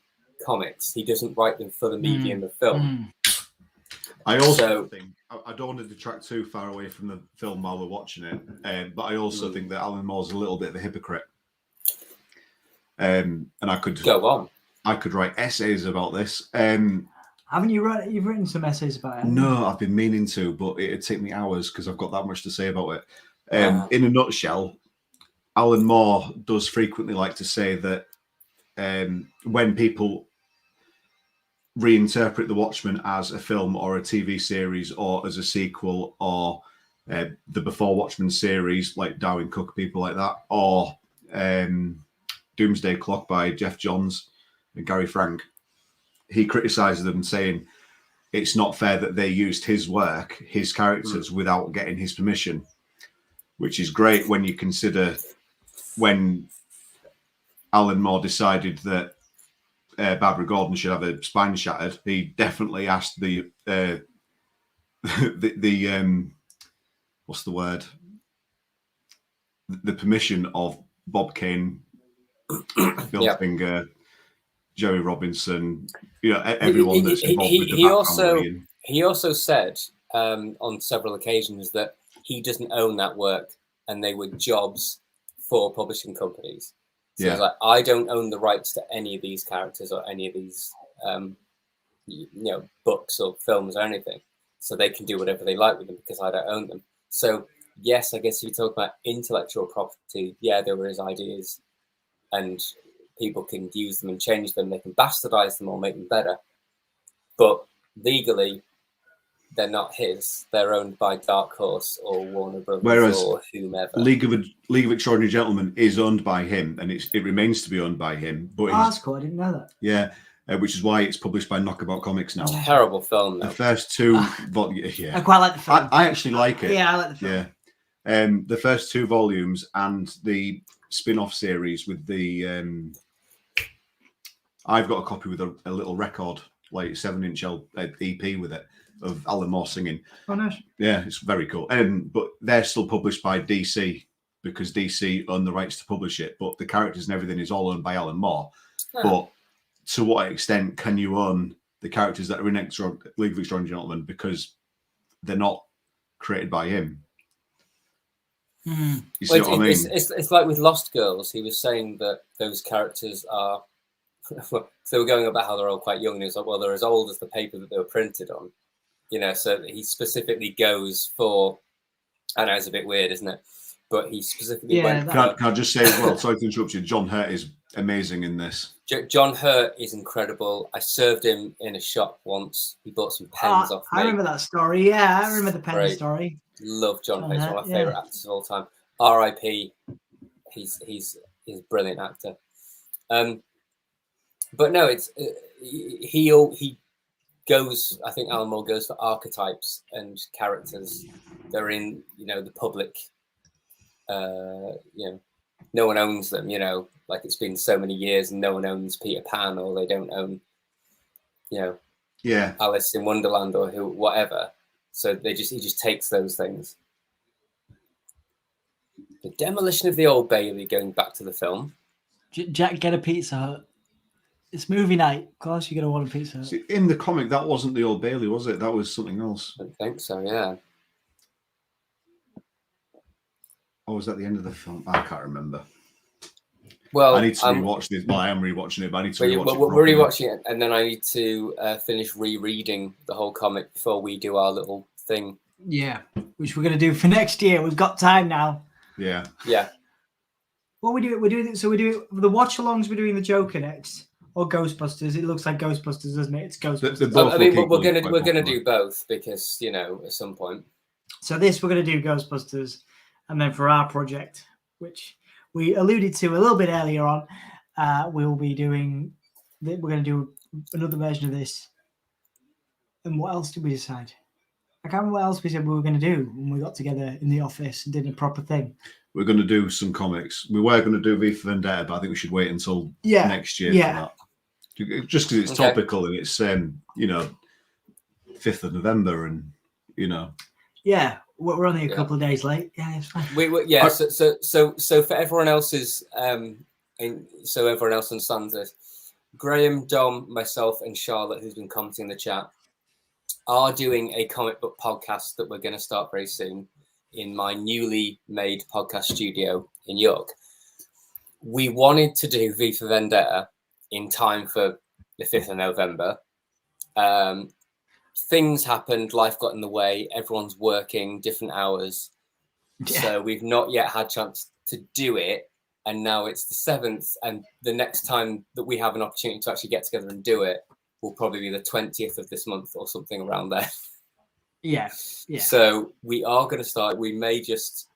comics. He doesn't write them for the medium of film. I also think, I don't want to detract too far away from the film while we're watching it, but I also think that Alan Moore's a little bit of a hypocrite. And I could go on. I could write essays about this. Haven't you you've written some essays about it? No, I've been meaning to, but it'd take me hours because I've got that much to say about it. In a nutshell, Alan Moore does frequently like to say that when people reinterpret The Watchmen as a film or a TV series or as a sequel or the Before Watchmen series like Darwin Cook, people like that, or Doomsday Clock by Jeff Johns and Gary Frank, he criticizes them saying it's not fair that they used his work, his characters, without getting his permission, which is great when you consider when Alan Moore decided that Barbara Gordon should have her spine shattered. He definitely asked the what's the word? The permission of Bob Kane, Bill Finger, Jerry Robinson, everyone that's involved with the Batman. He also said on several occasions that he doesn't own that work and they were jobs for publishing companies. So he's like, I don't own the rights to any of these characters or any of these books or films or anything. So they can do whatever they like with them because I don't own them. So yes, I guess if you talk about intellectual property, there were his ideas and people can use them and change them. They can bastardize them or make them better. But legally, they're not his. They're owned by Dark Horse or Warner Brothers or whomever. League of Extraordinary Gentlemen is owned by him, and it remains to be owned by him. But that's cool. I didn't know that. Yeah, which is why it's published by Knockabout Comics now. Terrible film, though. The first two, I quite like the film. I actually like it. Yeah, I like the film. Yeah, the first 2 volumes and the spin-off series with the. I've got a copy with a little record, like 7-inch EP with it, of Alan Moore singing. Oh, nice. Yeah, it's very cool. But they're still published by DC because DC own the rights to publish it. But the characters and everything is all owned by Alan Moore. But to what extent can you own the characters that are in League of Extraordinary Gentlemen because they're not created by him? You see what I mean? It's like with Lost Girls. He was saying that those characters are. So they were going about how they're all quite young, and he was like, well, they're as old as the paper that they were printed on. So he specifically goes for. I know it's a bit weird, isn't it? But he specifically went. Can I just say as well? Sorry to interrupt you. John Hurt is amazing in this. John Hurt is incredible. I served him in a shop once. He bought some pens off me. I remember that story. Yeah, I remember the pen story. Love John Hurt. He's one of my favourite actors of all time. R.I.P. He's a brilliant actor. But no, it's he goes. I think Alan Moore goes for archetypes and characters. They're in the public. No one owns them. Like it's been so many years, and no one owns Peter Pan, or they don't own. Alice in Wonderland or whatever. So he just takes those things. The demolition of the Old Bailey, going back to the film. Jack, get a Pizza Hut. It's movie night. Of course, you're going to want a Pizza Hut. See, in the comic, that wasn't the Old Bailey, was it? That was something else. I don't think so, yeah. Or was that the end of the film? I can't remember. Well, I need to rewatch this. Well, I am rewatching it, but I need to rewatch it. We're rewatching it, and then I need to finish rereading the whole comic before we do our little thing. Yeah, which we're going to do for next year. We've got time now. Yeah. Well, we're doing the watch-alongs. We're doing the Joker next, or Ghostbusters. It looks like Ghostbusters, doesn't it? It's Ghostbusters. I mean, we're gonna do both because at some point. So we're going to do Ghostbusters, and then for our project, which we alluded to a little bit earlier on, we'll be doing. We're going to do another version of this. And what else did we decide? I can't remember what else we said we were going to do when we got together in the office and did a proper thing. We're going to do some comics. We were going to do V for Vendetta, but I think we should wait until next year for that. Just because it's topical and it's 5th of November, and Yeah, we're only a couple of days late. Yeah, it's fine. So for everyone else's, so everyone else understands this. Graham, Dom, myself, and Charlotte, who's been commenting in the chat, are doing a comic book podcast that we're going to start very soon in my newly made podcast studio in York. We wanted to do V for Vendetta in time for the 5th of November. Things happened, life got in the way, everyone's working different hours. Yeah. So we've not yet had a chance to do it. And now it's the 7th. And the next time that we have an opportunity to actually get together and do it will probably be the 20th of this month or something around there. Yeah. So we are going to start. We may just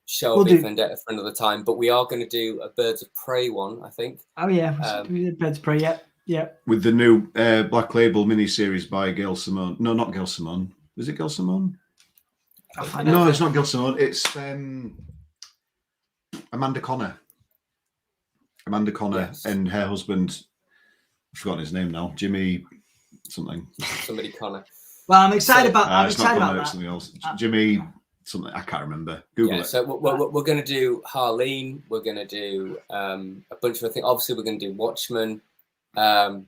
show V for Vendetta for another time, but we are going to do a Birds of Prey one, I think. Oh, yeah. Birds of Prey, yeah. With the new Black Label miniseries by Gail Simone. No, not Gail Simone. Was it Gail Simone? No, it's not Gail Simone. It's Amanda Connor. Yes. And her husband, I've forgotten his name now, Gimme something. Somebody Connor. Well, I'm excited about that. Something else. Gimme something, I can't remember. Google it. So we're going to do Harleen. We're going to do a bunch of other things. Obviously, we're going to do Watchmen. And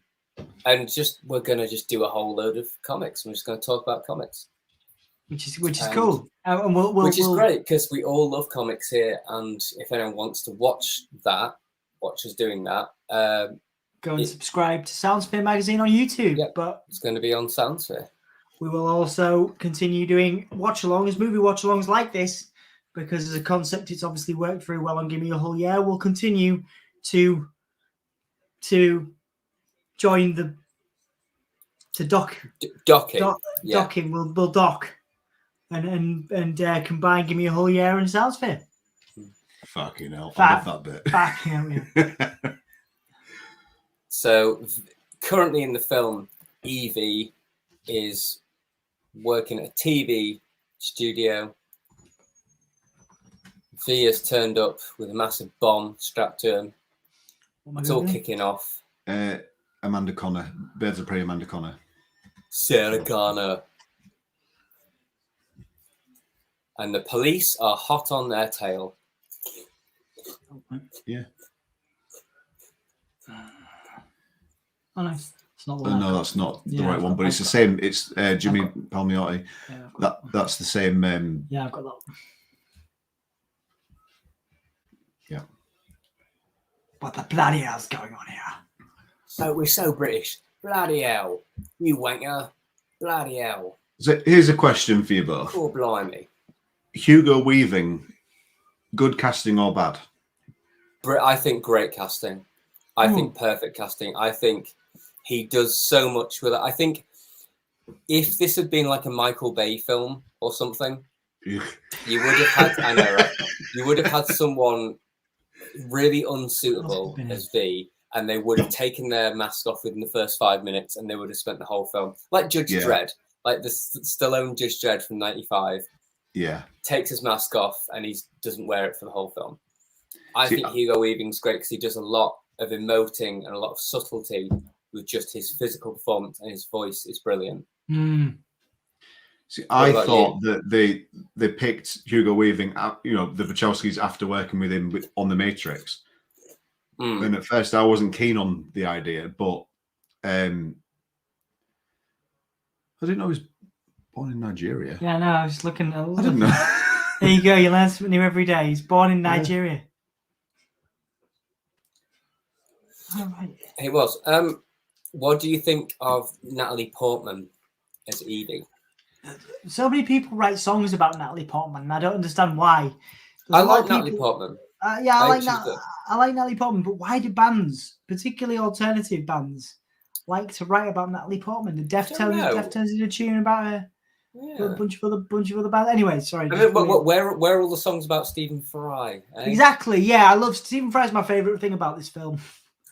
we're going to just do a whole load of comics. We're just going to talk about comics. Which is cool. And which is great because we all love comics here. And if anyone wants to watch us doing that. Go and subscribe to Soundsphere magazine on YouTube. Yep, but it's going to be on Soundsphere. We will also continue doing watch-alongs, movie watch-alongs like this, because as a concept, it's obviously worked very well on Gimme a Whole Year. We'll continue to join docking. Docking. We'll dock and combine Gimme a Whole Year and Soundsphere. Fucking hell! I love that bit. Yeah. So currently in the film, Evie is working at a TV studio. V has turned up with a massive bomb strapped to him. It's all kicking off. Amanda Connor, Birds of Prey, Amanda Connor. Sarah Connor. And the police are hot on their tail. Yeah. Oh, nice. It's not no, that's not the right one, but it's the same. It's Jimmy Palmiotti. Yeah, That's the same. Yeah, I've got that one. Yeah. What the bloody hell's going on here? So we're so British. Bloody hell. You wanker. Bloody hell. So here's a question for you both. Oh, blimey. Hugo Weaving, good casting or bad? I think great casting. I think perfect casting. I think he does so much with it. I think if this had been like a Michael Bay film or something, you would have had, I know, right? You would have had someone really unsuitable as V, and they would have taken their mask off within the first 5 minutes, and they would have spent the whole film like Judge Dredd, like the Stallone Judge Dredd from '95. Yeah, takes his mask off and he doesn't wear it for the whole film. I think Hugo Weaving's great because he does a lot of emoting and a lot of subtlety with just his physical performance, and his voice is brilliant. See, I thought that they picked Hugo Weaving, the Wachowskis, after working with him on The Matrix. And at first, I wasn't keen on the idea, but I didn't know he was born in Nigeria. Yeah, no, I was looking. I didn't know. There you go. You learn something new every day. He's born in Nigeria. All right. He was. What do you think of Natalie Portman as Evie? So many people write songs about Natalie Portman, and I don't understand why. I like Natalie Portman. Yeah, I like Natalie Portman, but why do bands, particularly alternative bands, like to write about Natalie Portman? The Deftones did a tune about her. Yeah. A bunch of other bands. Anyway, sorry. I mean, where are all the songs about Stephen Fry? Eh? Exactly. Yeah, I love Stephen Fry's my favorite thing about this film.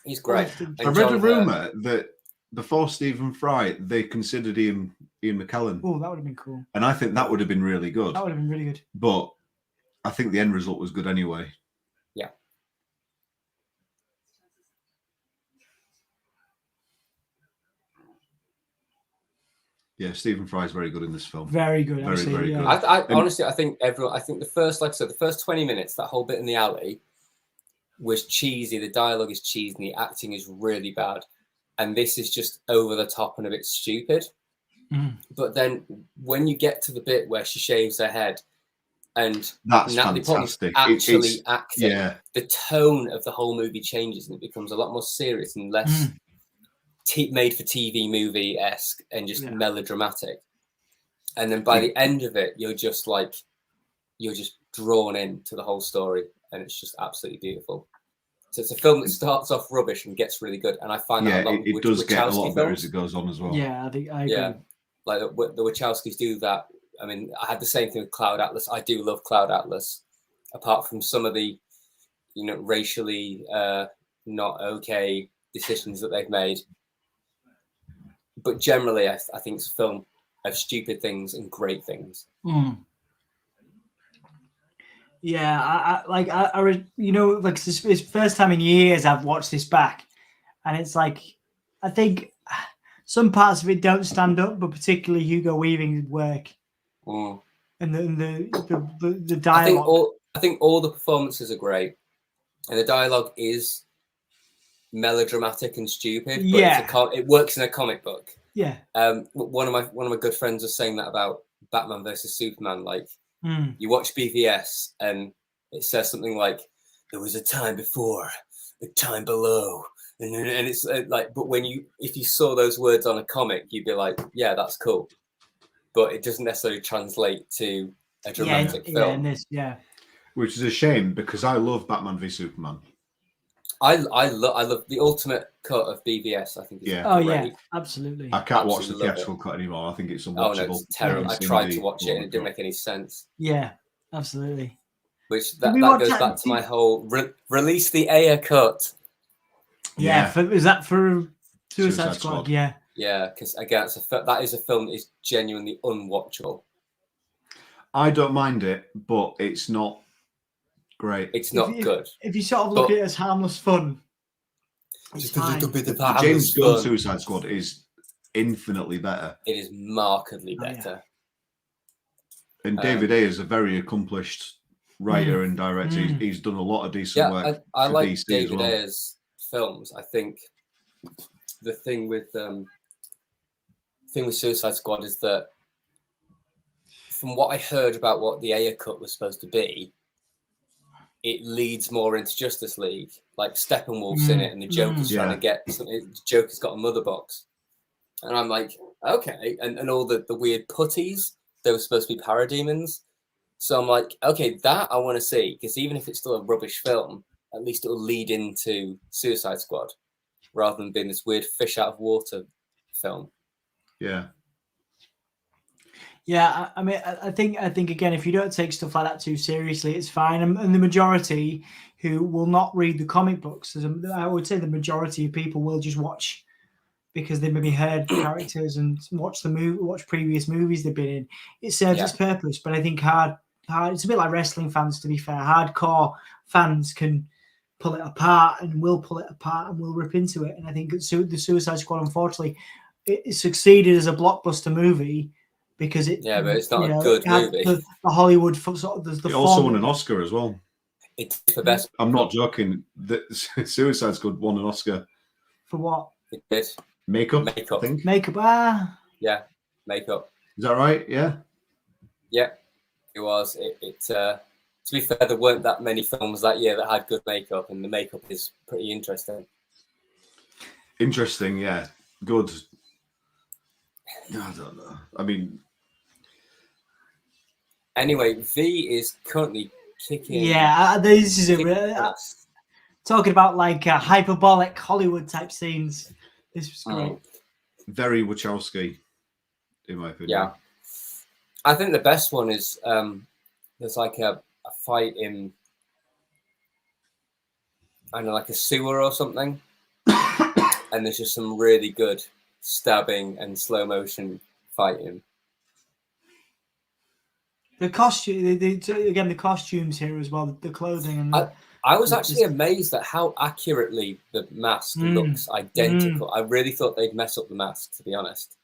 He's great. I read a rumor that before Stephen Fry, they considered Ian McKellen. Oh, that would have been cool. And I think that would have been really good. That would have been really good. But I think the end result was good anyway. Yeah. Yeah, Stephen Fry is very good in this film. Very good. Very good. I honestly, I think the first, like I said, the first 20 minutes, that whole bit in the alley was cheesy. The dialogue is cheesy and the acting is really bad. And this is just over the top and a bit stupid. But then when you get to the bit where she shaves her head and that's Natalie Portman's actually acting, the tone of the whole movie changes and it becomes a lot more serious and less made for TV movie-esque and just melodramatic. And then by the end of it, you're just drawn into the whole story, and it's just absolutely beautiful. So it's a film that starts off rubbish and gets really good, and I find that a lot it does get a lot better as it goes on as well. Yeah, I agree. Yeah, like the Wachowskis do that. I mean, I had the same thing with Cloud Atlas. I do love Cloud Atlas, apart from some of the, racially not okay decisions that they've made. But generally, I think it's a film of stupid things and great things. Yeah, it's first time in years I've watched this back, and it's like, I think some parts of it don't stand up, but particularly Hugo Weaving's work and the dialogue. I think all the performances are great, and the dialogue is melodramatic and stupid. But it works in a comic book. Yeah. One of my good friends was saying that about Batman versus Superman. Like, you watch BVS and it says something like, "There was a time before, a time below," and it's like, but if you saw those words on a comic, you'd be like, "Yeah, that's cool," but it doesn't necessarily translate to a dramatic film. Which is a shame because I love Batman v Superman. I love the ultimate cut of BVS. I think. Yeah, absolutely. I can't watch the theatrical cut anymore. I think it's unwatchable. Oh no, it's terrible. I tried to watch it and it didn't make any sense. Yeah, absolutely. Which that goes back to my whole release the Ayer cut. Yeah, is that for Suicide Squad? Yeah. Yeah, because again, that is a film that is genuinely unwatchable. I don't mind it, but it's not great. It's not good. If you sort of look at it as harmless fun, just a little bit of that. James Gunn Suicide Squad is infinitely better. It is markedly better. And David Ayer is a very accomplished writer and director. He's done a lot of decent work. I like DC David Ayer's films. I think the thing with Suicide Squad is that, from what I heard about what the Ayer cut was supposed to be, it leads more into Justice League. Like Steppenwolf's in it, and the Joker's trying to get something. Joker's got a mother box, and I'm like, okay, and all the weird putties. They were supposed to be parademons. So I'm like, okay, that I want to see, because even if it's still a rubbish film, at least it'll lead into Suicide Squad, rather than being this weird fish out of water film. Yeah. Yeah, I mean, I think again, if you don't take stuff like that too seriously, it's fine. And the majority who will not read the comic books, I would say the majority of people will just watch because they maybe heard characters and watch previous movies they've been in. It serves its purpose, but I think hard. It's a bit like wrestling fans, to be fair. Hardcore fans can pull it apart and will pull it apart and will rip into it. And I think the Suicide Squad, unfortunately, it succeeded as a blockbuster movie. Because but it's not a good movie. The Hollywood sort of it also won an Oscar as well. It's the best. I'm not joking. The Suicide Squad won an Oscar for what? It did. Makeup. I think. Makeup. Yeah, makeup. Is that right? Yeah. Yeah, it was. To be fair, there weren't that many films that year that had good makeup, and the makeup is pretty interesting. Interesting, yeah. Good. I don't know. I mean, anyway, V is currently kicking. Yeah, this is talking about like hyperbolic Hollywood type scenes. This was great. Very Wachowski, in my opinion. Yeah, I think the best one is there's like a fight in, I don't know, like a sewer or something, and there's just some really good stabbing and slow motion fighting. The costume, the costumes here as well, the clothing and. I was actually amazed at how accurately the mask looks identical. I really thought they'd mess up the mask, to be honest.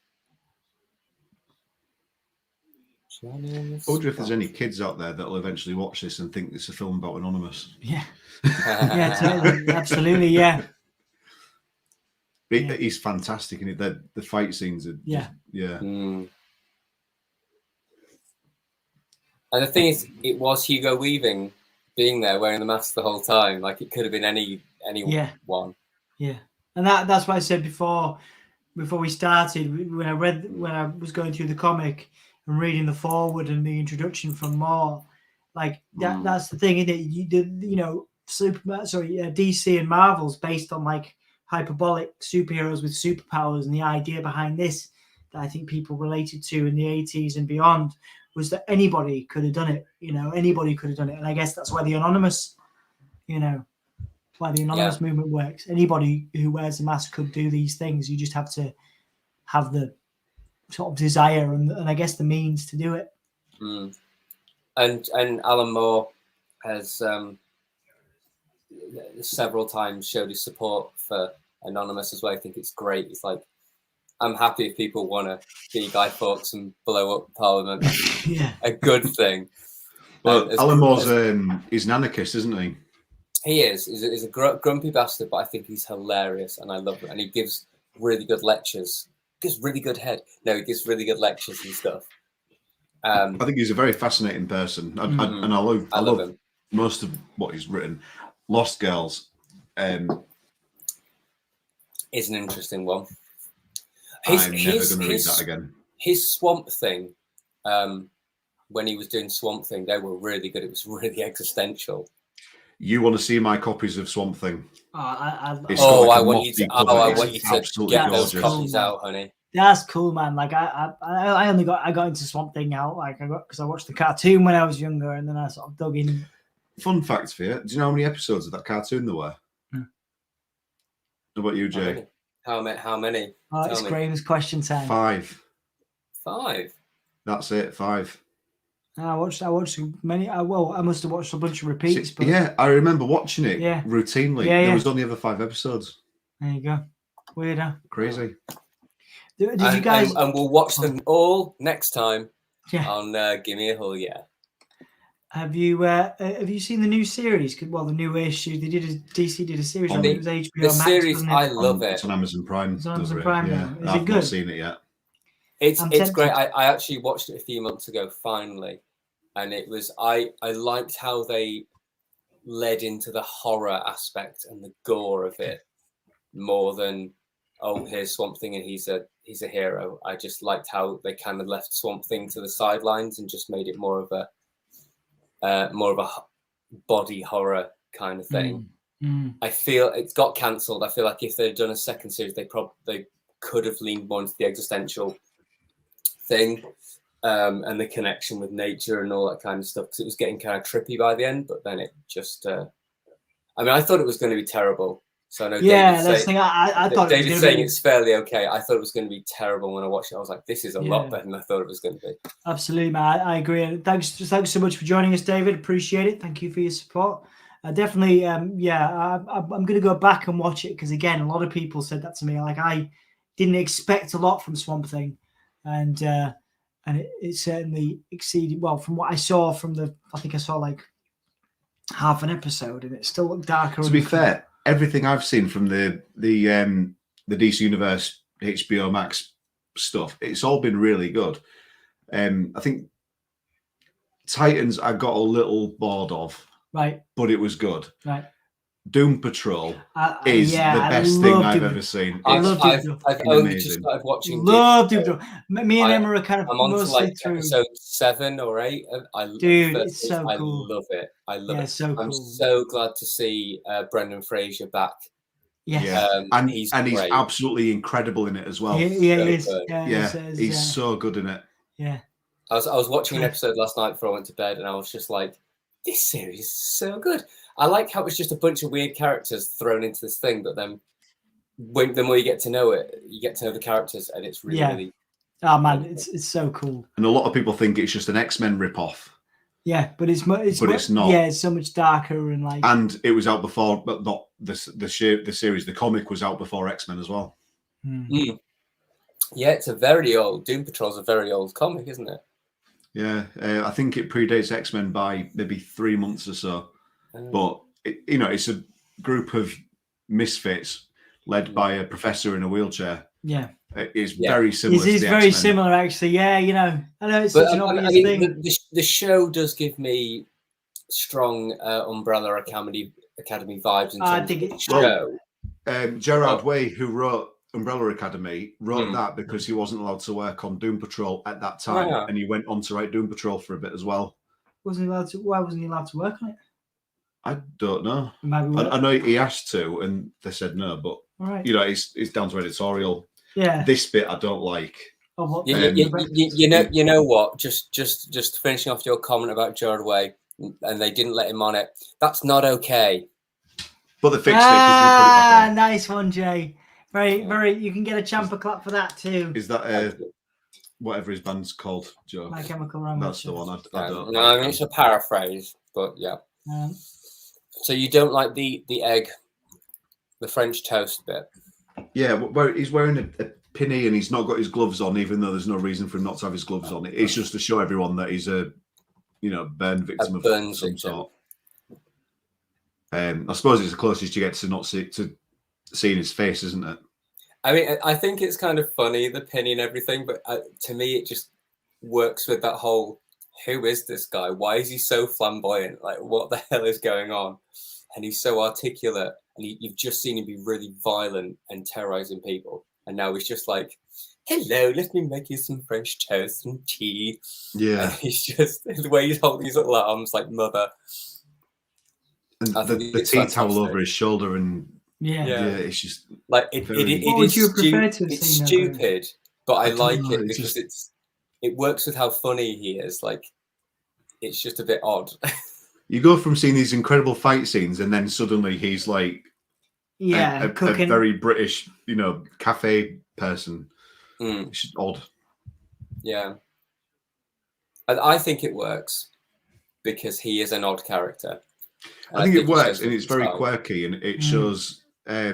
I wonder if there's any kids out there that'll eventually watch this and think it's a film about Anonymous. Yeah. Yeah, totally. Absolutely, yeah. He's fantastic in it. The fight scenes are yeah. And the thing is, it was Hugo Weaving being there wearing the mask the whole time. Like, it could have been anyone. Yeah. And that's what I said before we started, when I was going through the comic and reading the foreword and the introduction from Moore, like that's the thing, isn't it? DC and Marvel's based on like hyperbolic superheroes with superpowers, and the idea behind this that I think people related to in the 80s and beyond was that anybody could have done it. Anybody could have done it. And I guess that's why the Anonymous, movement works. Anybody who wears a mask could do these things. You just have to have the sort of desire and I guess the means to do it. And Alan Moore has several times showed his support for Anonymous as well. I think it's great. It's like, I'm happy if people want to be Guy Fawkes and blow up Parliament. Yeah. A good thing. Well, Alan Moore's he's an anarchist, isn't he? He is. He's a grumpy bastard, but I think he's hilarious and I love it. And he gives really good lectures. Gives really good head. No, he gives really good lectures and stuff. I think he's a very fascinating person. And I love him. Most of what he's written. Lost Girls is an interesting one. I'm never going to read that again. His Swamp Thing, when he was doing Swamp Thing, they were really good. It was really existential. You want to see my copies of Swamp Thing? I want you to get those copies out, honey. That's cool, man. Like I got into Swamp Thing out, because I watched the cartoon when I was younger, and then I sort of dug in. Fun fact for you: do you know how many episodes of that cartoon there were? How about you, Jay? How many? Oh, it's Graham's question time. 5. 5. That's it. 5. I watched many. I must have watched a bunch of repeats. But... Yeah, I remember watching it routinely. There was only ever 5 episodes. There you go. Weird, huh? Crazy. Did you guys? And we'll watch them all next time on Gimme a Hole, yeah. Have you seen the new series? Well, the new issue DC did a series on it. It was HBO the Max. The series, I love it. It's on Amazon Prime. It's on Amazon Prime. Yeah. Is I've it good? not seen it yet. It's great. I actually watched it a few months ago, finally, and it was I liked how they led into the horror aspect and the gore of it more than, oh, here's Swamp Thing and he's a hero. I just liked how they kind of left Swamp Thing to the sidelines and just made it more of a body horror kind of thing. I feel it's got cancelled. I feel like if they'd done a second series, they could have leaned more into the existential thing and the connection with nature and all that kind of stuff, because it was getting kind of trippy by the end. But then it just, I mean, I thought it was going to be terrible. So I know that's the thing. I thought David's saying it's fairly okay. I thought it was going to be terrible when I watched it. I was like, this is a lot better than I thought it was going to be. Absolutely, man. I agree. And thanks so much for joining us, David. Appreciate it. Thank you for your support. Definitely, I'm going to go back and watch it because, again, a lot of people said that to me. Like, I didn't expect a lot from Swamp Thing, and it certainly exceeded. Well, from what I saw I think I saw like half an episode, and it still looked darker. To be fair, everything I've seen from the DC Universe HBO Max stuff, it's all been really good. I think Titans I got a little bored of, right? But it was good. Right. Doom Patrol is the best thing I've ever seen. I've only just started watching. Love Doom Patrol. Me and Emma are kind of I'm on mostly like through episode 7 or 8. It's so cool. I love it. I love it. So cool. I'm so glad to see Brendan Fraser back. Yes. Yeah, and he's absolutely incredible in it as well. He is. He's so good in it. Yeah. I was watching an episode last night before I went to bed, and I was just like, this series is so good. I like how it's just a bunch of weird characters thrown into this thing, but then the more you get to know it, you get to know the characters, and it's really oh man, it's so cool. And a lot of people think it's just an X-Men ripoff. Yeah, but it's not. Yeah, it's so much darker and like. And it was out before, but not the series. The comic was out before X-Men as well. Yeah, it's a very old. Doom Patrol's a very old comic, isn't it? Yeah, I think it predates X-Men by maybe 3 months or so. But it's a group of misfits led by a professor in a wheelchair. Yeah, it's very similar. It is very X-Men. similar, actually. Yeah, I know it's such an obvious thing. The show does give me strong Umbrella Academy vibes in terms of the show. Gerard Way, who wrote Umbrella Academy, wrote that because he wasn't allowed to work on Doom Patrol at that time, and he went on to write Doom Patrol for a bit as well. Why wasn't he allowed to work on it? I don't know. I know he asked to, and they said no. But it's down to editorial. Yeah. This bit I don't like. You know what? Just finishing off your comment about Gerard Way, and they didn't let him on it. That's not okay. But they fixed it. Ah, nice one, Jay. Very. You can get a champer clap for that too. Is that whatever his band's called, Joe? My Chemical Romance. That's the one. I don't. No, I mean it's a paraphrase, but yeah. So you don't like the egg, the French toast bit? Yeah, where he's wearing a pinny and he's not got his gloves on, even though there's no reason for him not to have his gloves on. It's just to show everyone that he's a burn victim of some sort. I suppose it's the closest you get to seeing his face, isn't it? I mean, I think it's kind of funny, the pinny and everything, but to me, it just works with that whole, who is this guy? Why is he so flamboyant? Like, what the hell is going on? And he's so articulate, and you've just seen him be really violent and terrorizing people. And now he's just like, hello, let me make you some French toast and tea. Yeah. And he's just, the way he's holding his little arms like mother. And the tea towel over his shoulder and yeah, it's just like it's stupid, but I like it because it works with how funny he is. Like, it's just a bit odd. You go from seeing these incredible fight scenes, and then suddenly he's like, a very British, cafe person. It's just odd. Yeah, I think it works because he is an odd character. I think it works, and it's very quirky, and it shows. I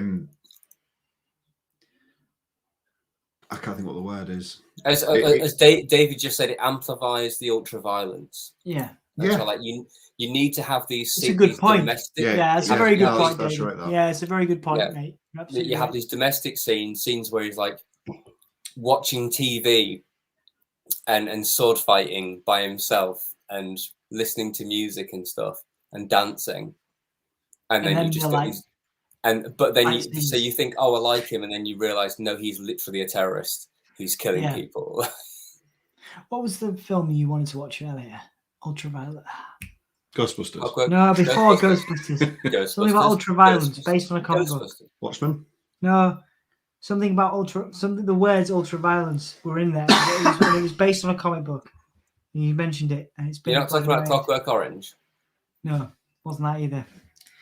can't think what the word is. As David just said, it amplifies the ultra-violence. Yeah. So, like, you need to have these. It's a good point. Domestic, it's a very good point. That's right, yeah, it's a very good point, mate. Absolutely. You have these domestic scenes where he's like watching TV and sword fighting by himself and listening to music and stuff and dancing. and then you then just they're don't. like, But then fight so scenes. you think, oh, I like him, and then you realize, no, he's literally a terrorist who's killing Yeah. people. What was the film you wanted to watch earlier? Ultraviolet. Ghostbusters. No, before Ghostbusters. Something about ultraviolence based on a comic book. Watchmen. No, something about the words ultraviolence were in there. It was based on a comic book. And you mentioned it, and it's been. You're not talking about Clockwork Orange. No, wasn't that either.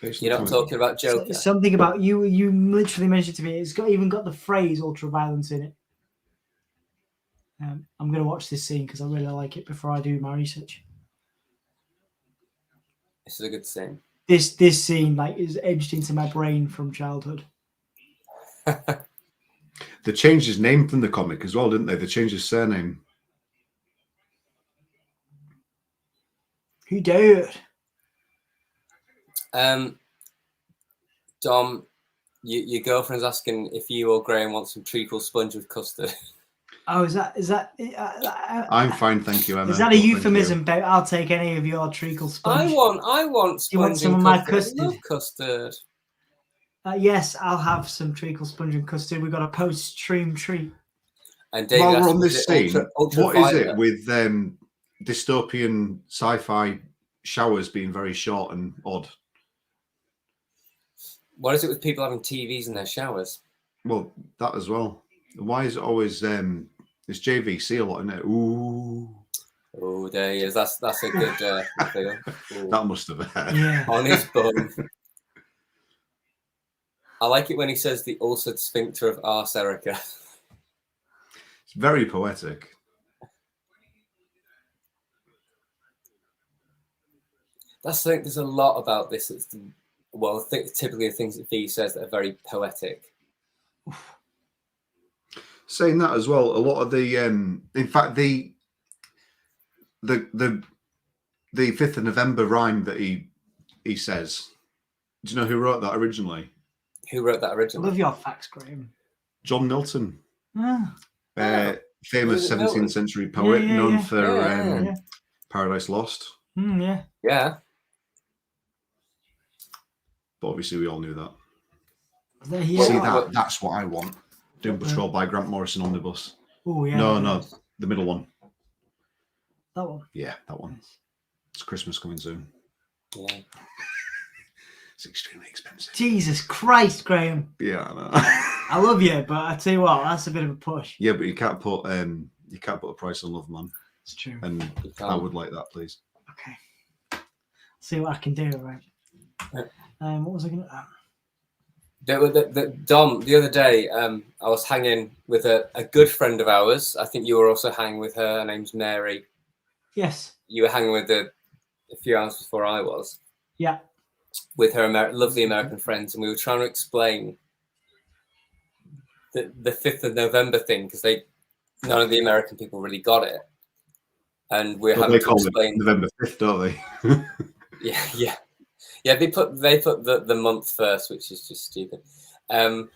You're not talking about Joker. Something about you. You literally mentioned it to me. It's even got the phrase ultraviolence in it. I'm going to watch this scene because I really like it before I do my research. This is a good scene. This scene is edged into my brain from childhood. They changed his name from the comic as well, didn't they? They changed his surname. Who did? Dom, your girlfriend's asking if you or Graham want some treacle sponge with custard. Oh, is that? I'm fine, thank you, Emma. Is that a euphemism, babe? I'll take any of your treacle sponge. I want sponge. You want some of my custard? I love custard. Yes, I'll have some treacle sponge and custard. We've got a post-stream treat. And David, while we're on this scene, what is it ultraviolet with dystopian sci-fi showers being very short and odd? What is it with people having TVs in their showers? Well, that as well. Why is it always it's JVC a lot, isn't it? Ooh. Oh, there he is. That's a good feel. That must have been. Yeah. On his bum. I like it when he says the ulcered sphincter of arse, Erica. It's very poetic. That's the thing. There's a lot about this. Typically the things that V says that are very poetic. Saying that as well, a lot of the in fact the 5th of November rhyme that he says. Do you know who wrote that originally? Who wrote that I originally? love your facts, Graham. John Milton. Ah. Famous 17th century poet, known for Paradise Lost. Yeah. Yeah. But obviously we all knew that. Yeah. See, that's what I want. Doom Patrol by Grant Morrison Omnibus. Oh, yeah. No, the middle one. That one? Yeah, that one. It's Christmas coming soon. Yeah. It's extremely expensive. Jesus Christ, Graham. Yeah, I know. I love you, but I tell you what, that's a bit of a push. Yeah, but you can't put a price on love, man. It's true. And I would like that, please. Okay. See what I can do, right? What was I going to... Dom, the other day, I was hanging with a good friend of ours. I think you were also hanging with her. Her name's Mary. Yes. You were hanging with her a few hours before I was. Yeah. With her lovely American friends, and we were trying to explain the 5th of November thing because none of the American people really got it, and we're having to explain November 5th, don't they? yeah. They put the month first, which is just stupid. And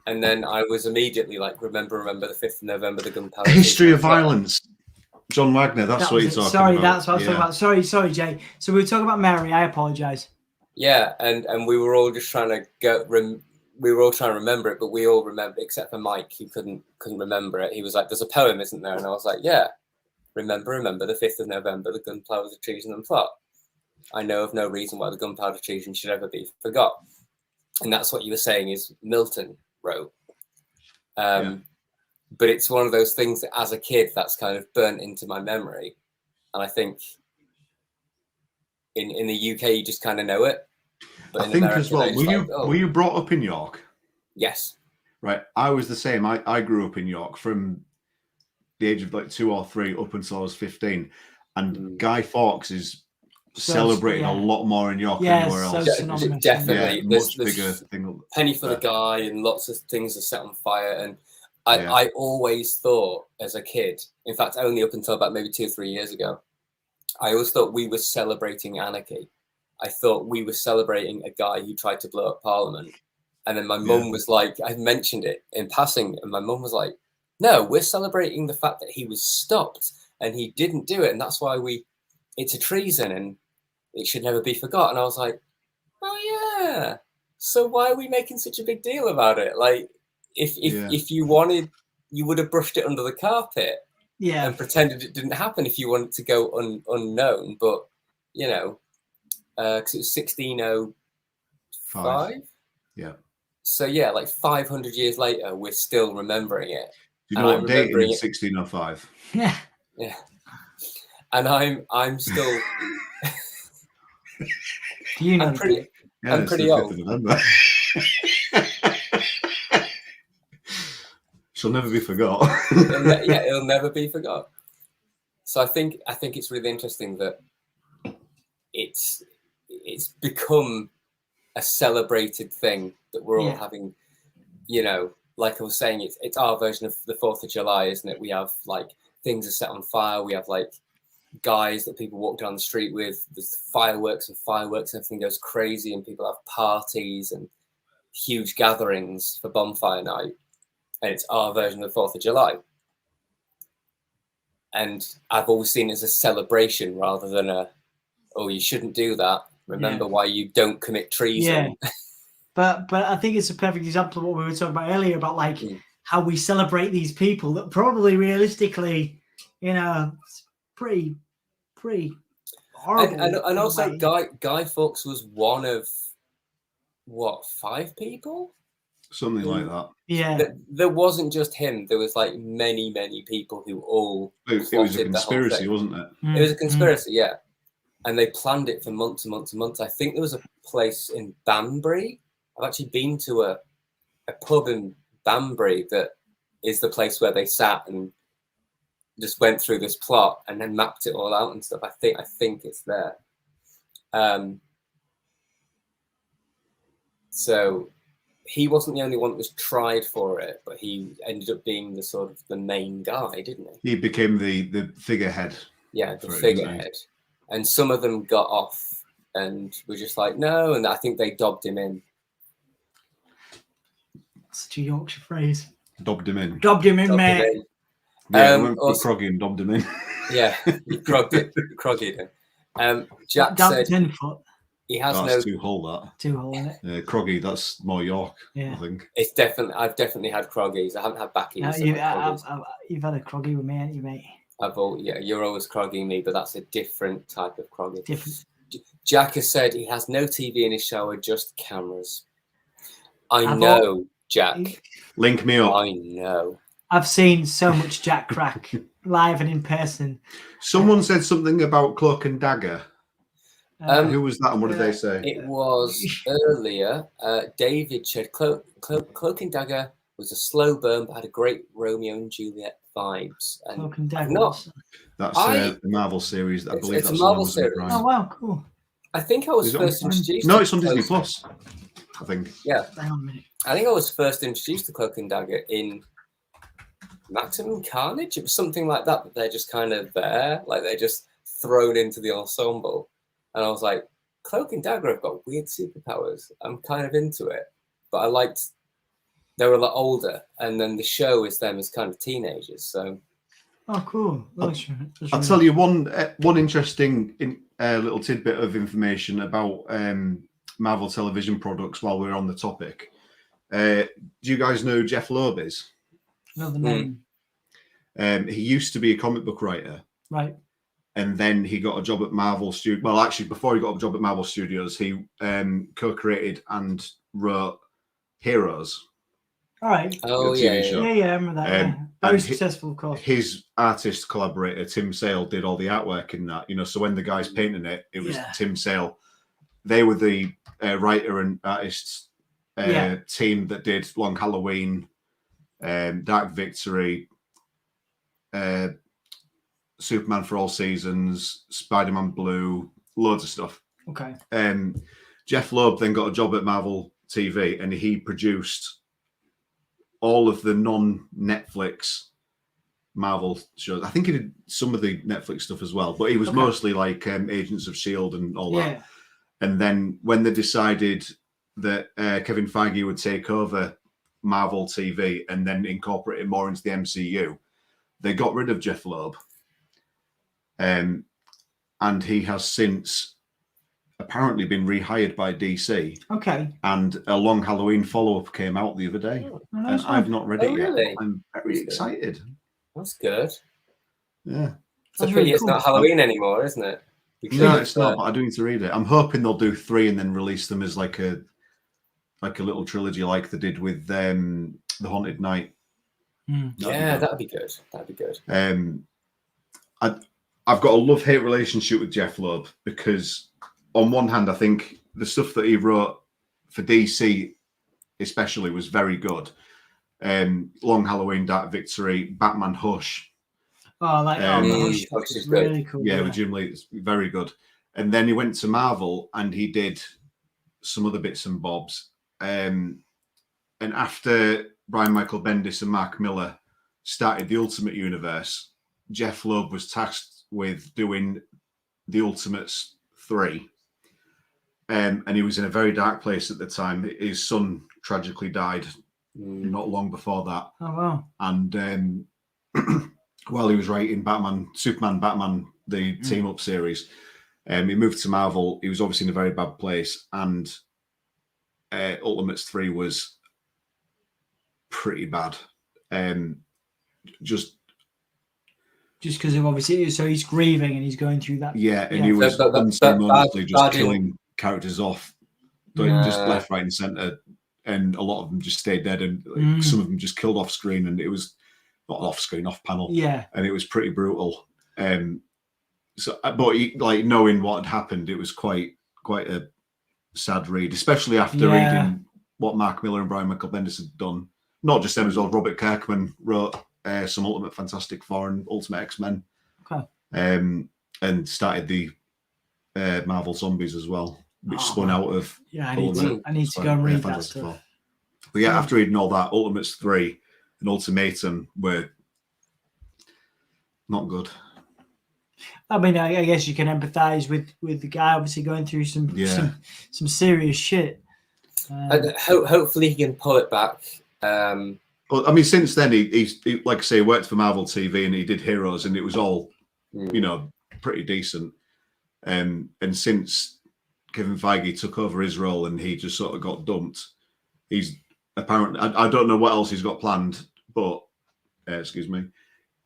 then I was immediately like, remember the 5th of November, the gunpowder. History of violence. John Wagner, that's what you're talking Sorry, about. that's what I was talking about. Sorry, Jay. So we were talking about Mary. I apologise. Yeah, and we were all just trying to we were all trying to remember it, but we all remember except for Mike, who couldn't remember it. He was like, "There's a poem, isn't there?" And I was like, "Yeah, remember the 5th of November, the gunpowder treason and plot. I know of no reason why the gunpowder treason should ever be forgot." And that's what you were saying is Milton wrote. But it's one of those things that as a kid, that's kind of burnt into my memory. And I think in the UK, you just kind of know it. But I think as well, were you brought up in York? Yes. Right. I was the same. I grew up in York from the age of like 2 or 3 up until I was 15. And Guy Fawkes is celebrated a lot more in York than anywhere else. Definitely. Much bigger thing. Penny for the Guy and lots of things are set on fire. And I always thought as a kid, in fact, only up until about maybe 2 or 3 years ago, I always thought we were celebrating anarchy. I thought we were celebrating a guy who tried to blow up Parliament. And then my mum was like, I mentioned it in passing, and my mum was like, no, we're celebrating the fact that he was stopped and he didn't do it. And that's why it's a treason and it should never be forgotten. I was like, yeah. So why are we making such a big deal about it? Like, if you wanted, you would have brushed it under the carpet and pretended it didn't happen if you wanted to go unknown. But, you know, because it was 1605. Yeah. So yeah, like 500 years later, we're still remembering it. Do you know what date in 1605? Yeah. Yeah. And I'm still. You know, I'm pretty Yeah, it's the 5th old. of November. She'll never be forgot. It'll never be forgot. So I think it's really interesting that it's become a celebrated thing that we're all having. You know, like I was saying, it's our version of the 4th of July, isn't it? We have like things are set on fire. We have like guys that people walk down the street with. There's fireworks and everything goes crazy, and people have parties and huge gatherings for Bonfire Night. And it's our version of the 4th of July. And I've always seen it as a celebration rather than you shouldn't do that. Remember why you don't commit treason. Yeah. But I think it's a perfect example of what we were talking about earlier about like how we celebrate these people that probably realistically, you know, it's pretty horrible. And also Guy Fawkes was one of 5 people? Something like that. Yeah. There wasn't just him. There was like many people who all. It was a conspiracy, wasn't it? It was a conspiracy, yeah. And they planned it for months and months and months. I think there was a place in Banbury. I've actually been to a pub in Banbury that is the place where they sat and just went through this plot and then mapped it all out and stuff. I think it's there. So he wasn't the only one that was tried for it, but he ended up being the sort of the main guy, didn't he? He became the figurehead. Yeah, the figurehead. And some of them got off and were just like, no, and I think they dobbed him in. Such a Yorkshire phrase. Dobbed him in. Dobbed him in, mate. Yeah, went Croggy and dobbed him in. Yeah, he croggied him. Jack said he has no 2-hole that. 2-hole in it. Croggy, that's more York. I think. It's definitely. I've definitely had croggies. I haven't had backies. You've had a croggy with me, haven't you, mate? You're always crogging me, but that's a different type of crogging. Different. Jack has said he has no TV in his shower, just cameras. I know, Jack. Link me up. I know. I've seen so much Jack crack live and in person. Someone said something about Cloak and Dagger. Who was that and what did they say? It was earlier. David said Cloak and Dagger was a slow burn but had a great Romeo and Juliet vibes. And Cloak and Dagger. That's a Marvel series. I believe it's a Marvel series. Oh, wow, cool. I think I was first introduced. No, it's on Disney Plus. I think. Yeah. Hang on a minute. I think I was first introduced to Cloak and Dagger in Maximum Carnage. It was something like that, but they're just kind of there, like they're just thrown into the ensemble. And I was like, Cloak and Dagger have got weird superpowers. I'm kind of into it. But they were a lot older, and then the show is them as kind of teenagers. So, oh, cool. I'll tell you one interesting little tidbit of information about Marvel television products while we're on the topic. Do you guys know who Jeff Loeb is? No, the name. He used to be a comic book writer. Right. And then he got a job at Marvel Studios. Well, actually, before he got a job at Marvel Studios, he co-created and wrote Heroes. All right. Oh, yeah, I remember that. Very successful, of course. His artist collaborator, Tim Sale, did all the artwork in that. So when the guys painting it, it was Tim Sale. They were the writer and artist team that did Long Halloween, Dark Victory, Superman for All Seasons, Spider-Man Blue, loads of stuff. Okay. Jeff Loeb then got a job at Marvel TV, and he produced all of the non-Netflix Marvel shows. I think he did some of the Netflix stuff as well, but he was mostly like Agents of S.H.I.E.L.D. and all that. And then when they decided that Kevin Feige would take over Marvel TV and then incorporate it more into the MCU, they got rid of Jeff Loeb. And he has since apparently been rehired by DC, Okay. and a Long Halloween follow-up came out the other day, Oh, and nice I've one. not read Oh, it yet. really? I'm very That's good. excited. That's good. Yeah. It's a That's pity really it's cool. not Halloween anymore, isn't it? No, it's not. But I do need to read it. I'm hoping they'll do 3 and then release them as like a little trilogy, like they did with The Haunted Night. Yeah, that'd be good. That'd be good. I've got a love-hate relationship with Jeff Loeb because, on one hand, I think the stuff that he wrote for DC, especially, was very good. Long Halloween, Dark Victory, Batman Hush. Oh, like the Hush stuff Hush is is good. really cool. Yeah, with Jim Lee, it's very good. And then he went to Marvel and he did some other bits and bobs. And after Brian Michael Bendis and Mark Miller started the Ultimate Universe, Jeff Loeb was tasked with doing the Ultimates 3. And he was in a very dark place at the time. His son tragically died not long before that. Oh, wow. And while he was writing Superman, Batman, the team up series, he moved to Marvel. He was obviously in a very bad place. And Ultimates 3 was pretty bad. Just because of obviously, so he's grieving and he's going through that. yeah, and he was unceremoniously just killing characters off, just left, right, and center, and a lot of them just stayed dead, and some of them just killed off screen, and it was not off screen, off panel, and it was pretty brutal. So, but like knowing what had happened, it was quite a sad read, especially after reading what Mark Miller and Brian Michael Bendis had done. Not just them as well. Robert Kirkman wrote some Ultimate Fantastic Four and Ultimate X-Men. Okay. And started the Marvel Zombies as well, which spun out of I need to go and read that stuff. Four. But yeah, after reading all that, Ultimates 3 and Ultimatum were not good. I mean, I guess you can empathise with the guy obviously going through some serious shit. Hopefully he can pull it back. Well, I mean, since then he like I say, worked for Marvel TV and he did Heroes, and it was all pretty decent. And since Kevin Feige took over his role and he just sort of got dumped, he's apparently I don't know what else he's got planned, but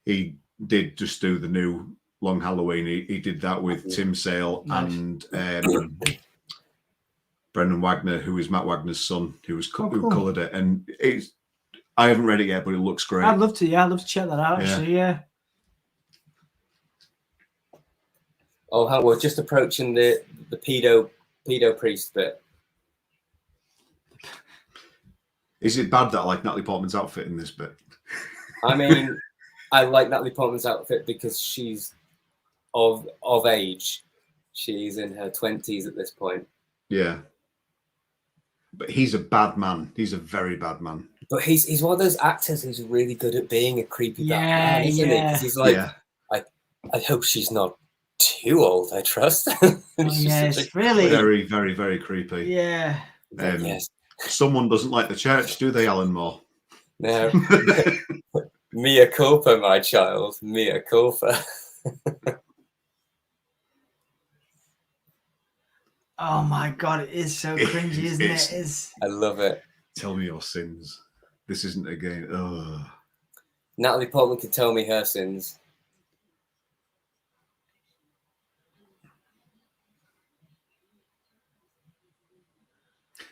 he did just do the new Long Halloween. He did that with Tim Sale and Brendan Wagner, who is Matt Wagner's son, who coloured it, and I haven't read it yet, but it looks great. I'd love to check that out. Actually, yeah. Oh, we're just approaching the pedo priest bit. Is it bad that I like Natalie Portman's outfit in this bit? I mean, I like Natalie Portman's outfit because she's of age. She's in her 20s at this point. Yeah. But he's a bad man. He's a very bad man. But he's one of those actors who's really good at being a creepy bad man, isn't he? Because he's like, I hope she's not too old, I trust. Really very, very, very creepy. Yeah. Yes. Someone doesn't like the church, do they, Alan Moore? No. Mea culpa, my child. Mea culpa. Oh my god, it is so cringy, isn't it? It is. I love it. Tell me your sins. This isn't a game. Ugh. Natalie Portman could tell me her sins.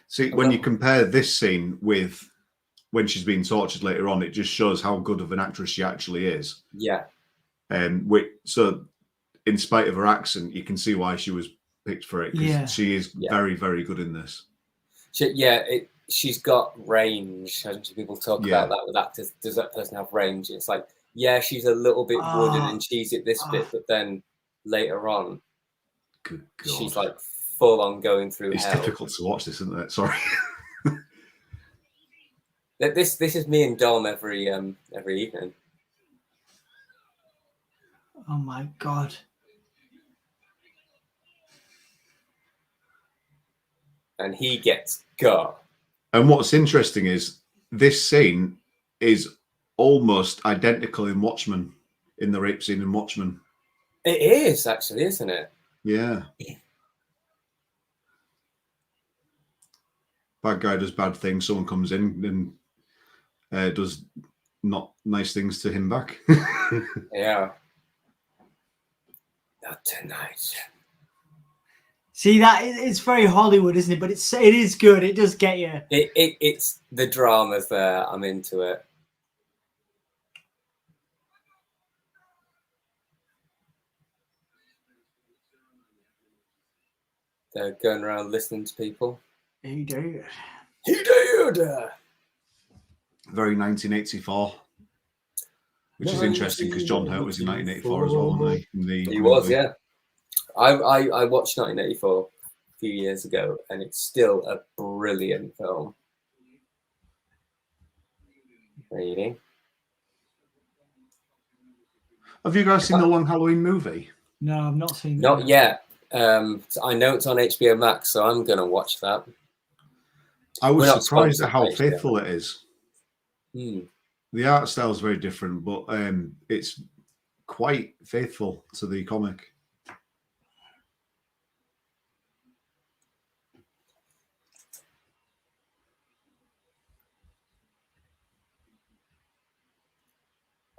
See, when you compare this scene with when she's being tortured later on, it just shows how good of an actress she actually is. Yeah. So, in spite of her accent, you can see why she was picked for it. Because she is very, very good in this. She's got range. People talk about that with actors. Does that person have range? It's like, she's a little bit wooden and cheesy at this bit, but then later on, good God, she's like full on going through hell. It's difficult to watch this, isn't it? Sorry. This is me and Dom every evening. Oh my god. And he gets got. And what's interesting is this scene is almost identical in Watchmen, in the rape scene in Watchmen. It is actually, isn't it? Yeah. bad guy does bad things, someone comes in and does not nice things to him back. Yeah. Not tonight. See that it's very Hollywood, isn't it? But it is good. It does get you. It's the drama's there. I'm into it. They're going around listening to people. He did. He did. Very 1984. Which is interesting because John Hurt was in 1984 as well, wasn't he? He was, yeah. I watched 1984 a few years ago, and it's still a brilliant film. Reading. Have you guys seen the Long Halloween movie? No, I've not seen. Not yet. I know it's on HBO Max, so I'm gonna watch that. I was We're not surprised at sponsored how by HBO. faithful it is. Hmm. The art style is very different, but it's quite faithful to the comic.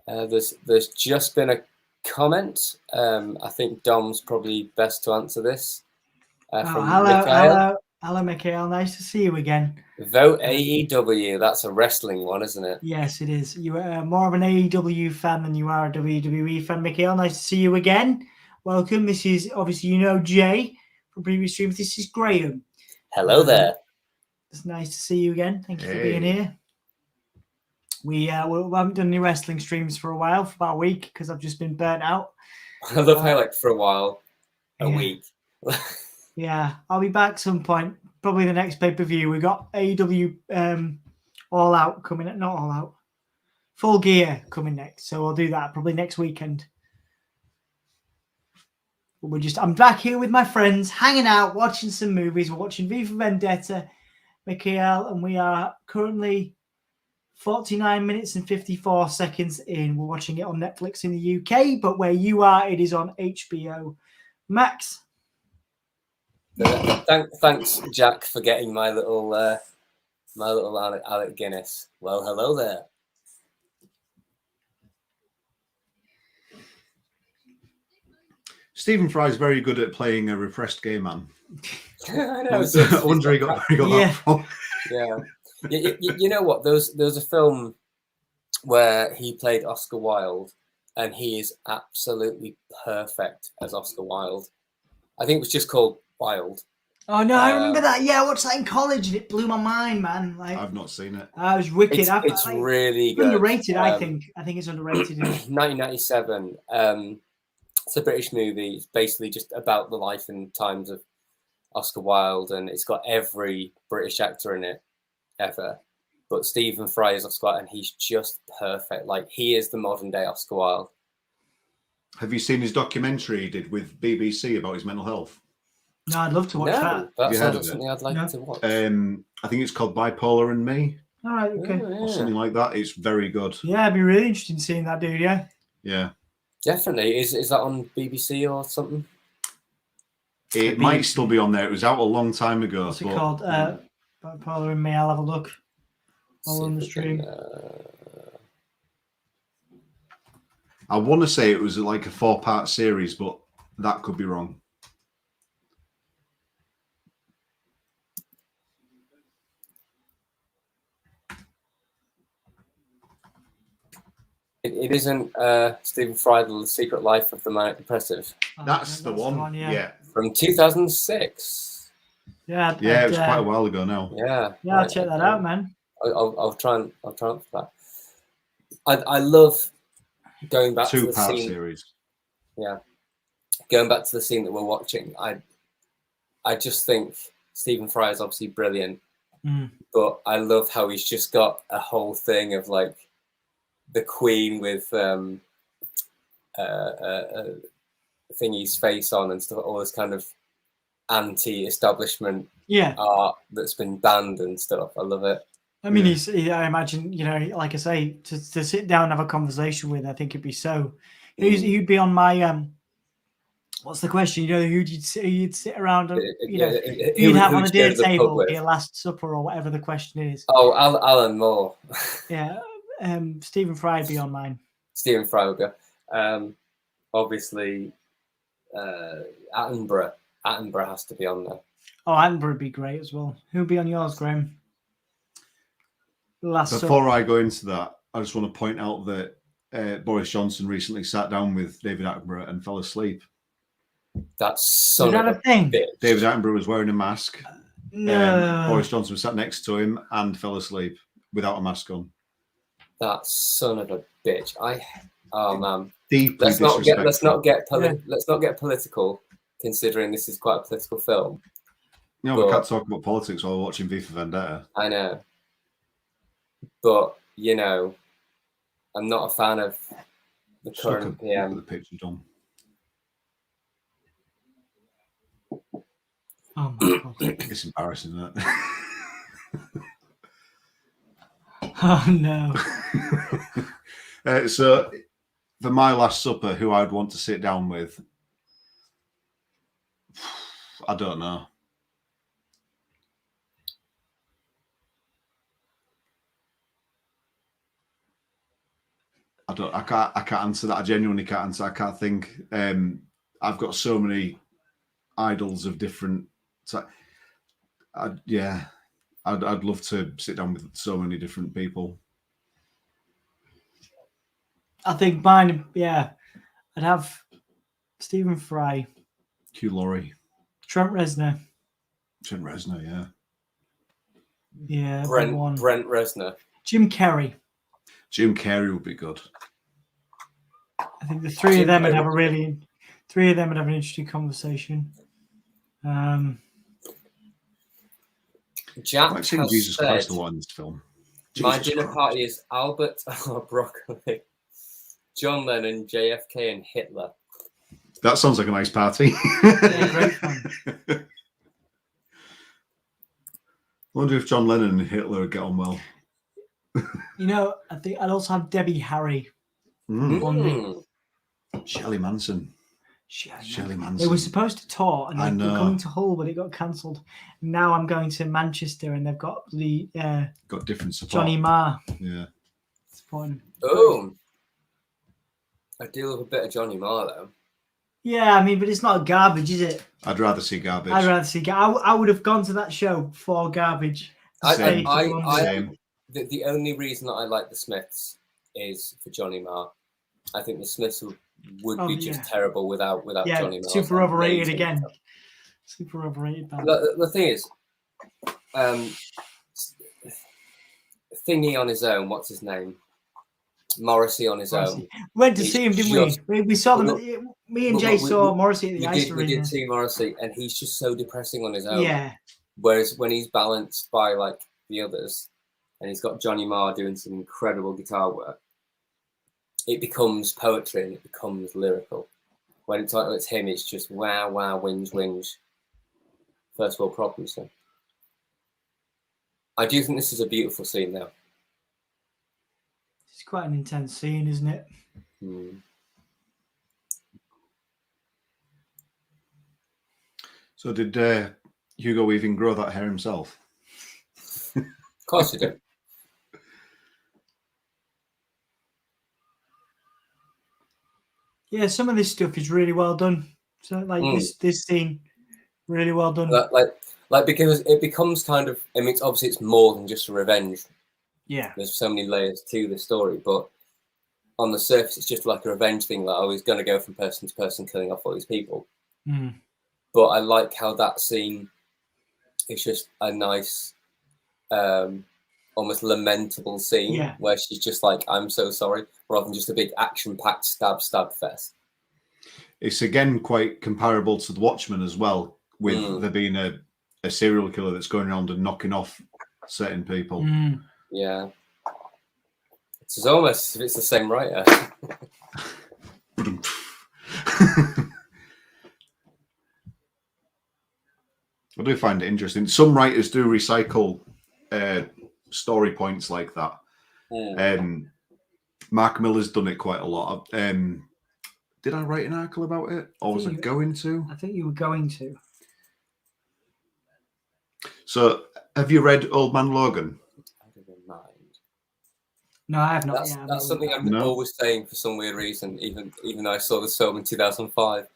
There's just been a comment. I think Dom's probably best to answer this. From Mikhail. Hello, Mikhail. Nice to see you again. Vote AEW. That's a wrestling one, isn't it? Yes, it is. You are more of an AEW fan than you are a WWE fan, Mikhail. Nice to see you again. Welcome. This is obviously Jay from previous streams. This is Graham. Hello there. It's nice to see you again. Thank you for being here. We haven't done any wrestling streams for a while, for about a week, because I've just been burnt out. I love how, like, for a while, a week. Yeah, I'll be back some point. Probably the next pay-per-view. We got AEW All Out coming. Not All Out. Full Gear coming next. So I'll do that probably next weekend. But I'm back here with my friends, hanging out, watching some movies. We're watching V for Vendetta, Mikhail, and we are currently 49 minutes and 54 seconds in. We're watching it on Netflix in the UK, but where you are, it is on HBO Max. Thanks, Jack, for getting my little Alec Guinness. Well, hello there. Stephen Fry is very good at playing a repressed gay man. I know. I wonder where he got that from. Yeah. You know what? There was a film where he played Oscar Wilde, and he is absolutely perfect as Oscar Wilde. I think it was just called Wilde. Oh no, I remember that. Yeah, I watched that in college, and it blew my mind, man. Like, I've not seen it. I was wicked. It's really good. Underrated, I think. I think it's underrated. 1997. It's a British movie. It's basically just about the life and times of Oscar Wilde, and it's got every British actor in it ever. But Stephen Fry is Oscar Wilde, and he's just perfect. Like, he is the modern day Oscar Wilde. Have you seen his documentary he did with BBC about his mental health? No, I'd love to watch that. That's something I'd like to watch. I think it's called Bipolar and Me. All right, okay. Or something like that. It's very good. Yeah, I'd be really interested in seeing that, dude. Yeah. Yeah. Definitely. Is that on BBC or something? It might still be on there. It was out a long time ago. What's it called? Bipolar and Me. I'll have a look. All on the stream. I want to say it was like a 4-part series, but that could be wrong. It isn't Stephen Fry, The Secret Life of the Manic Depressive. That's the one. Yeah. From 2006. Yeah. It was quite a while ago now. Yeah. Yeah, I'll check that out, man. I'll try and for that. I love going back to the 2-part scene. series. Yeah. Going back to the scene that we're watching, I just think Stephen Fry is obviously brilliant, but I love how he's just got a whole thing of like the Queen with thingy's face on and stuff, all this kind of anti-establishment art that's been banned and stuff. I love it. I mean, I imagine, like I say, to sit down and have a conversation with, I think it'd be so. He'd be on my What's the question? You know, who'd you'd sit around, you know, Who you'd have on would a you go dinner to the pub table, with? your Last Supper, or whatever the question is. Oh, Alan Moore. Yeah, Stephen Fry'd be on mine. Stephen Fry would go. Obviously, Attenborough. Attenborough has to be on there. Oh, Attenborough would be great as well. Who'd be on yours, Graham? Before I go into that, I just want to point out that Boris Johnson recently sat down with David Attenborough and fell asleep. That's Is that a thing? bitch. David Attenborough was wearing a mask. No. Boris Johnson was sat next to him and fell asleep without a mask on. That son of a bitch. Oh man. Deeply Let's not disrespectful. get political, considering this is quite a political film. No, we can't talk about politics while we're watching V for Vendetta. I know. But, you know, I'm not a fan of the current Look PM. at the picture, John. Oh my god. It's embarrassing, isn't it? Oh no. So, for my Last Supper, who I'd want to sit down with, I don't know. I can't answer that. I genuinely can't answer. I can't think. I've got so many idols of different. I'd love to sit down with so many different people. I think mine, yeah, I'd have Stephen Fry, Hugh Laurie, Trent Reznor. Trent Reznor, yeah. Yeah, Brent one. Reznor. Jim Carrey. Jim Carrey would be good. I think the three of them would have an interesting conversation. Jack I've seen has Jesus said, Christ a lot in this film. my Jesus dinner Christ. party is Albert Broccoli, John Lennon, JFK, and Hitler. That sounds like a nice party. Yeah, great fun. I wonder if John Lennon and Hitler would get on well. You know, I think I'd also have Debbie Harry. Mm. Shelley Manson. Shelley Manson. They were supposed to tour and I they were know. coming to Hull, but it got cancelled. Now I'm going to Manchester and they've got the Got different support. Johnny Marr Yeah. supporting. Oh, I do love a bit of Johnny Marr though. Yeah, I mean, but it's not garbage, is it? I'd rather see Garbage. I'd rather see. I would have gone to that show for garbage. Same. Same. The only reason that I like the Smiths is for Johnny Marr. I think the Smiths would be just terrible without Johnny Marr. Super overrated again. Super overrated. The thing is, Thingy on his own. What's his name? Morrissey on his own. Went to see him, didn't we? We saw them. Me and Jay saw Morrissey at the Ice Arena. We did see Morrissey, and he's just so depressing on his own. Yeah. Whereas when he's balanced by like the others, and he's got Johnny Marr doing some incredible guitar work, it becomes poetry and it becomes lyrical. When it's him, it's just wow, wow, whinge, whinge. First world problem. So I do think this is a beautiful scene now. It's quite an intense scene, isn't it? So did Hugo Weaving grow that hair himself? Of course he did. Yeah, some of this stuff is really well done. So like this scene, really well done. Like because it becomes kind of. I mean, obviously it's more than just a revenge. Yeah. There's so many layers to the story, but on the surface, it's just like a revenge thing. Like, he's going to go from person to person, killing off all these people. But I like how that scene is just a nice, almost lamentable scene where she's just like, "I'm so sorry," rather than just a big action-packed stab fest. It's again quite comparable to the Watchmen as well, with there being a serial killer that's going around and knocking off certain people. Yeah. It's almost if it's the same writer. I do find it interesting. Some writers do recycle story points like that. Mark Miller's done it quite a lot. Did I write an article about it, or was I think going to? I think you were going to. So, have you read Old Man Logan? Out of your mind. No, I have not. That's, Yeah, I've that's not read something that. I'm No. always saying for some weird reason, even though I saw this film in 2005.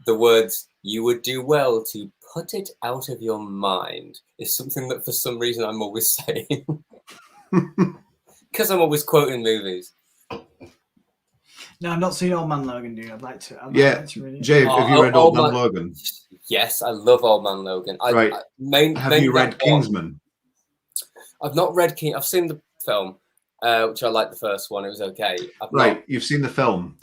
The words, "you would do well to put it out of your mind," is something that for some reason I'm always saying. Because I'm always quoting movies. No, I've not seen Old Man Logan, dude. I'd like to. Yeah, like to read it. Jay, have you read Old Man Logan? Yes, I love Old Man Logan. Right. Have you read Kingsman? I've not read King. I've seen the film, which I liked the first one. It was okay. Right, you've seen the film.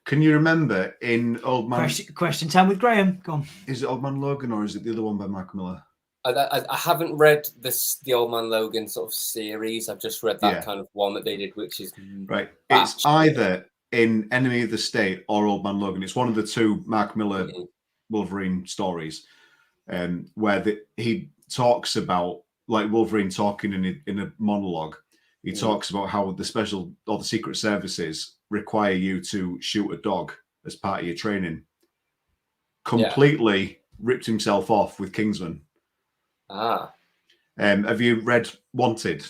Can you remember in Old Man... Question time with Graham. Go on. Is it Old Man Logan or is it the other one by Mark Miller? I haven't read the Old Man Logan sort of series. I've just read that kind of one that they did, which is... Right. It's either in Enemy of the State or Old Man Logan. It's one of the two Mark Miller Wolverine stories where he talks about, like Wolverine talking in a monologue. He talks about how the special or the secret services require you to shoot a dog as part of your training. Completely ripped himself off with Kingsman. Have you read Wanted?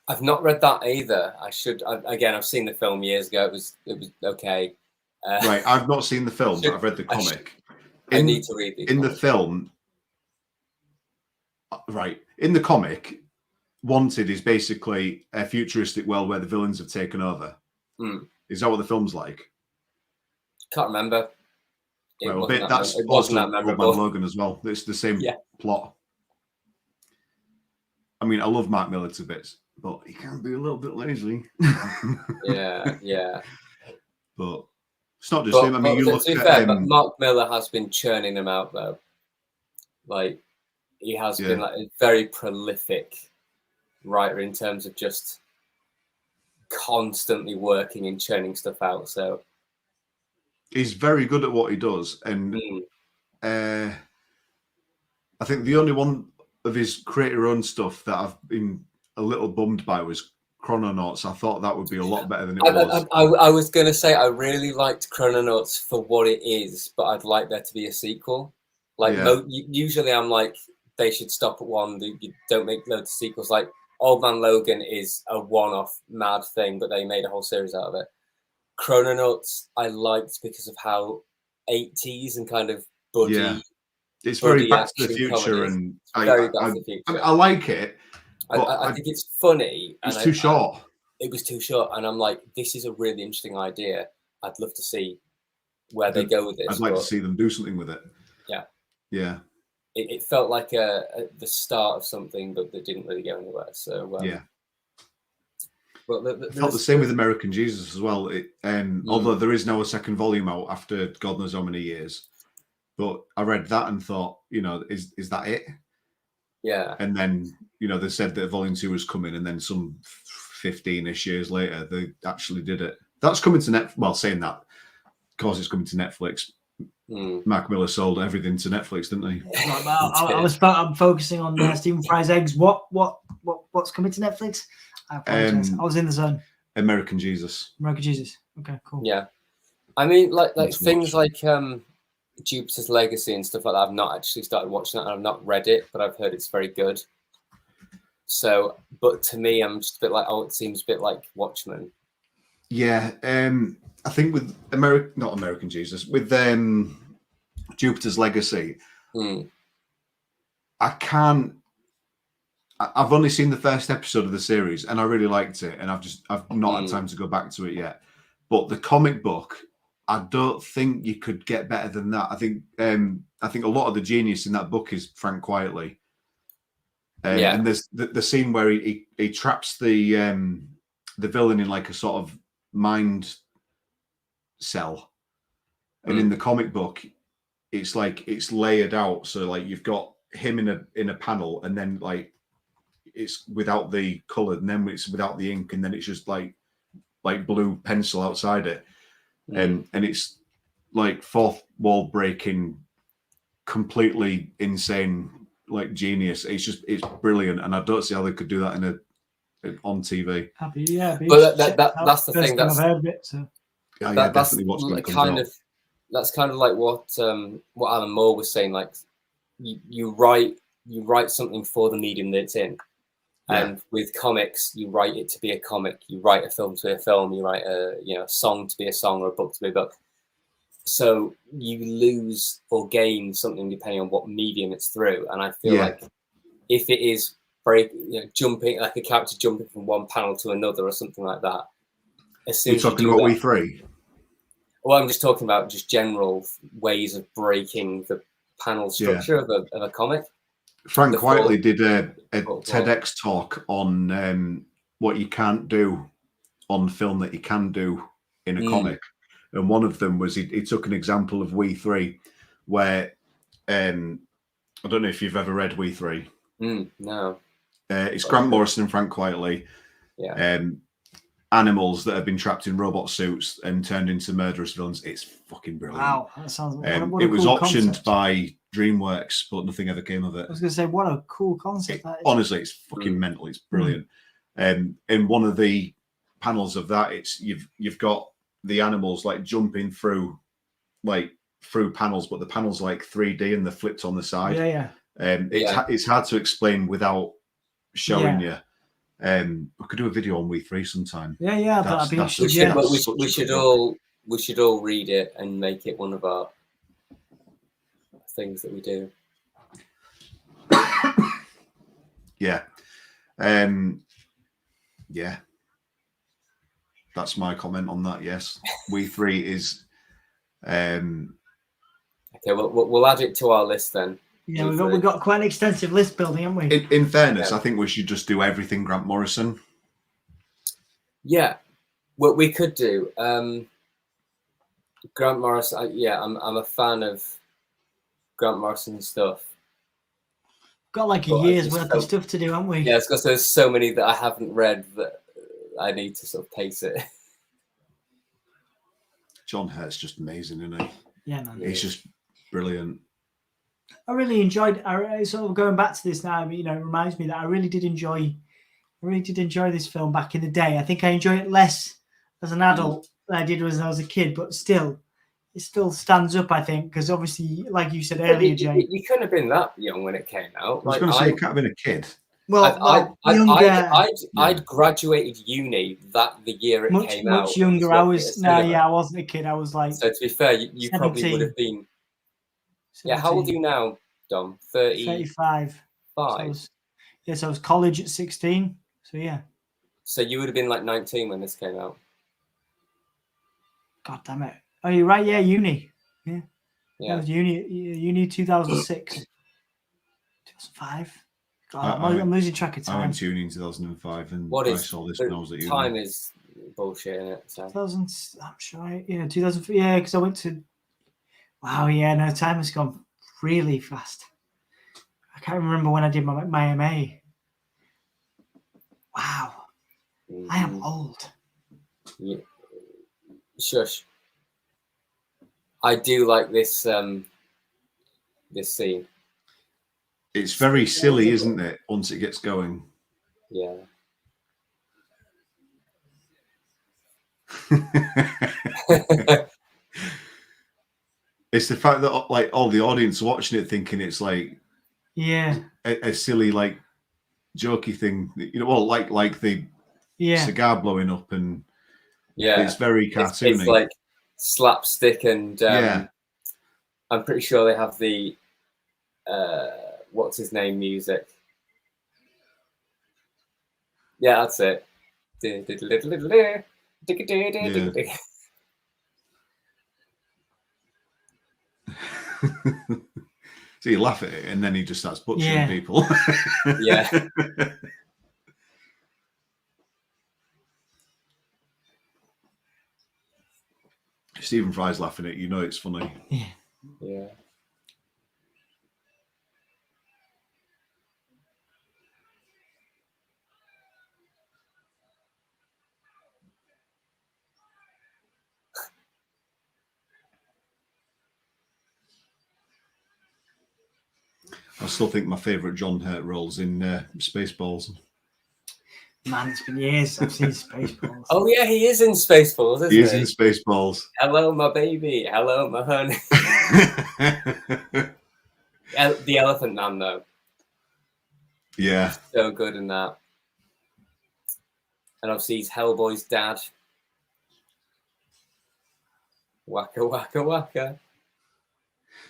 I've not read that either. I should. Again, I've seen the film years ago. It was okay. Right, I've not seen the film, but I've read the comic. I need to read the film. Right, in the comic, Wanted is basically a futuristic world where the villains have taken over. Is that what the film's like? Can't remember. That's it wasn't also that Old Man memorable. Logan as well. It's the same plot. I mean, I love Mark Miller to bits, but he can be a little bit lazy. yeah. But it's not just him. I mean, you look at but Mark Miller has been churning them out though. Like he has been like a very prolific writer in terms of just constantly working and churning stuff out. So he's very good at what he does, and I think the only one of his creator-owned stuff that I've been a little bummed by was Chrononauts. I thought that would be a lot better than it was. I was going to say I really liked Chrononauts for what it is, but I'd like there to be a sequel. Like usually, I'm like they should stop at one. You don't make loads of sequels. Like Old Man Logan is a one-off mad thing, but they made a whole series out of it. Chrononauts I liked because of how 80s and kind of buddy. It's very Back to the Future, and I like it. I think it's funny. It's too short. It was too short, and I'm like, this is a really interesting idea. I'd love to see where they go with this. I'd like to see them do something with it. Yeah. It felt like the start of something, but that didn't really go anywhere. So Well, I felt the same with American Jesus as well. Although there is now a second volume out after God knows how many years. But I read that and thought, is that it? Yeah. And then, they said that volume 2 was coming, and then some 15-ish years later, they actually did it. That's coming to Netflix. Well, saying that, of course, it's coming to Netflix. Mark Miller sold everything to Netflix, didn't he? I'm focusing on Stephen Fry's eggs. What's coming to Netflix? I apologize. I was in the zone. American Jesus. Okay, cool. Yeah. I mean, like things like Jupiter's Legacy and stuff like that. I've not actually started watching that, and I've not read it, but I've heard it's very good. So, but to me, I'm just a bit like, it seems a bit like Watchmen. Yeah, I think with not American Jesus, with Jupiter's Legacy, I've only seen the first episode of the series, and I really liked it, and I've not had time to go back to it yet. But the comic book, I don't think you could get better than that. I think a lot of the genius in that book is Frank Quietly. And there's the scene where he traps the villain in like a sort of mind cell, and in the comic book, it's like it's layered out. So like you've got him in a panel, and then like it's without the color, and then it's without the ink, and then it's just like blue pencil outside it. And it's like fourth wall breaking, completely insane, like genius. It's brilliant, and I don't see how they could do that on TV. Happy, yeah. But that's the thing. I've heard of it. So. Yeah, That's definitely watch when it comes kind out. of like what Alan Moore was saying. Like you write something for the medium that it's in. Yeah. And with comics, you write it to be a comic. You write a film to be a film. You write a song to be a song or a book to be a book. So you lose or gain something depending on what medium it's through. And I feel like if it is jumping, like a character jumping from one panel to another or something like that, as soon You're as you talking do about that, We3? well, I'm just talking about just general ways of breaking the panel structure of a comic. Frank Whiteley did a TEDx talk on what you can't do on film that you can do in a comic. And one of them was he took an example of We3 where I don't know if you've ever read We3. No. It's Grant Morrison and Frank Whiteley. Yeah. Animals that have been trapped in robot suits and turned into murderous villains. It's fucking brilliant. Wow, that sounds. It was optioned by DreamWorks, but nothing ever came of it. I was going to say, what a cool concept that is. Honestly, it's fucking mental. It's brilliant. In one of the panels of that, it's you've got the animals like jumping through panels, but the panels like 3D and they're flipped on the side. It's hard to explain without showing you. We could do a video on We3 sometime. That'd be interesting. We should all read it and make it one of our things that we do. Yeah. That's my comment on that. Yes, We3 is. Okay, we'll add it to our list then. Yeah, we've got quite an extensive list building, haven't we? In fairness, I think we should just do everything Grant Morrison. Yeah, what we could do. Grant Morrison. I'm a fan of Grant Morrison stuff. Got like a year's worth of stuff to do, haven't we? Yeah, it's because there's so many that I haven't read that I need to sort of pace it. John Hurt's just amazing, isn't he? Yeah, man. He's just brilliant. I really enjoyed. I sort of going back to this now. It reminds me that I really did enjoy this film back in the day. I think I enjoy it less as an adult than I did when I was a kid, but still, it still stands up. I think because obviously, like you said earlier, Jay, you couldn't have been that young when it came out. I was going to say you can't have been a kid. Well, I'd graduated uni the year it came out. Much younger. I wasn't a kid. I was like. So to be fair, you probably would have been. 17. Yeah, how old are you now, Dom? 35. 5. So I was college at 16. So yeah. So you would have been like 19 when this came out. God damn it! Oh, you're right. Yeah, uni. Yeah. Yeah. Was uni 2006. 2005. God, I'm losing track of time. I went to uni in 2005 and I saw this when I was at uni. Time is bullshit, isn't it? So. 2000. I'm sure. Yeah, 2000. Yeah, because I went to. Wow. Yeah. No, time has gone really fast. I can't remember when I did my MA. Wow. I am old. Yeah. Shush. I do like this this scene. It's very silly, isn't it, once it gets going? Yeah. It's the fact that like all the audience watching it thinking it's like a silly like jokey thing, like the cigar blowing up and it's very cartoony. It's like slapstick and I'm pretty sure they have the what's his name music. Yeah, that's it. So you laugh at it and then he just starts butchering people. Yeah. Stephen Fry's laughing at it, it's funny. Yeah. I still think my favourite John Hurt role's in Spaceballs. Man, it's been years. I've seen Spaceballs. Oh yeah, he is in Spaceballs, isn't he? He is in Spaceballs. Hello, my baby. Hello, my honey. The Elephant Man, though. Yeah. So good in that. And obviously he's Hellboy's dad. Waka, waka, waka.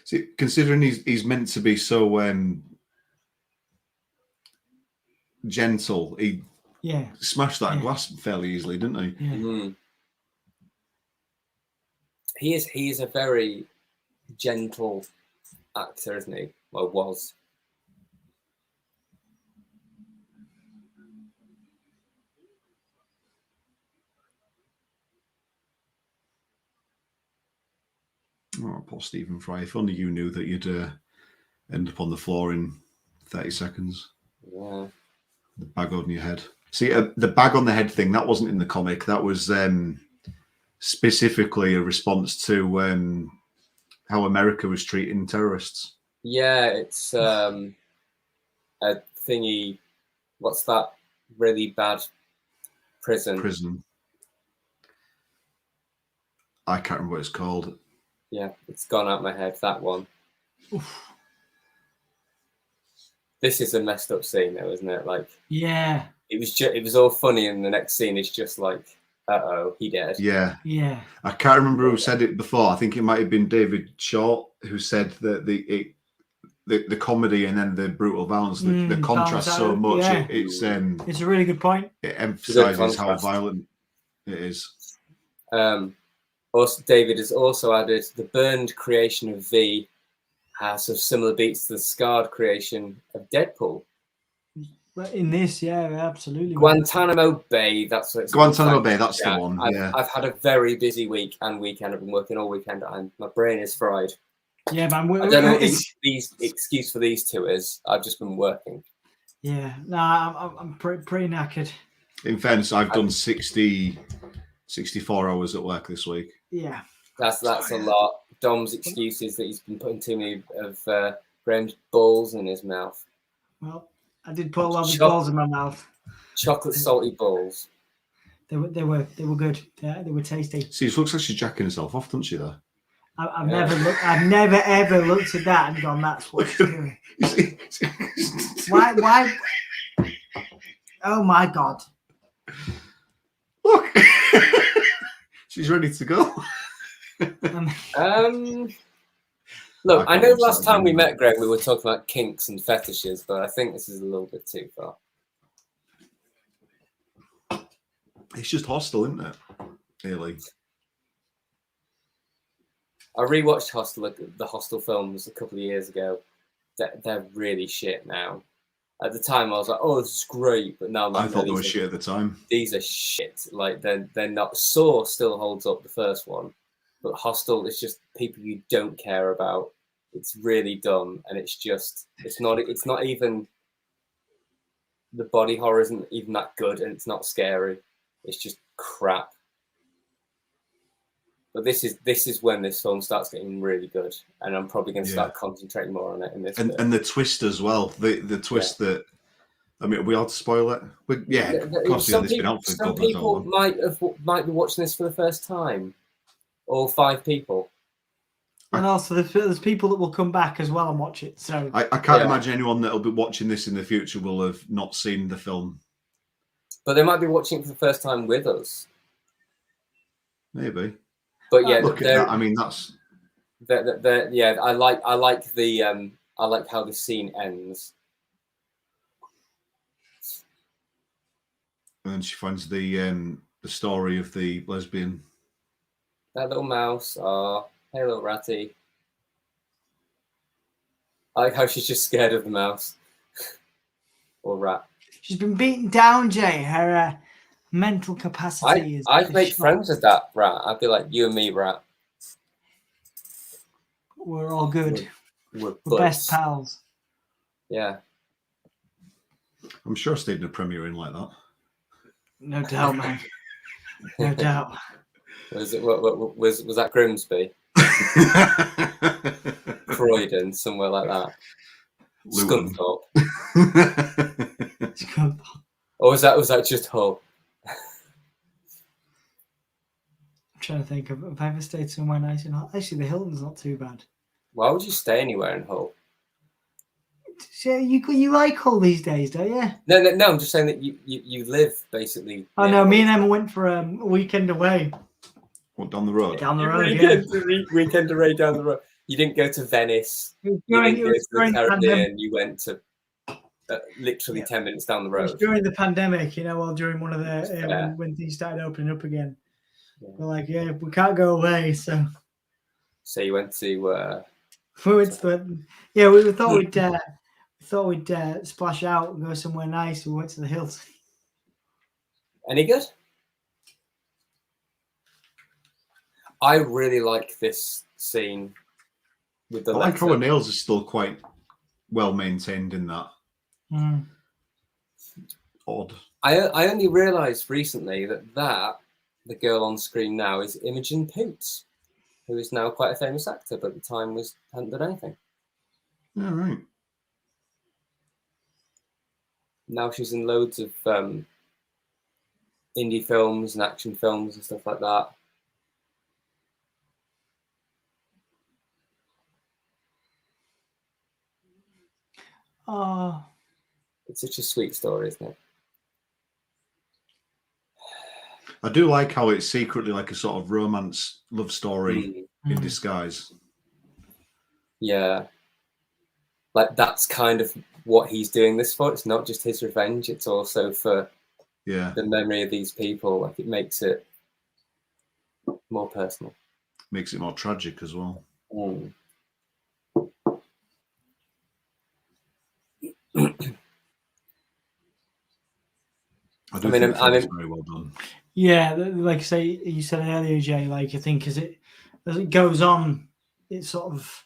See, considering he's meant to be so gentle, he smashed that glass fairly easily, didn't he? Yeah. Mm. He is a very gentle actor, isn't he? Well, was. Oh, poor Stephen Fry. If only you knew that you'd end up on the floor in 30 seconds. Yeah. The bag on your head. See, the bag on the head thing, that wasn't in the comic. That was specifically a response to how America was treating terrorists. Yeah, it's a thingy. What's that really bad prison? I can't remember what it's called. Yeah, it's gone out my head, that one. Oof. This is a messed up scene, though, isn't it? Like, yeah, it was all funny, and the next scene is just like, uh-oh, he dead. Yeah. Yeah. I can't remember who said it before. I think it might have been David Short who said that the comedy and then the brutal violence, the contrast so much. Yeah. It's a really good point. It emphasizes how violent it is. Also, David has also added the burned creation of V has of similar beats to the scarred creation of Deadpool. But in this, yeah, absolutely. Guantanamo Bay, that's what it's Guantanamo Bay, that's the one. I've had a very busy week and weekend. I've been working all weekend. My brain is fried. Yeah, man. I don't know what these excuse for these two is. I've just been working. Yeah, no, I'm pretty knackered. In fairness, I've done 64 hours at work this week. Yeah. That's a lot. Dom's excuses that he's been putting too many of Graham's balls in his mouth. Well, I did put a lot of balls in my mouth. Chocolate salty balls. They were good. They were tasty. See, it looks like she's jacking herself off, doesn't she? Though. I've never ever looked at that and gone, "That's what she's doing." Why? Oh my God! Look, she's ready to go. Look, I know last time we met, Greg, we were talking about kinks and fetishes, but I think this is a little bit too far. It's just Hostel, isn't it? Really. I rewatched the Hostel films a couple of years ago. They're really shit now. At the time, I was like, "Oh, this is great," but now I thought they were shit at the time. These are shit. Like they're not. Saw still holds up, the first one, but Hostel is just people you don't care about. It's really dumb, and it's not even. The body horror isn't even that good, and it's not scary. It's just crap. But this is when this film starts getting really good, and I'm probably going to start concentrating more on it in this. And the twist as well, the twist that, I mean, are we allowed to spoil it? But of course, some people might be watching this for the first time, or 5 people. And also, there's people that will come back as well and watch it. So I can't imagine anyone that'll be watching this in the future will have not seen the film. But they might be watching it for the first time with us. Maybe. But yeah, look at that. I mean, that's. I like how the scene ends. And then she finds the story of the lesbian. That little mouse. Hey, little ratty. I like how she's just scared of the mouse. Or rat. She's been beaten down, Jay. Her mental capacity is. I'd make friends with that rat. I'd be like, you and me, rat. We're all good. We're best pals. Yeah. I'm sure I stayed in a premiere in like that. No doubt, man. No doubt. Was that Grimsby? Croydon, somewhere like that. Scunthorpe. Or was that just Hull? I'm trying to think of if I ever stayed somewhere nice in Hull. Actually, the Hilton's not too bad. Why would you stay anywhere in Hull? So you like Hull these days, don't you? No. I'm just saying that you live basically. Oh no, me and Emma went for a weekend away. What, down the road? Down the road, yeah. Weekend away down the road. You didn't go to Venice. You didn't go to the Caribbean. You went to literally 10 minutes down the It was road. during the pandemic, or during one of the when things started opening up again. Yeah. We're like, we can't go away, so you went to. we went to we thought we'd splash out and go somewhere nice. We went to the Hilton. Any good? I really like this scene with the. I like how her nails are still quite well maintained in that. Mm. Odd. I only realised recently that the girl on screen now is Imogen Poots, who is now quite a famous actor, but at the time hadn't done anything. Yeah, right. Now she's in loads of indie films and action films and stuff like that. Oh, Hmm. It's such a sweet story, isn't it? I do like how it's secretly like a sort of romance love story in disguise. Yeah. Like that's kind of what he's doing this for. It's not just his revenge, it's also for the memory of these people. Like it makes it more personal. Makes it more tragic as well. Mm. I mean, it's very well done. Yeah, like I say, you said earlier, Jay. Like I think as it goes on, it sort of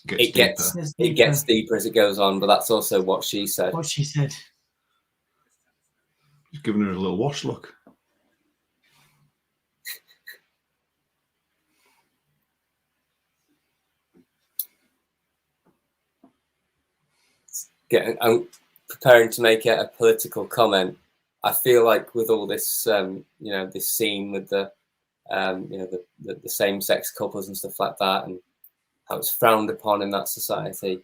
It gets deeper as it goes on. But that's also what she said. What she said. Just giving her a little wash look. I'm preparing to make a political comment. I feel like with all this, this scene with the same-sex couples and stuff like that, and how it's frowned upon in that society.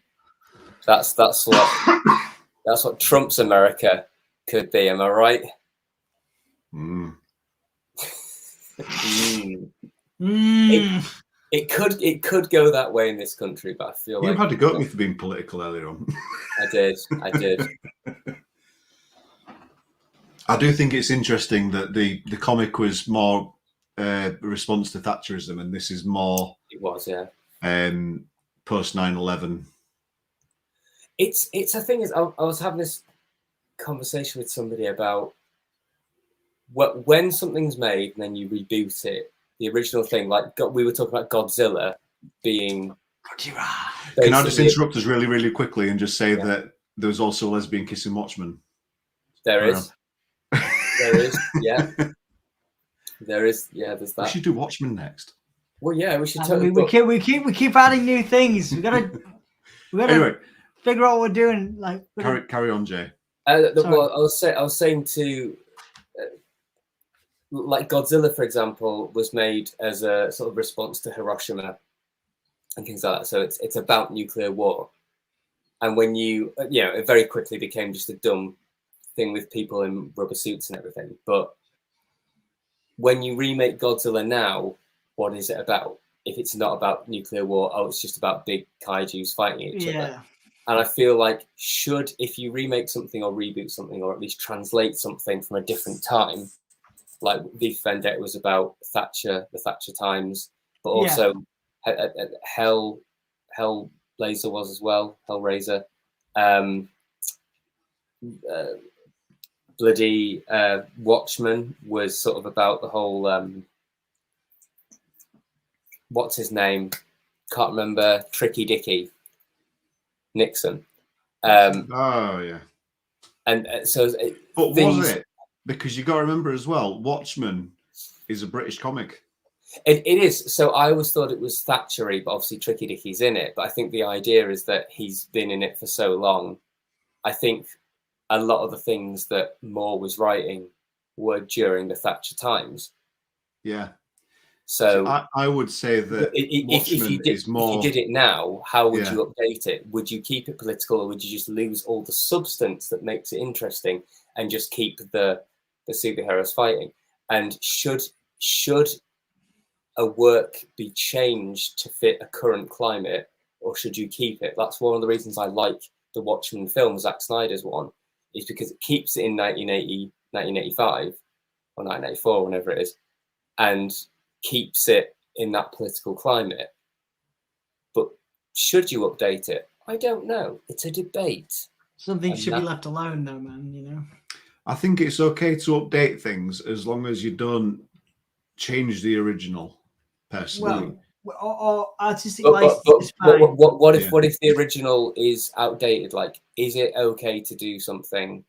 That's what Trump's America could be. Am I right? Mm. It could go that way in this country, but I feel You've had to go at me for being political earlier on. I did. I do think it's interesting that the comic was more a response to Thatcherism, and this is more. It was, yeah. Post 9/11. It's a thing is I was having this conversation with somebody about when something's made and then you reboot it. The original thing, like we were talking about Godzilla being. Can I just interrupt us really, really quickly and just say that there was also a lesbian kiss in Watchmen? There is. There is, yeah. There is, yeah. There's that. We should do Watchmen next. Well, yeah, we should. We keep adding new things. We gotta anyway, figure out what we're doing. Like carry on, Jay. Well, I was saying to. Like Godzilla, for example, was made as a sort of response to Hiroshima and things like that. So it's about nuclear war, and when it very quickly became just a dumb thing with people in rubber suits and everything. But when you remake Godzilla now, what is it about? If it's not about nuclear war, it's just about big kaijus fighting each other. And I feel like if you remake something or reboot something, or at least translate something from a different time, like V for Vendetta was about the Thatcher times, but also Hellblazer was as well, Hellraiser. Bloody Watchmen was sort of about the whole what's his name? Can't remember. Tricky Dicky Nixon. Oh yeah. And so, but was it? Because you got to remember as well, Watchmen is a British comic. It is. So I always thought it was Thatchery, but obviously Tricky Dicky's in it. But I think the idea is that he's been in it for so long. I think a lot of the things that Moore was writing were during the Thatcher times. Yeah. So I would say that if you did it now, how would you update it? Would you keep it political, or would you just lose all the substance that makes it interesting and just keep the superheroes fighting? And should a work be changed to fit a current climate, or should you keep it? That's one of the reasons I like the Watchmen film, Zack Snyder's one, is because it keeps it in 1980, 1985 or 1984, whenever it is, and keeps it in that political climate. But should you update it? I don't know. It's a debate. Something should be left alone, though, man. You know. I think it's okay to update things as long as you don't change the original. Personally, or artistic license is fine. What if the original is outdated? Like, is it okay to do something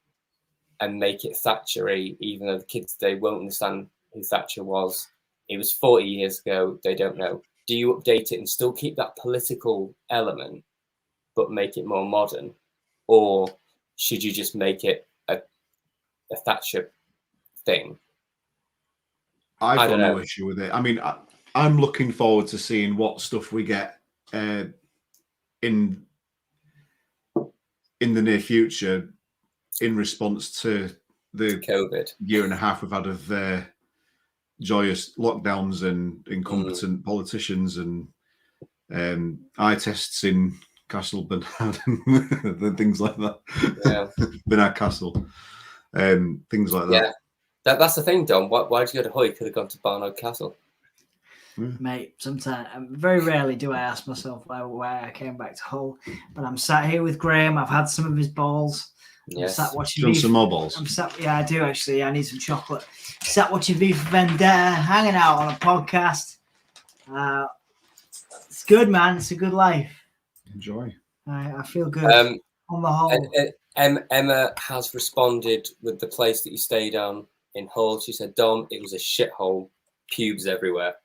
and make it Thatchery, even though the kids today won't understand who Thatcher was? It was 40 years ago. They don't know. Do you update it and still keep that political element, but make it more modern? Or should you just make it a Thatcher thing? I've got no issue with it. I mean, I'm looking forward to seeing what stuff we get in the near future in response to the COVID year and a half we've had of joyous lockdowns and incompetent politicians and eye tests in Castle Bernard and things like that. Yeah, Bernard Castle, things like that. Yeah, that's the thing, Dom. Why did you go to Hull? You could have gone to Barnard Castle. Mate, sometimes, very rarely do I ask myself why I came back to Hull. But I'm sat here with Graham. I've had some of his balls. Yes. I'm sat watching some more balls. I do actually. I need some chocolate. Sat watching V for Vendetta, hanging out on a podcast. It's good, man. It's a good life. Enjoy. I feel good on the whole. Emma has responded with the place that you stayed on in Hull. She said, Dom, it was a shithole. Pubes everywhere.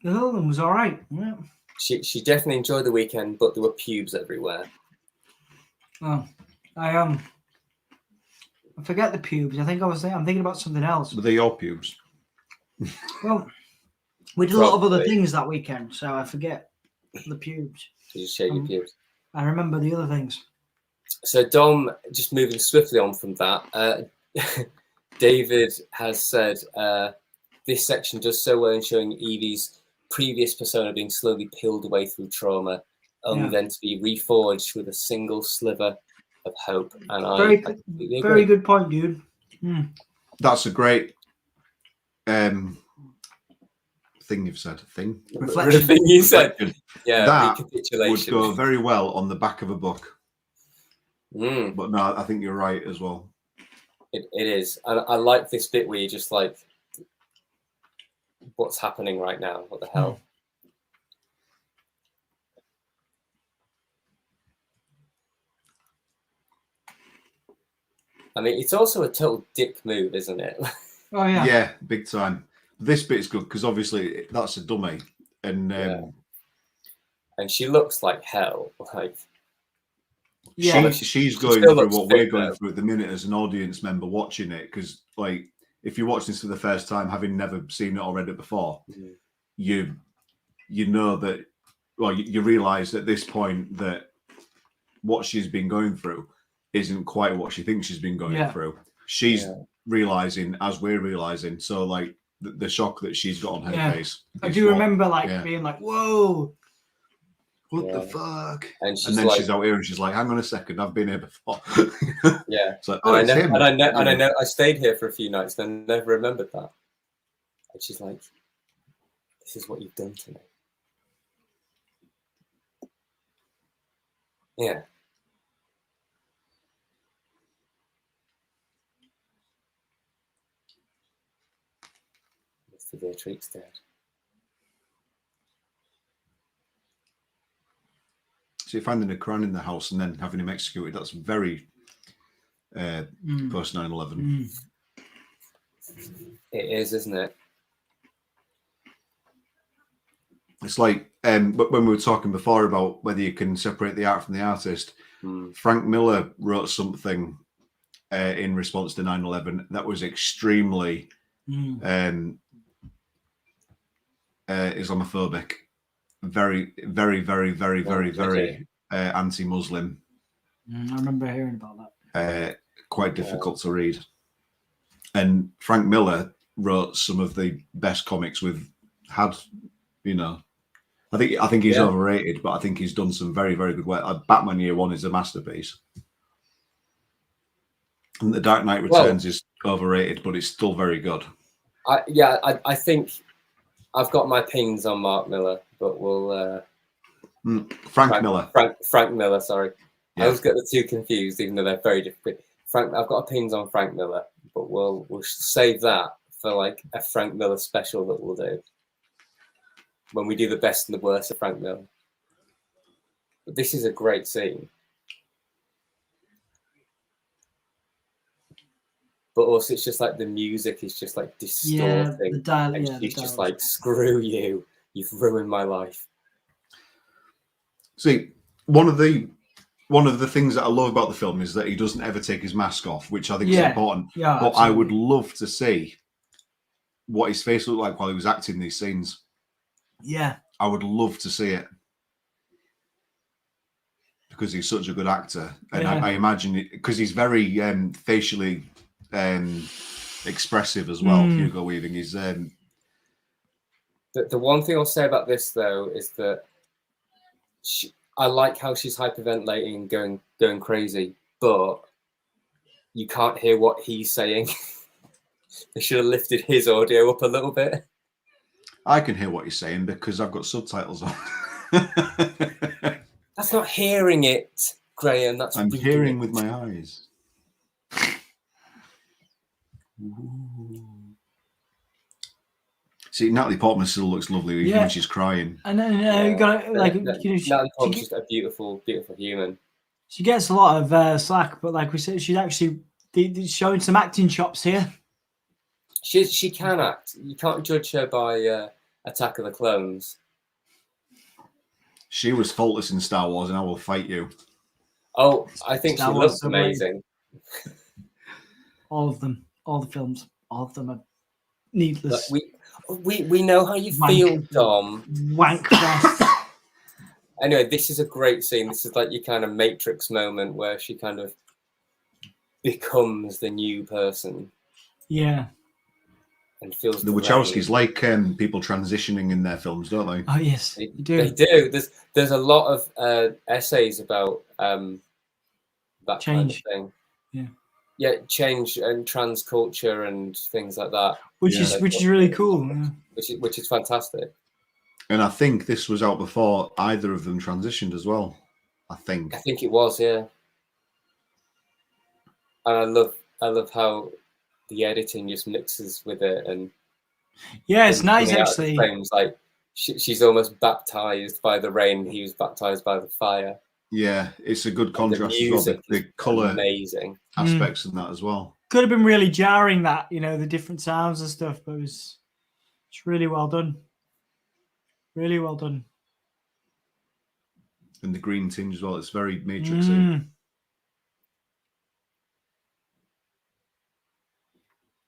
The Hull one was all right. Yeah. She definitely enjoyed the weekend, but there were pubes everywhere. Oh, I forget the pubes. I'm thinking about something else. Were they your pubes? Well, we did a lot of other things that weekend, so I forget the pubes. Did you share your pubes? I remember the other things. So Dom, just moving swiftly on from that, David has said this section does so well in showing Evie's previous persona being slowly peeled away through trauma, only then to be reforged with a single sliver of hope. And very good point, dude. That's a great thing you've said. Thing. Reflection. Thing you said. Yeah, that would go very well on the back of a book. But no, I think you're right as well. It is. And I like this bit where you're just like, what's happening right now? What the hell? I mean, it's also a total dick move, isn't it? Oh, yeah. Yeah, big time. This bit's good because obviously that's a dummy. And and she looks like hell. Like, she's going through what we're going through at the minute as an audience member watching it. Because, like, if you watch this for the first time, having never seen it or read it before, you know that, well, you realise at this point that what she's been going through isn't quite what she thinks she's been going through. She's realising as we're realising. So, like, the shock that she's got on her face. I do remember, being like, whoa. What the fuck? And then like, she's out here and she's like, hang on a second, I've been here before. Yeah. It's like, I know I stayed here for a few nights and I never remembered that. And she's like, this is what you've done to me. Yeah. Mr. Beatrix dead. So you're finding a Quran in the house and then having him executed, that's very post 9/11. It is, isn't it? It's like but when we were talking before about whether you can separate the art from the artist, Frank Miller wrote something in response to 9/11 that was extremely Islamophobic, very, very, very, very, very, very anti-Muslim. I remember hearing about that. Quite difficult to read. And Frank Miller wrote some of the best comics we've had. You know, I think he's overrated, but I think he's done some very, very good work. Batman Year One is a masterpiece. And The Dark Knight Returns is overrated, but it's still very good. I think I've got my pings on Mark Miller, but we'll Frank Miller. Frank Miller, sorry. Yeah. I always get the two confused, even though they're very different. I've got opinions on Frank Miller, but we'll save that for like a Frank Miller special that we'll do when we do the best and the worst of Frank Miller. But this is a great scene. But also, it's just like the music is just like distorting. She's just like, screw you. You've ruined my life. See, one of the things that I love about the film is that he doesn't ever take his mask off, which I think is important. Yeah, but I would love to see what his face looked like while he was acting these scenes. Yeah. I would love to see it. Because he's such a good actor. And I imagine it, because he's very facially expressive as well. Hugo Weaving is. The one thing I'll say about this though is that I like how she's hyperventilating, going crazy, but you can't hear what he's saying. They should have lifted his audio up a little bit. I can hear what you're saying because I've got subtitles on. That's not hearing it, Graham. I'm hearing with my eyes. See, Natalie Portman still looks lovely even when she's crying. And then you got like Natalie Portman's just a beautiful, beautiful human. She gets a lot of slack, but like we said, she's actually showing some acting chops here. She can act. You can't judge her by Attack of the Clones. She was faultless in Star Wars, and I will fight you. Oh, I think Star she Wars looks amazing. All of them, all the films, all of them are needless. We know how you feel, Dom. Wank fest. Anyway, this is a great scene. This is like your kind of Matrix moment where she kind of becomes the new person. Yeah. And feels the Wachowskis like people transitioning in their films, don't they? Oh yes, they do. There's a lot of essays about that kind of thing. Yeah, change and trans culture and things like that. Which is really cool. Yeah. Which is fantastic. And I think this was out before either of them transitioned as well. I think it was, yeah. And I love how the editing just mixes with it, and it's nice actually. Frames, like she's almost baptized by the rain. He was baptized by the fire. Yeah, it's a good contrast as well. The color amazing aspects in that as well. Could have been really jarring that, the different sounds and stuff, but it's really well done. Really well done. And the green tinge as well. It's very Matrixy.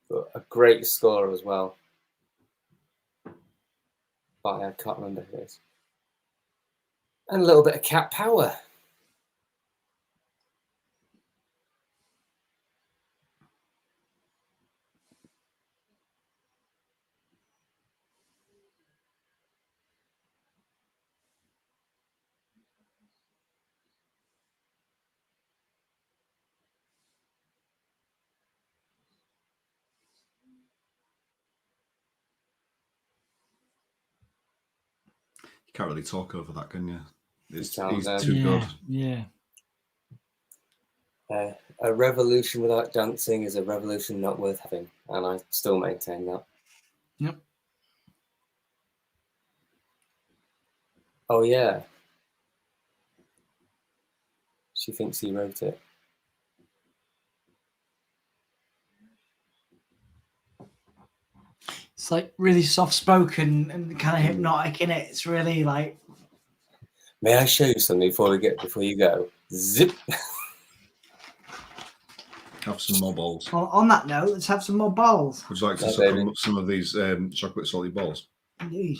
But a great score as well. But I can't remember who it is. And a little bit of cat power. You can't really talk over that, can you? He's too good. Yeah. A revolution without dancing is a revolution not worth having, and I still maintain that. Yep. Oh yeah. She thinks he wrote it. It's like really soft spoken and kind of hypnotic in it. It's really like May I show you something before you go? Zip. Have some more balls. On that note, let's have some more balls. Would you like to Yeah, suck baby. on some of these chocolate salty balls? Indeed.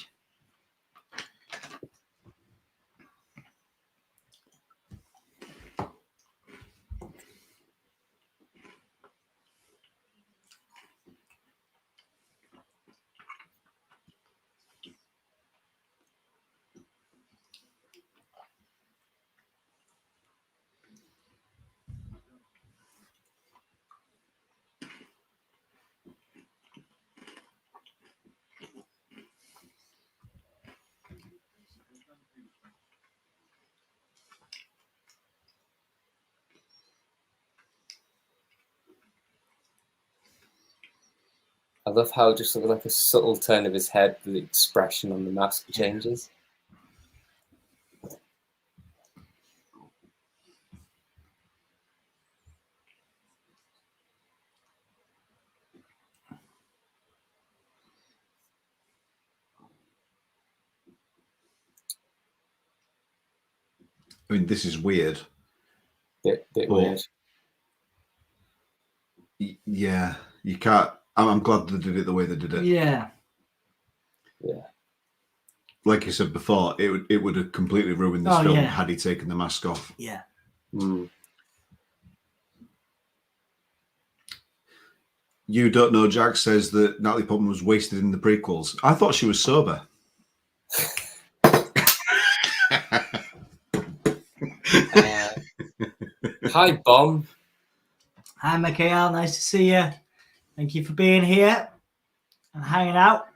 I love how just sort of like a subtle turn of his head, the expression on the mask changes. I mean, this is weird. Bit Well, weird. Yeah, you can't. I'm glad they did it the way they did it. Yeah. Yeah. Like you said before, it would have completely ruined this Oh, film yeah. had he taken the mask off. Yeah. Mm. You don't know. Jack says that Natalie Portman was wasted in the prequels. I thought she was sober. Hi, Bomb. Hi, Mikhail. Nice to see you. Thank you for being here and hanging out.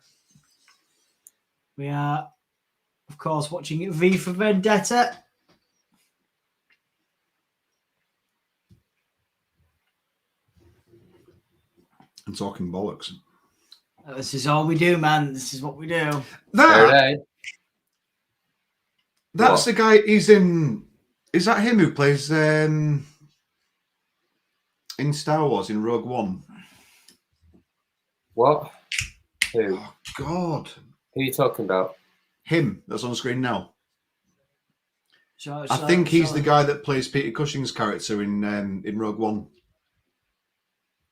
We are, of course, watching V for Vendetta. And talking bollocks. This is all we do, man. This is what we do. That's What? the guy. He's in. Is that him who plays in Star Wars in Rogue One? What? Who? Oh God, Who are you talking about? him. That's on screen now. So, I think he's the guy that plays Peter Cushing's character in Rogue One.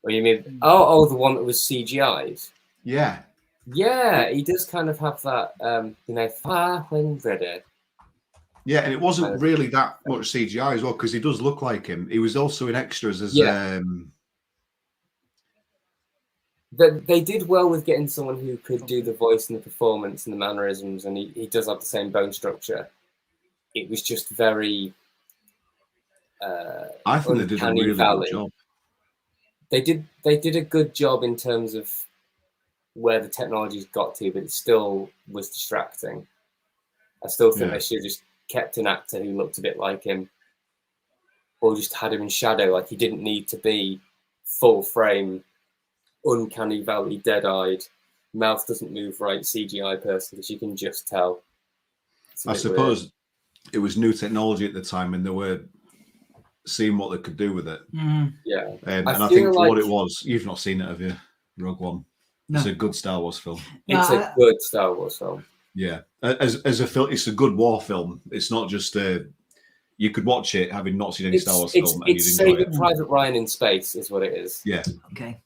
Or you mean? Oh, the one that was CGI'd. Yeah. Yeah, he does kind of have that. Far when ready. Yeah, and it wasn't really that much CGI as well, because he does look like him. He was also in extras as They did well with getting someone who could do the voice and the performance and the mannerisms, and he does have the same bone structure. It was just very. I think they did a Uncanny really Valley. good job. They did a good job in terms of where the technology's got to, but it still was distracting. I still think Yeah. they should have just kept an actor who looked a bit like him, or just had him in shadow. Like he didn't need to be full frame, uncanny valley, dead-eyed, mouth doesn't move right, CGI person, because you can just tell. It's a I bit suppose weird. it was new technology at the time, and they were seeing what they could do with it. Yeah. And I I feel think for what like- it was, you've not seen it, have you? Rogue One. No. It's a good Star Wars film. It's a good Star Wars film. Yeah, as a film, it's a good war film. It's not just you could watch it having not seen any Star Wars film and It's you'd enjoy Saving it. Private Ryan in space is what it is. Yeah, Okay.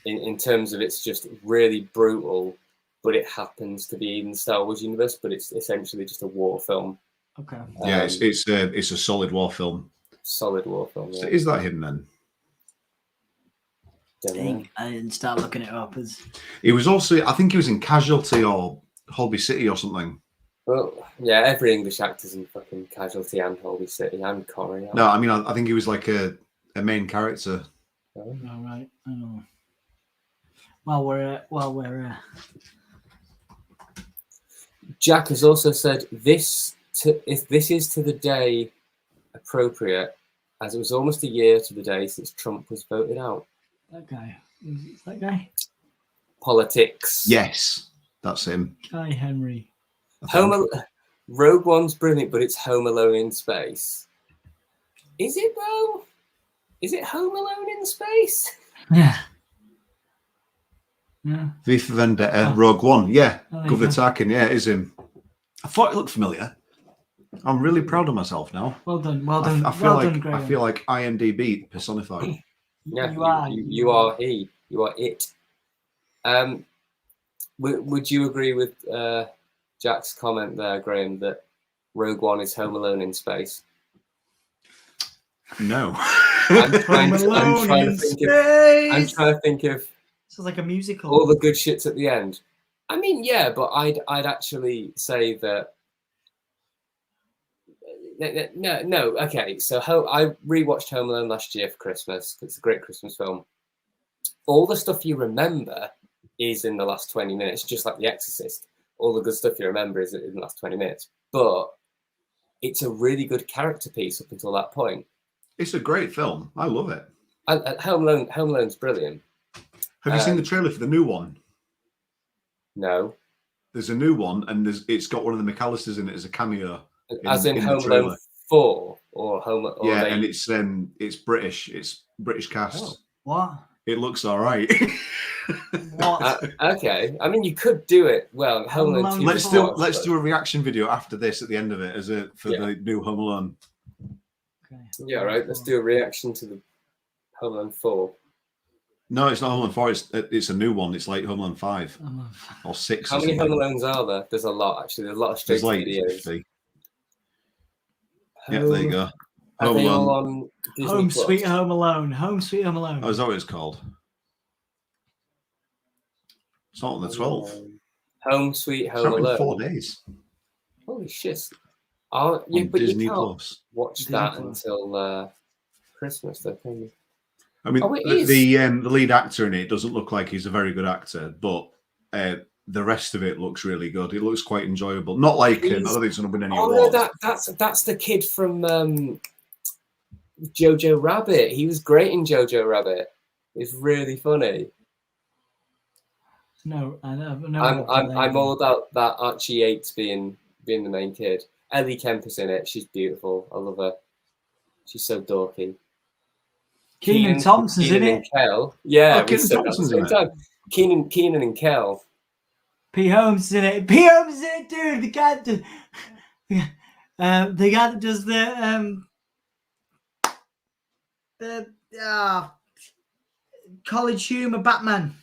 In terms of it's just really brutal, but it happens to be in the Star Wars universe, but it's essentially just a war film. Okay. yeah, it's a solid war film. Solid war film. So Yeah. is that him then? I didn't start looking it up as. He was also, I think he was in Casualty or Holby City or something. Well, yeah, every English actor's in fucking Casualty and Holby City and Corrie. No, I mean, I think he was like a main character. All right. Oh. Well, we're. Jack has also said if this is to the day appropriate, as it was almost a year to the day since Trump was voted out. That guy. Is that guy? Politics. Yes, that's him. Guy Henry. Rogue One's brilliant, but it's Home Alone in space. Is it though? Is it Home Alone in space? Yeah. Yeah. V for Vendetta, Rogue One. Yeah, Oh, there you Governor go. Tarkin. Yeah, it is him. I thought it looked familiar. I'm really proud of myself now. Well done. Well done. I feel well like done, Graham. I feel like IMDb personified. Yeah, You are. You are he. You are it. Would you agree with Jack's comment there, Graham, that Rogue One is Home Alone in space? No. I'm Home Alone in space. trying to think of Sounds like a musical. all the good shits at the end. I mean, yeah, but I'd actually say that. No. Okay, so I rewatched Home Alone last year for Christmas. It's a great Christmas film. All the stuff you remember is in the last 20 minutes, just like The Exorcist. All the good stuff you remember is in the last 20 minutes. But it's a really good character piece up until that point. It's a great film. I love it. Home Alone's brilliant. Have you seen the trailer for the new one? No. There's a new one, and it's got one of the McAllisters in it as a cameo. As in Home Alone 4 or Home? Or yeah, and it's British. It's British cast. Oh, what? It looks all right. What? Okay. I mean, you could do it. Well, Home Alone 2. Let's do a reaction video after this at the end of it for the new Home Alone. Okay. Yeah, right. Let's do a reaction to the Home Alone 4. No, it's not Home Alone 4. It's a new one. It's like Home Alone 5 or 6. How many Home Alones are there? There's a lot, actually. There's a lot of straight videos. 50. Yeah, there you go. Are they all on Disney Home Plus? Sweet Home Alone. Home Sweet Home Alone. Oh, is that what it's called? It's not on the 12th. Home Sweet Home It's out in Alone. 4 days. Holy shit. On But Disney you can't Plus. watch Disney that Plus. until Christmas, though, can you? I mean, Oh, it is. the lead actor in it doesn't look like he's a very good actor, but the rest of it looks really good. It looks quite enjoyable. Not like I don't think it's going to win any awards. No, that's the kid from Jojo Rabbit. He was great in Jojo Rabbit. It's really funny. No, I don't know. I'm all about that Archie Yates being the main kid. Ellie Kemp is in it. She's beautiful. I love her. She's so dorky. Keenan Thompson's in and it. Kel. Yeah, Oh, Keenan Thompson's in it. Keenan and Kel. P. Holmes is in it. P. Holmes is in it, dude. The guy that does the college humor Batman.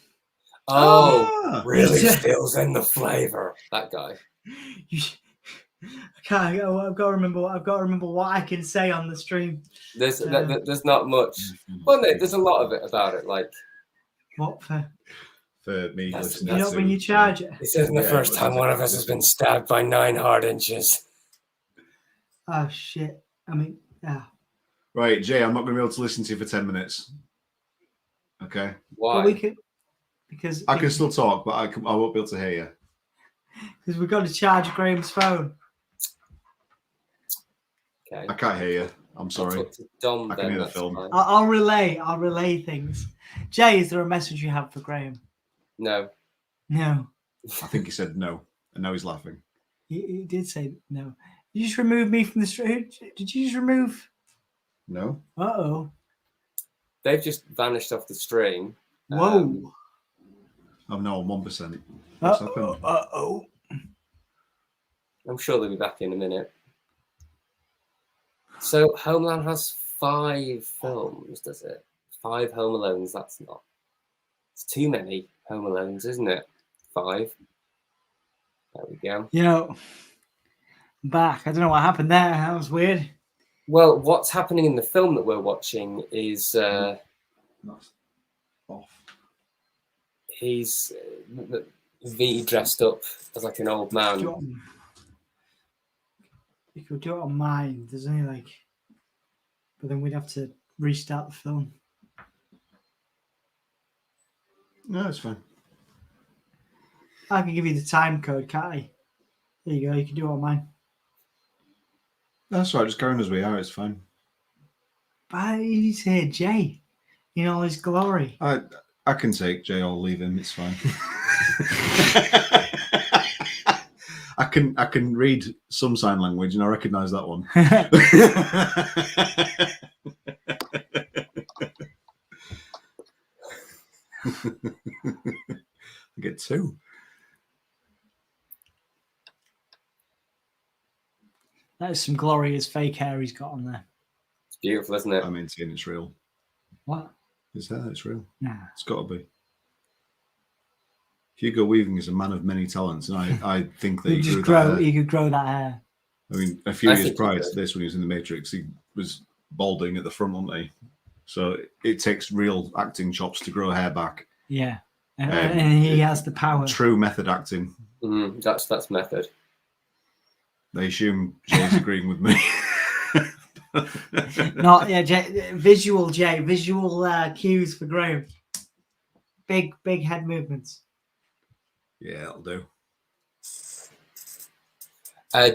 Oh, really Yeah. fills in the flavor. That guy. I've got to remember what I can say on the stream. There's not much. Well, no, there's a lot of it about it. Like What for? For me, That's- listening You know to- when you charge it. this isn't the Yeah, first it time was- one of us has been stabbed by 9 hard inches. Oh shit! I mean, Right, Jay, I'm not going to be able to listen to you for 10 minutes. Okay, Why? well, we could because I can still talk, but I won't be able to hear you. because we've got to charge Graham's phone. Okay. I can't hear you. I'm sorry. Talk to Dom I can then, hear the that's film. fine. I'll relay things. Jay, is there a message you have for Graham? No. No, I think he said no, and now he's laughing. he did say no. You just removed me from the stream. Did you just remove? No? Uh-oh. They've just vanished off the stream. Whoa. Oh, no, I'm 1%. What's happened? Uh-oh. I'm sure they'll be back in a minute. So Homeland has 5 films, does it? 5 Home Alones. That's not. It's too many Home Alones, isn't it? 5. There we go. You know, I'm back. I don't know what happened there. That was weird. Well, what's happening in the film that we're watching is That's off. he's V dressed up as like an old Do it man. on- You could do it on mine. There's only like, but then we'd have to restart the film. No, it's fine. I can give you the time code, can't I? There you go. You can do it on mine. That's right. Just carry on as we are. It's fine. But you need to hear Jay in all his glory. I can take Jay or leave him. It's fine. I can read some sign language and I recognise that one. I get 2. That is some glorious fake hair he's got on there. It's beautiful, isn't it? I'm into it. It's real. What? It's there. It's real. Nah. It's got to be. Hugo Weaving is a man of many talents, and I think that He he could grow that hair. I mean, a few I years think he prior to could. this, when he was in The Matrix, he was balding at the front, wasn't he? So it takes real acting chops to grow hair back. Yeah. And he has the power. True method acting. That's method. I assume Jay's agreeing with me. Not visual cues for Graham. Big head movements. Yeah, that'll do.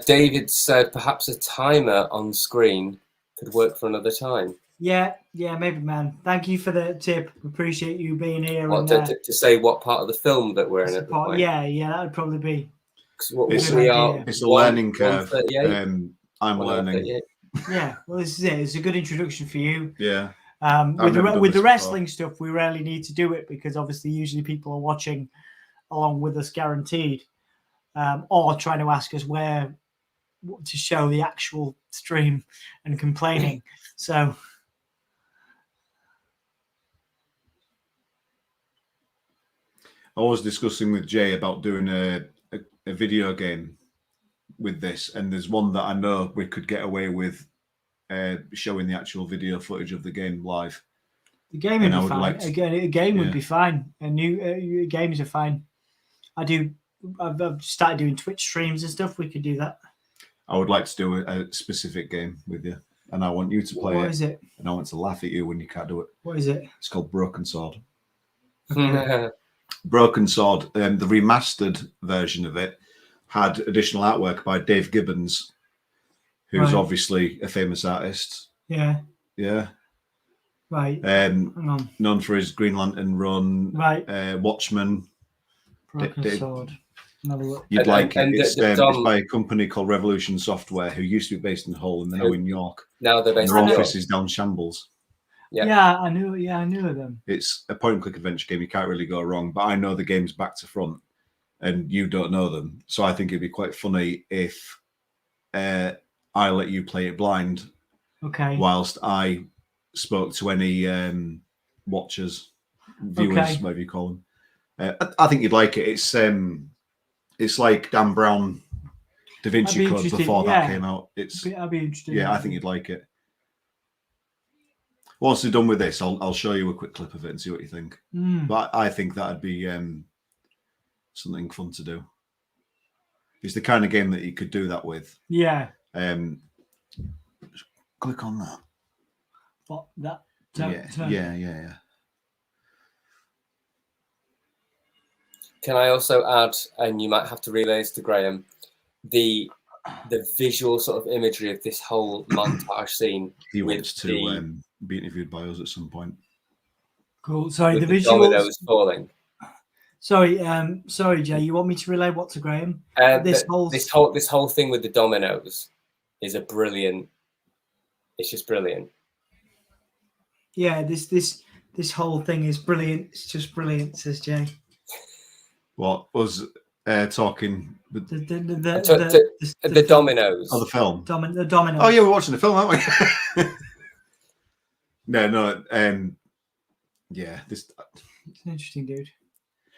David said perhaps a timer on screen could work for another time. Yeah, maybe, man. Thank you for the tip. Appreciate you being here. What, and, to say what part of the film that we're in at the support. point. Yeah, that would probably be. It's a One- learning curve. 138. I'm 138. learning. Yeah, well, this is it. It's a good introduction for you. Yeah. With the this before. wrestling stuff, we rarely need to do it because obviously usually people are watching along with us, guaranteed, or trying to ask us where to show the actual stream and complaining. So. I was discussing with Jay about doing a video game with this, and there's one that I know we could get away with showing the actual video footage of the game live. The game would And I be would fine. like to- Again, a game would yeah. be fine. New games are fine. I've started doing Twitch streams and stuff. We could do that. I would like to do a specific game with you, and I want you to play What it. is it? And I want to laugh at you when you can't do it. What is it? It's called Broken Sword. Okay. Broken Sword, the remastered version of it, had additional artwork by Dave Gibbons, who's Right. obviously a famous artist. Yeah. Yeah. Right. Hang on. Known for his Green Lantern run, Right. Watchmen. Broken Dave- Sword. Another look. You'd And- like and it. It's, the it's Dom- by a company called Revolution Software, who used to be based in Hull and they're now in York. Now they're And based their in office York. is down Shambles. Yeah. I knew of them. It's a point-and-click adventure game. You can't really go wrong. But I know the games back to front, and you don't know them. So I think it'd be quite funny if I let you play it blind, Okay. whilst I spoke to any watchers, viewers, Okay. whatever you call them. I think you'd like it. It's like Dan Brown, Da I'd be Vinci Code interested, before yeah. that came out. I'd be interested. Yeah, I think you'd like it. Once we're done with this, I'll show you a quick clip of it and see what you think. But I think that'd be something fun to do. It's the kind of game that you could do that with. Yeah. Click on that. What that? Yeah. Can I also add, and you might have to relay this to Graham, the visual sort of imagery of this whole montage scene. He with wants to the- be interviewed by us at some point. Cool. Sorry, with the the visuals. dominoes falling. Sorry, Jay. You want me to relay what to Graham? This whole thing with the dominoes is a brilliant. It's just brilliant. Yeah, this whole thing is brilliant. It's just brilliant, says Jay. What was talking? The The dominoes. Oh, the film. The dominoes. Oh yeah, we're watching the film, aren't we? No. Yeah, this. It's an interesting dude.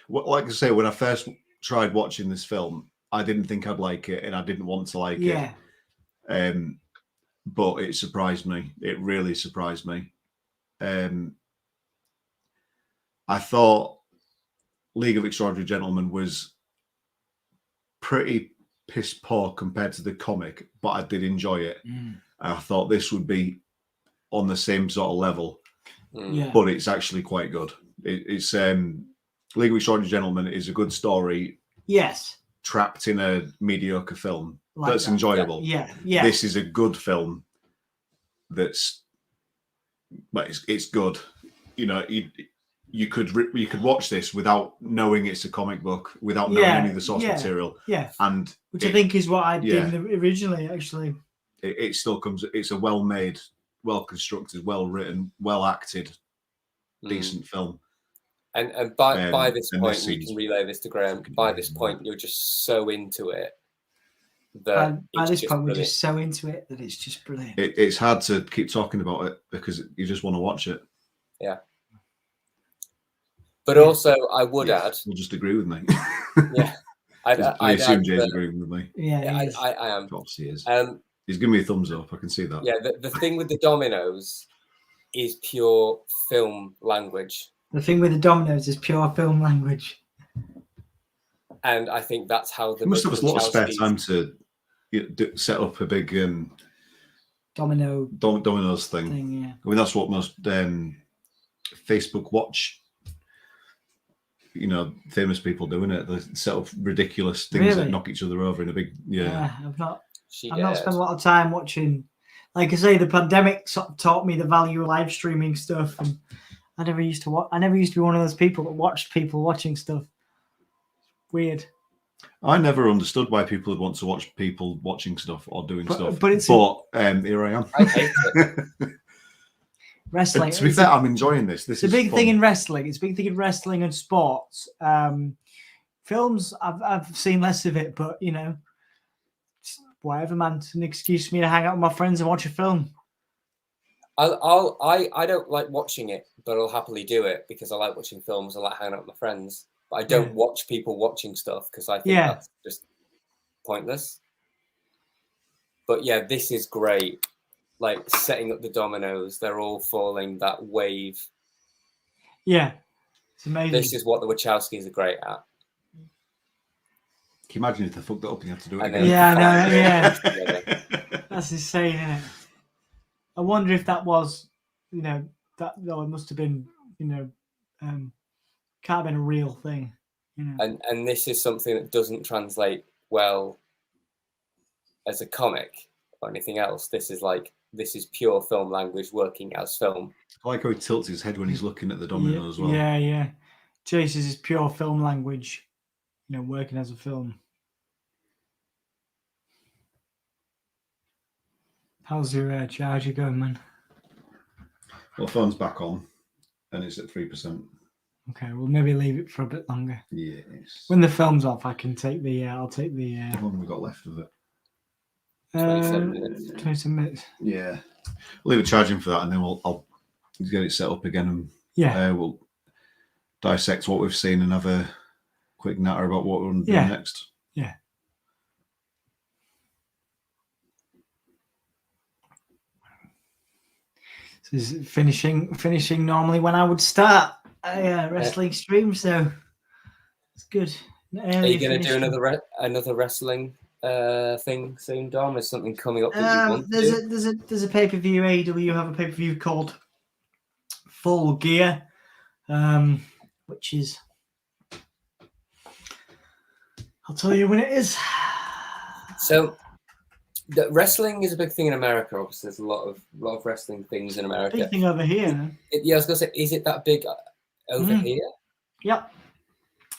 Like I say, when I first tried watching this film, I didn't think I'd like it, and I didn't want to like Yeah. it. But it surprised me. It really surprised me. I thought League of Extraordinary Gentlemen was pretty piss poor compared to the comic, but I did enjoy it. I thought this would be on the same sort of level, Yeah. but it's actually quite good. It's League of Extraordinary Gentlemen is a good story Yes. trapped in a mediocre film Like that's that. enjoyable. Yeah. This is a good film that's, but it's good. You know, you could watch this without knowing it's a comic book, without knowing any of the source material. Yeah. And Which I think is what I did originally, actually. it still comes. It's a well-made, well-constructed, well-written, well-acted, decent film. And by this and point, this you scene's can relay this to Graham. By this point, you're just so into it that By it's this just point, we're brilliant. just so into it that it's just brilliant. It's hard to keep talking about it because you just want to watch it. But Yeah. also, I would add, You'll just agree with me. yeah, I I'd assume add Jay's that, agreeing with me. Yeah, yeah, it is. I am. Obviously, he is. Um, He's giving me a thumbs up. I can see that. yeah, the thing with the dominoes is pure film language, The thing with the dominoes is pure film language. and I think that's how the He must have a lot of spare Wachowskis- time to set up a big Domino dominoes thing. yeah. I mean, that's what most Facebook Watch, famous people do, isn't it? They set up ridiculous things that Really? knock each other over in a big, I've not She I've not dared. spent a lot of time watching. Like I say, the pandemic sort of taught me the value of live streaming stuff, and I never used to watch. I never used to be one of those people that watched people watching stuff. Weird. I never understood why people would want to watch people watching stuff or doing stuff. But it's here I am. I hate it. wrestling. To be fair, I'm enjoying this. This It's a is big fun. thing in wrestling. It's a big thing in wrestling and sports. Films, I've seen less of it, but whatever, man. It's an excuse for me to hang out with my friends and watch a film. I don't like watching it, but I'll happily do it because I like watching films. I like hanging out with my friends, but I don't watch people watching stuff because I think that's just pointless. But yeah, this is great. Like setting up the dominoes, they're all falling that wave. Yeah, it's amazing. This is what the Wachowskis are great at. Can you imagine if they fucked that up and you have to do it And again? Yeah, I know, finally yeah. put it together. That's insane, isn't it? I wonder if that was, that though it must have been, can't have been a real thing. And this is something that doesn't translate well as a comic or anything else. This is pure film language working as film. I like how he tilts his head when he's looking at the domino as well. Yeah. Jace's is pure film language, working as a film. How's your charger going, man? Well, phone's back on, and it's at 3%. Okay, we'll maybe leave it for a bit longer. Yes. When the film's off, I can take the. I'll take the. How long have we got left of it? 27 minutes. 27 minutes. Yeah. We'll leave it charging for that, and then I'll get it set up again, and we'll dissect what we've seen and have a quick natter about what we're going to do next. Yeah. So this is finishing normally when I would start a wrestling stream, so it's good. Are you going to do another wrestling thing soon, Dom? Is something coming up that you want to do? There's a pay-per-view. AEW have a pay-per-view called Full Gear, which is, I'll tell you when it is. So, wrestling is a big thing in America. Obviously, there's a lot of wrestling things in America. Big thing over here. Yeah, I was going to say, is it that big over here? Yep.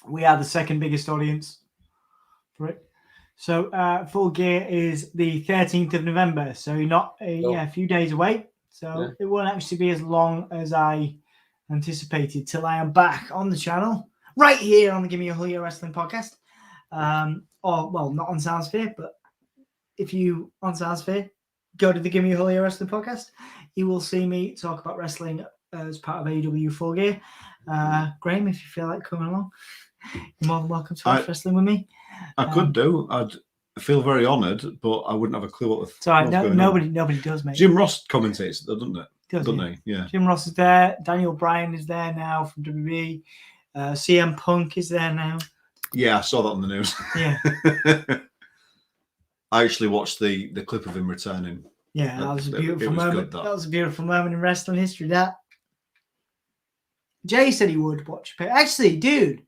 We are the second biggest audience for it. So Full Gear is the 13th of November. So not a few days away. So it won't actually be as long as I anticipated till I am back on the channel, right here on the Gimme a Julio Wrestling podcast. Not on Soundsphere, but if you on Soundsphere go to the Gimme a Julio Wrestling podcast, you will see me talk about wrestling as part of AEW Full Gear. Graham, if you feel like coming along, you're more than welcome to watch wrestling with me. I could do. I'd feel very honoured, but I wouldn't have a clue what the. It's all right. Nobody does, mate. Jim Ross commentates, doesn't it? Doesn't he? Yeah. Jim Ross is there. Daniel Bryan is there now from WWE. CM Punk is there now. Yeah, I saw that on the news. Yeah. I actually watched the clip of him returning. Yeah, that was a beautiful moment. That was a beautiful moment in wrestling history. That Jay said he would watch. Actually, dude,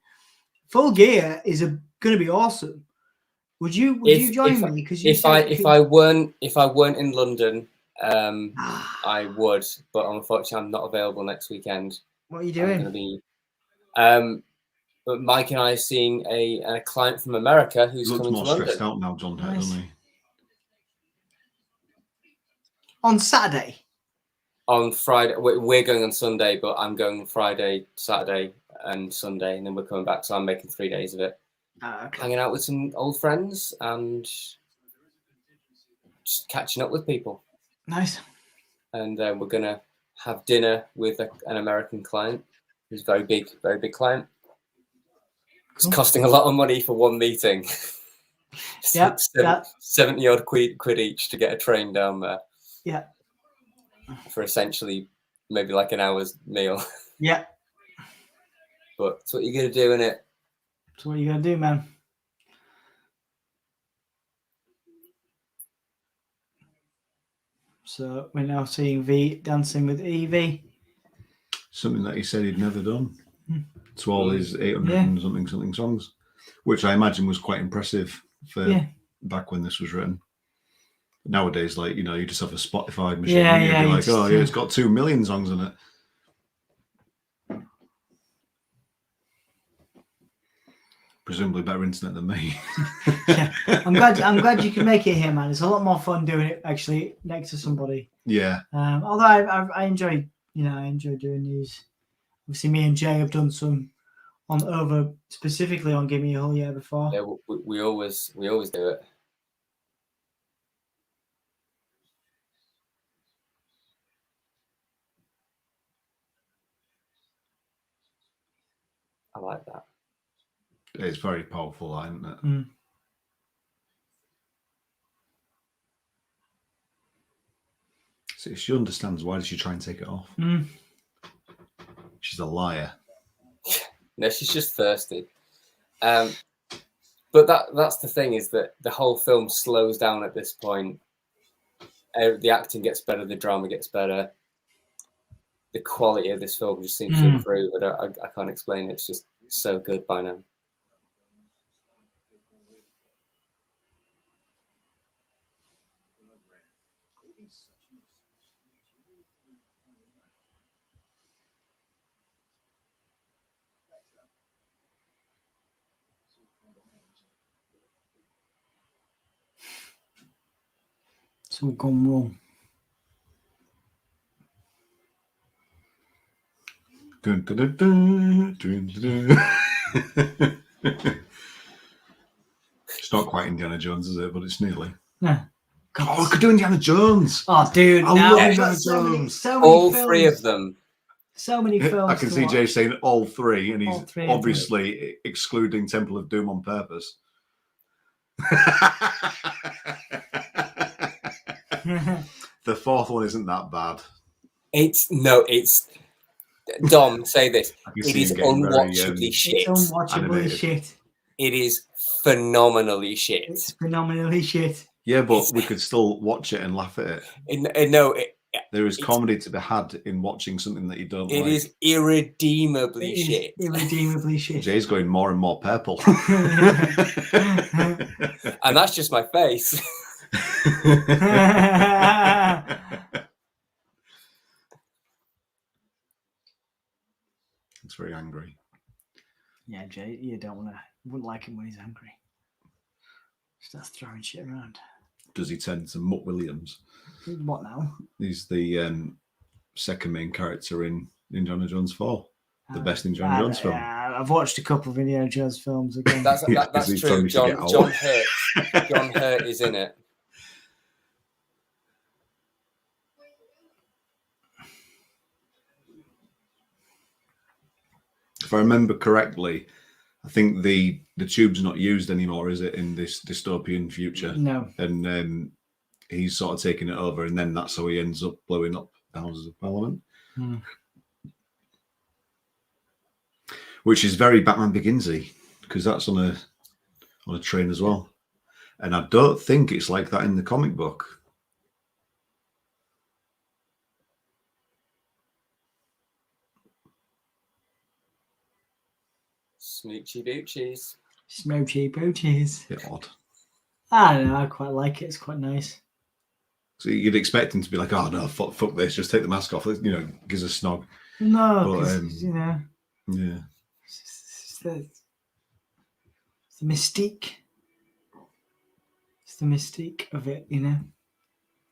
Full Gear is going to be awesome. Would you join me? Because if I weren't in London, I would. But unfortunately, I'm not available next weekend. What are you doing? I'm going to be. But Mike and I are seeing a client from America who's coming to London. Looks more stressed out now, John, doesn't he? On Saturday. On Friday, we're going on Sunday, but I'm going Friday, Saturday, and Sunday, and then we're coming back. So I'm making 3 days of it, Okay. hanging out with some old friends and just catching up with people. Nice. And we're gonna have dinner with an American client who's very big client. It's Cool. costing a lot of money for one meeting. Yeah, 70 odd quid each to get a train down there. Yeah. For essentially maybe like an hour's meal. Yeah. But it's what you're gonna do, innit? That's what you gotta do, man. So we're now seeing V dancing with Evie. Something that he said he'd never done Mm. to all his 800 and something songs, which I imagine was quite impressive for back when this was written. Nowadays, like, you know, you just have a Spotify machine and you'd be like, oh yeah, it's got 2 million songs on it. Presumably better internet than me. Yeah. I'm glad you can make it here, man. It's a lot more fun doing it actually next to somebody. Yeah. Although I enjoy, I enjoy doing these. Obviously, me and Jay have done some specifically on Gimme a whole year before. Yeah, we always do it. I like that. It's very powerful, isn't it? Mm. So if she understands, why does she try and take it off? Mm. She's a liar. No, she's just thirsty. But that's the thing, is that the whole film slows down at this point. The acting gets better, the drama gets better. The quality of this film just seems to improve. I can't explain it. It's just so good by now. It's all gone wrong. Dun, dun, dun, dun, dun, dun. It's not quite Indiana Jones, is it? But it's nearly. Yeah. Oh, we could do Indiana Jones. Oh, dude! I now love we've got Indiana Jones. so many All films. three of them. So many films. I can to see watch. Jay saying all three, and he's three, obviously excluding Temple of Doom on purpose. The fourth one isn't that bad. It's Dom, say this. I can It see is him getting very, unwatchably shit. It's unwatchably animated. shit. It is phenomenally shit. It's phenomenally shit. Yeah, but we could still watch it and laugh at it. No, There is comedy to be had in watching something that you don't like. it is irredeemably shit. Irredeemably shit. Jay's going more and more purple. And that's just my face. It's very angry. Yeah, Jay, you wouldn't like him when he's angry. Starts throwing shit around. Does he turn to Mutt Williams? What now? He's the second main character in Indiana Jones 4, the best Indiana Jones film. Yeah, I've watched a couple of Indiana Jones films again. That's he's true. trying to John get out. Hurt. John Hurt is in it. If I remember correctly, I think the tube's not used anymore, is it, in this dystopian future? No. And he's sort of taking it over, and then that's how he ends up blowing up the Houses of Parliament. Which is very Batman Beginsy, because that's on a train as well. And I don't think it's like that in the comic book. Smoochy boochies. Smoochy booties. Bit odd. I don't know. I quite like it. It's quite nice. So you'd expect him to be like, "Oh no, fuck this! Just take the mask off." You know, gives a snog. No, But, because yeah. it's the mystique. It's the mystique of it,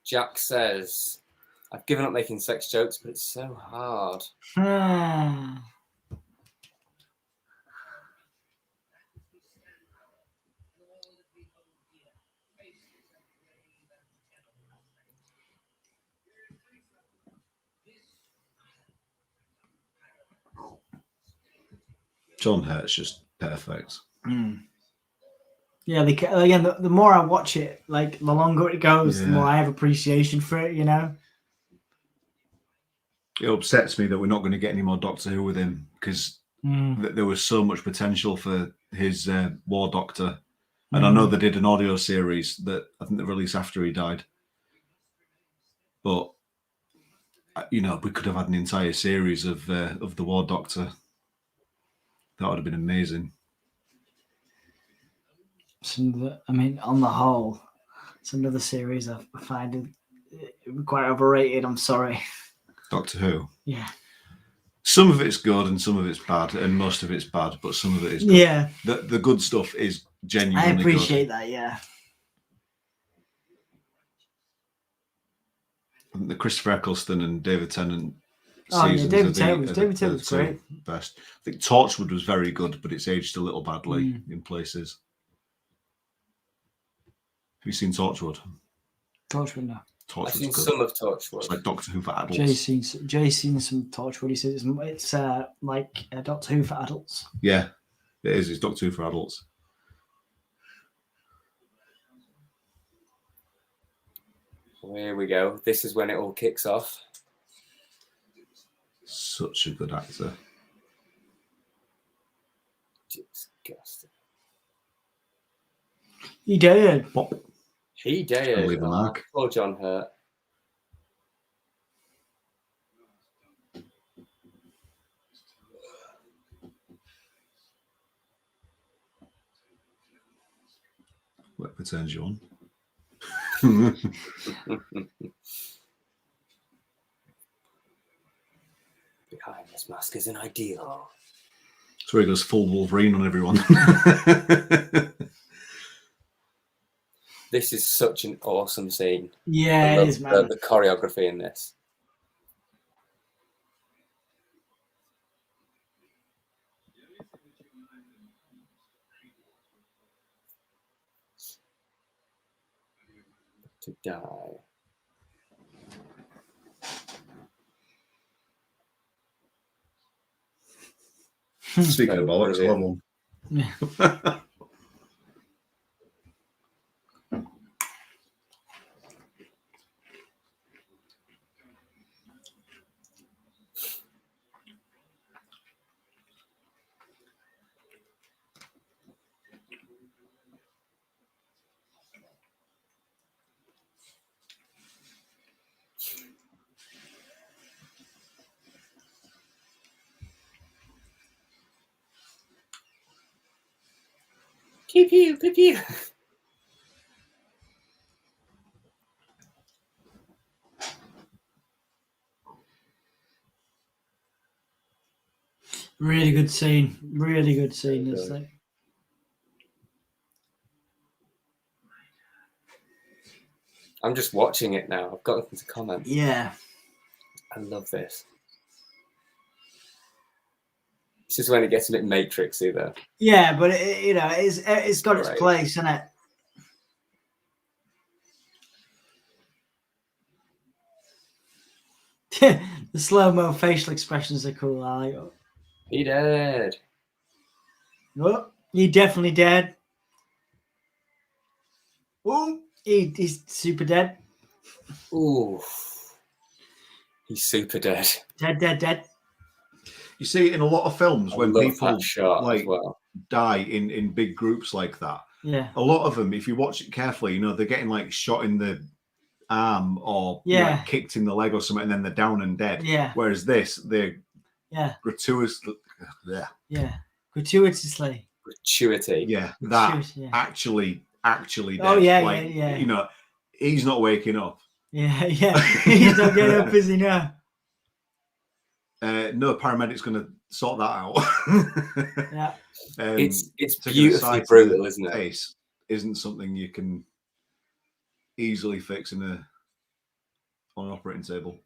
Jack says, "I've given up making sex jokes, but it's so hard." Ah. John Hurt's just perfect. Yeah, again, the more I watch it, like the longer it goes, the Yeah. more I have appreciation for it. You know. It upsets me that we're not going to get any more Doctor Who with him because there was so much potential for his War Doctor. And I know they did an audio series that I think they released after he died. But, you know, we could have had an entire series of the War Doctor. That would have been amazing. I mean, on the whole, it's another series I find it quite overrated. I'm sorry. Doctor Who? Yeah. Some of it's good and some of it's bad, and most of it's bad, but some of it is good. Yeah. The good stuff is genuinely I appreciate good. that, yeah. I think the Christopher Eccleston and David Tennant seasons David Tennant was great. Best. I think Torchwood was very good, but it's aged a little badly in places. Have you seen Torchwood? Torchwood, no. I've seen some of Torchwood. It's like Doctor Who for adults. Jay's seen some Torchwood. He says it's like Doctor Who for adults. Yeah, it is. It's Doctor Who for adults. Here we go. This is when it all kicks off. Such a good actor. Disgusting. He did. Pop. He did. Leave a mark. Poor John Hurt. What turns you on? Behind this mask is an ideal. So he goes full Wolverine on everyone. This is such an awesome scene. Yeah, it is, man. The choreography in this. To die. Speaking of bollocks, I love one. Yeah. Pew pew pew pew. Really good scene. Really good scene. It's like... I'm just watching it now. I've got nothing to comment. Yeah. I love this. This is when it gets a bit Matrixy, though. Yeah, but it's got its place, isn't it? The slow-mo facial expressions are cool. I like it. He dead. Oh, he definitely dead. Oh, he's super dead. Ooh. He's super dead. Dead. You see, in a lot of films, when people like die in big groups like that, yeah, a lot of them, if you watch it carefully, you know, they're getting like shot in the arm or like, kicked in the leg or something, and then they're down and dead. Yeah. Whereas this, they're gratuitously. Gratuitously. Gratuity. Yeah, that actually dead. Oh yeah, like, yeah. You know, he's not waking up. Yeah. He's not getting up, is he now? No paramedic's going to sort that out. Yeah. It's beautifully brutal, isn't it? Face isn't something you can easily fix on an operating table.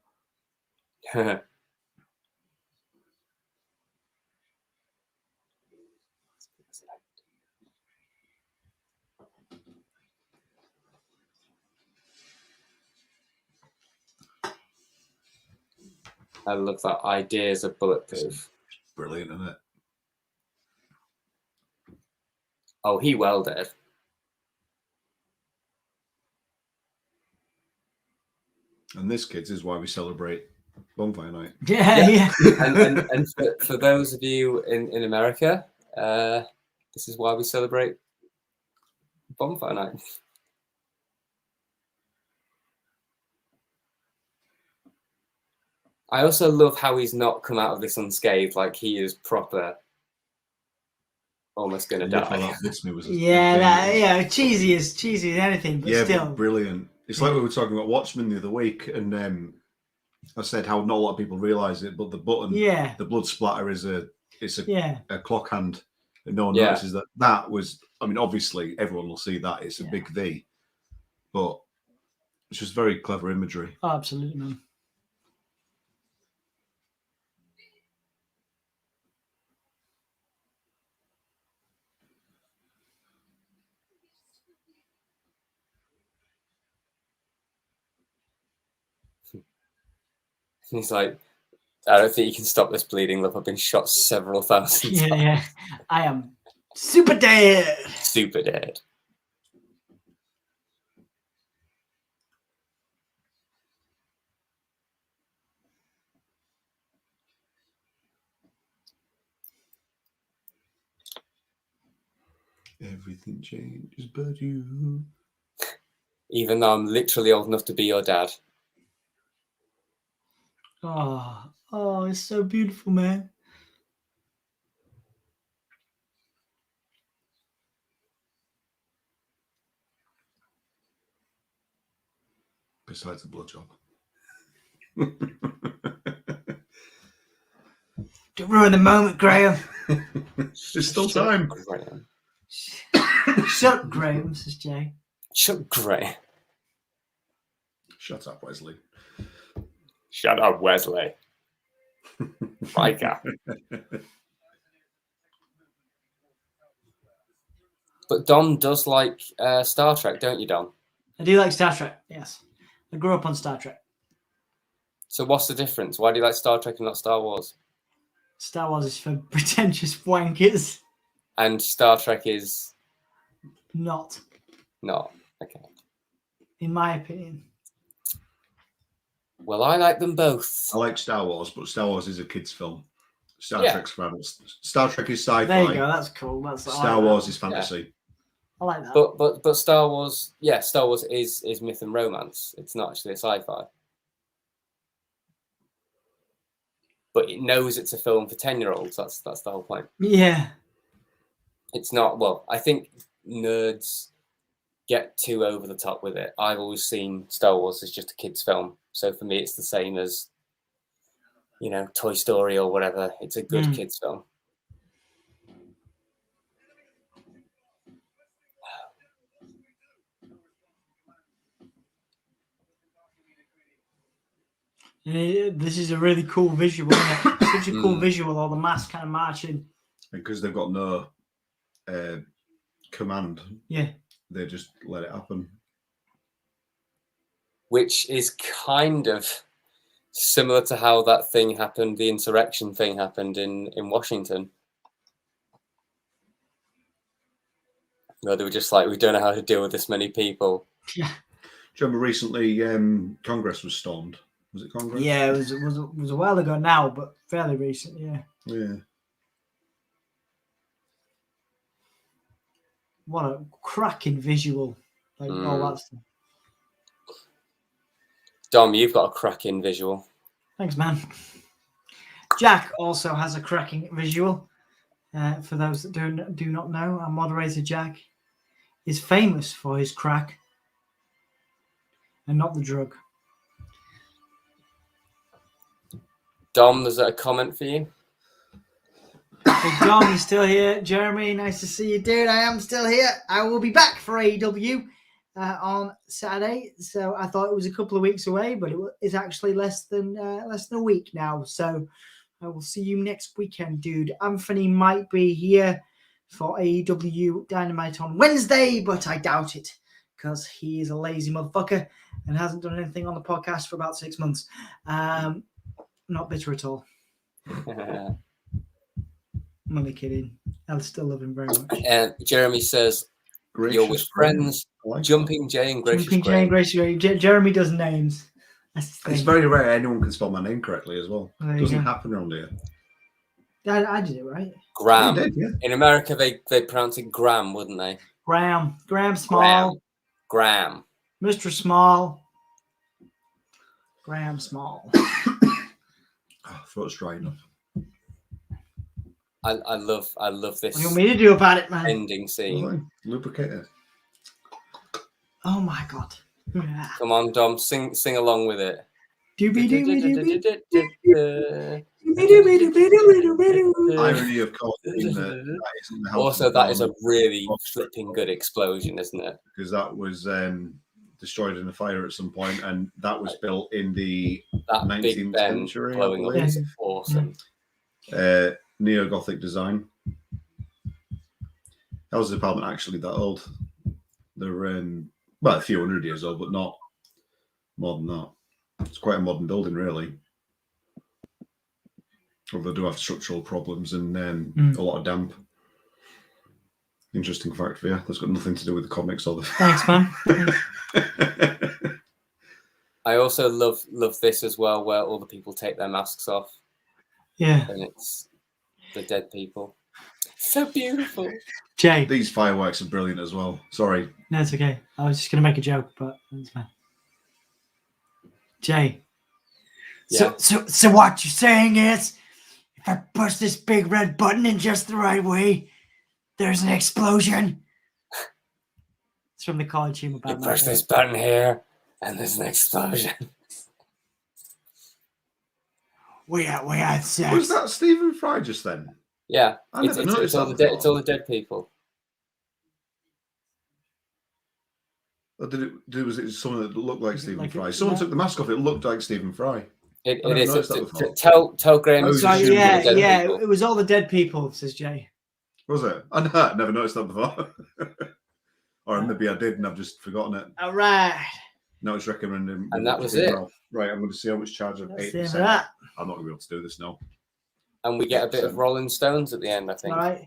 I love that. Ideas are bulletproof. Brilliant, isn't it? Oh, he well did. And this, kids, is why we celebrate Bonfire Night. Yeah. And for those of you in America, this is why we celebrate Bonfire Night. I also love how he's not come out of this unscathed. Like, he is proper, almost gonna die. That bits me was cheesy as anything, but still but brilliant. It's like we were talking about Watchmen the other week, and I said how not a lot of people realise it, but the button, the blood splatter is a clock hand, and no one notices that. That was, I mean, obviously everyone will see that it's a big V, but it's just very clever imagery. Oh, absolutely, man. He's like, I don't think you can stop this bleeding. Look, I've been shot several thousand times. Yeah. I am super dead. Super dead. Everything changes but you. Even though I'm literally old enough to be your dad. Oh, it's so beautiful, man. Besides the blowjob. Don't ruin the moment, Graham. There's still time. Graham. Shut up, Graham, says Jay. Shut Graham. Shut up, Wesley. Shut up, Wesley. Riker. But Dom does like Star Trek, don't you, Dom? I do like Star Trek, yes. I grew up on Star Trek. So what's the difference? Why do you like Star Trek and not Star Wars? Star Wars is for pretentious wankers. And Star Trek is... Not. Okay. In my opinion. Well, I like them both. I like Star Wars, but Star Wars is a kid's film. Star Trek's for adults. Star Trek is sci-fi. There you go. That's cool. Star Wars is fantasy. I like that. But Star Wars, Star Wars is myth and romance. It's not actually a sci-fi. But it knows it's a film for 10-year-olds. That's the whole point. Yeah. It's not. Well, I think nerds get too over the top with it. I've always seen Star Wars as just a kid's film. So for me, it's the same as, Toy Story or whatever. It's a good kid's film. This is a really cool visual, isn't it? Such a cool visual, all the mass kind of marching. Because they've got no command. Yeah. They just let it happen. Which is kind of similar to how that thing happened, the insurrection thing happened in Washington. Where they were just like, we don't know how to deal with this many people. Yeah. Do you remember recently Congress was stormed? Was it Congress? Yeah, it was a while ago now, but fairly recent, yeah. Yeah. What a cracking visual. Like all that stuff. Dom, you've got a cracking visual. Thanks, man. Jack also has a cracking visual. For those that do not know, our moderator Jack is famous for his crack and not the drug. Dom, there's a comment for you. Hey, Dom, you still here? Jeremy, nice to see you, dude. I am still here. I will be back for AEW on Saturday. So I thought it was a couple of weeks away, but it is actually less than a week now. So I will see you next weekend, dude. Anthony might be here for AEW Dynamite on Wednesday, but I doubt it because he is a lazy motherfucker and hasn't done anything on the podcast for about 6 months. Not bitter at all. I'm only kidding. I still love him very much. Jeremy says, you're with friends, Jumping Jay and Gracious Jumping Jay and Gracious Gray. Jeremy does names. That's the thing. It's very rare anyone can spell my name correctly as well. There It you doesn't go. happen around here. I did it right. Graham. You did, yeah. In America, they pronounce it Graham, wouldn't they? Graham Small. Graham. Mr. Small. Graham Small. Oh, throat's dry enough. I love What this do you want me to do about it, man? ending scene. Lubricated. Oh my god. Come on, Dom, sing along with it. Irony, of course, being that isn't the health Also, of the that is a farm, really flipping good explosion, isn't it? because that was destroyed in a fire at some point, and that was built in the That Big 19th Ben century, I blowing up believe. is awesome. Neo-Gothic design. How's the apartment actually that old? They're well, a few hundred years old, but not more than that. It's quite a modern building, really. Although they do have structural problems and a lot of damp. Interesting fact for you. That's got nothing to do with the comics or the. Thanks, man. I also love this as well, where all the people take their masks off, Yeah. and it's the dead people. So beautiful. Jay. These fireworks are brilliant as well. Sorry. No, it's okay. I was just going to make a joke, but it's fine. Jay. Yeah. So what you're saying is, if I push this big red button in just the right way, there's an explosion. It's from the college humor You band. push this button here, and there's an explosion. We had sex. Was that Stephen Fry just then? Yeah, I never noticed it's all that the before. it's all the dead people. Or was it someone that looked like Stephen Like Fry? it- Someone no. took the mask off. It looked like Stephen Fry. It I never is. noticed that before. Tell Graham. Oh, it's so the yeah, dead yeah. people. It was all the dead people, says Jay. Was it? I never noticed that before. Or maybe I did and I've just forgotten it. All right. Now it's recommending. And that was it. Right, I'm going to see how much charge of That's the 8%. end of that. I'm not going to be able to do this now. And we get a bit of Rolling Stones at the end, I think. All right.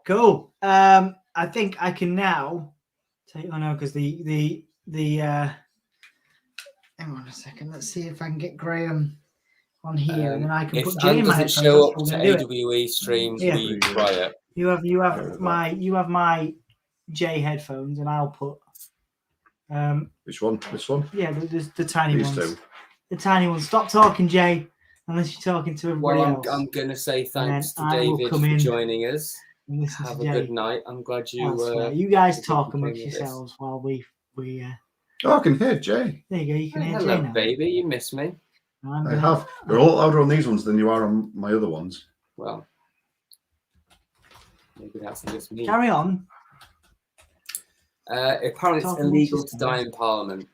Cool. I think I can now take. Oh no, because the hang on a second. Let's see if I can get Graham on here, and then I can If put Jan Jay in my doesn't headphones. show That's up what to we're gonna do it. AWE stream, Yeah. we riot. You have my J headphones, and I'll put Which one? This one? yeah the tiny These ones. two. The tiny ones. Stop talking, Jay, unless you're talking to everybody Well, else. I'm going to say thanks to then I will David come for in joining us. And listen Have to a Jay good night. I'm glad you. elsewhere. You guys you talk came amongst with this. yourselves while we Oh, I can hear Jay. there you go. You can hear Hello, Jay now. baby. You miss me. I'm I gonna- have. You're a lot louder on these ones than you are on my other ones. Well, maybe that's just me. Carry on. Apparently, it's Talk illegal amongst to die in Parliament.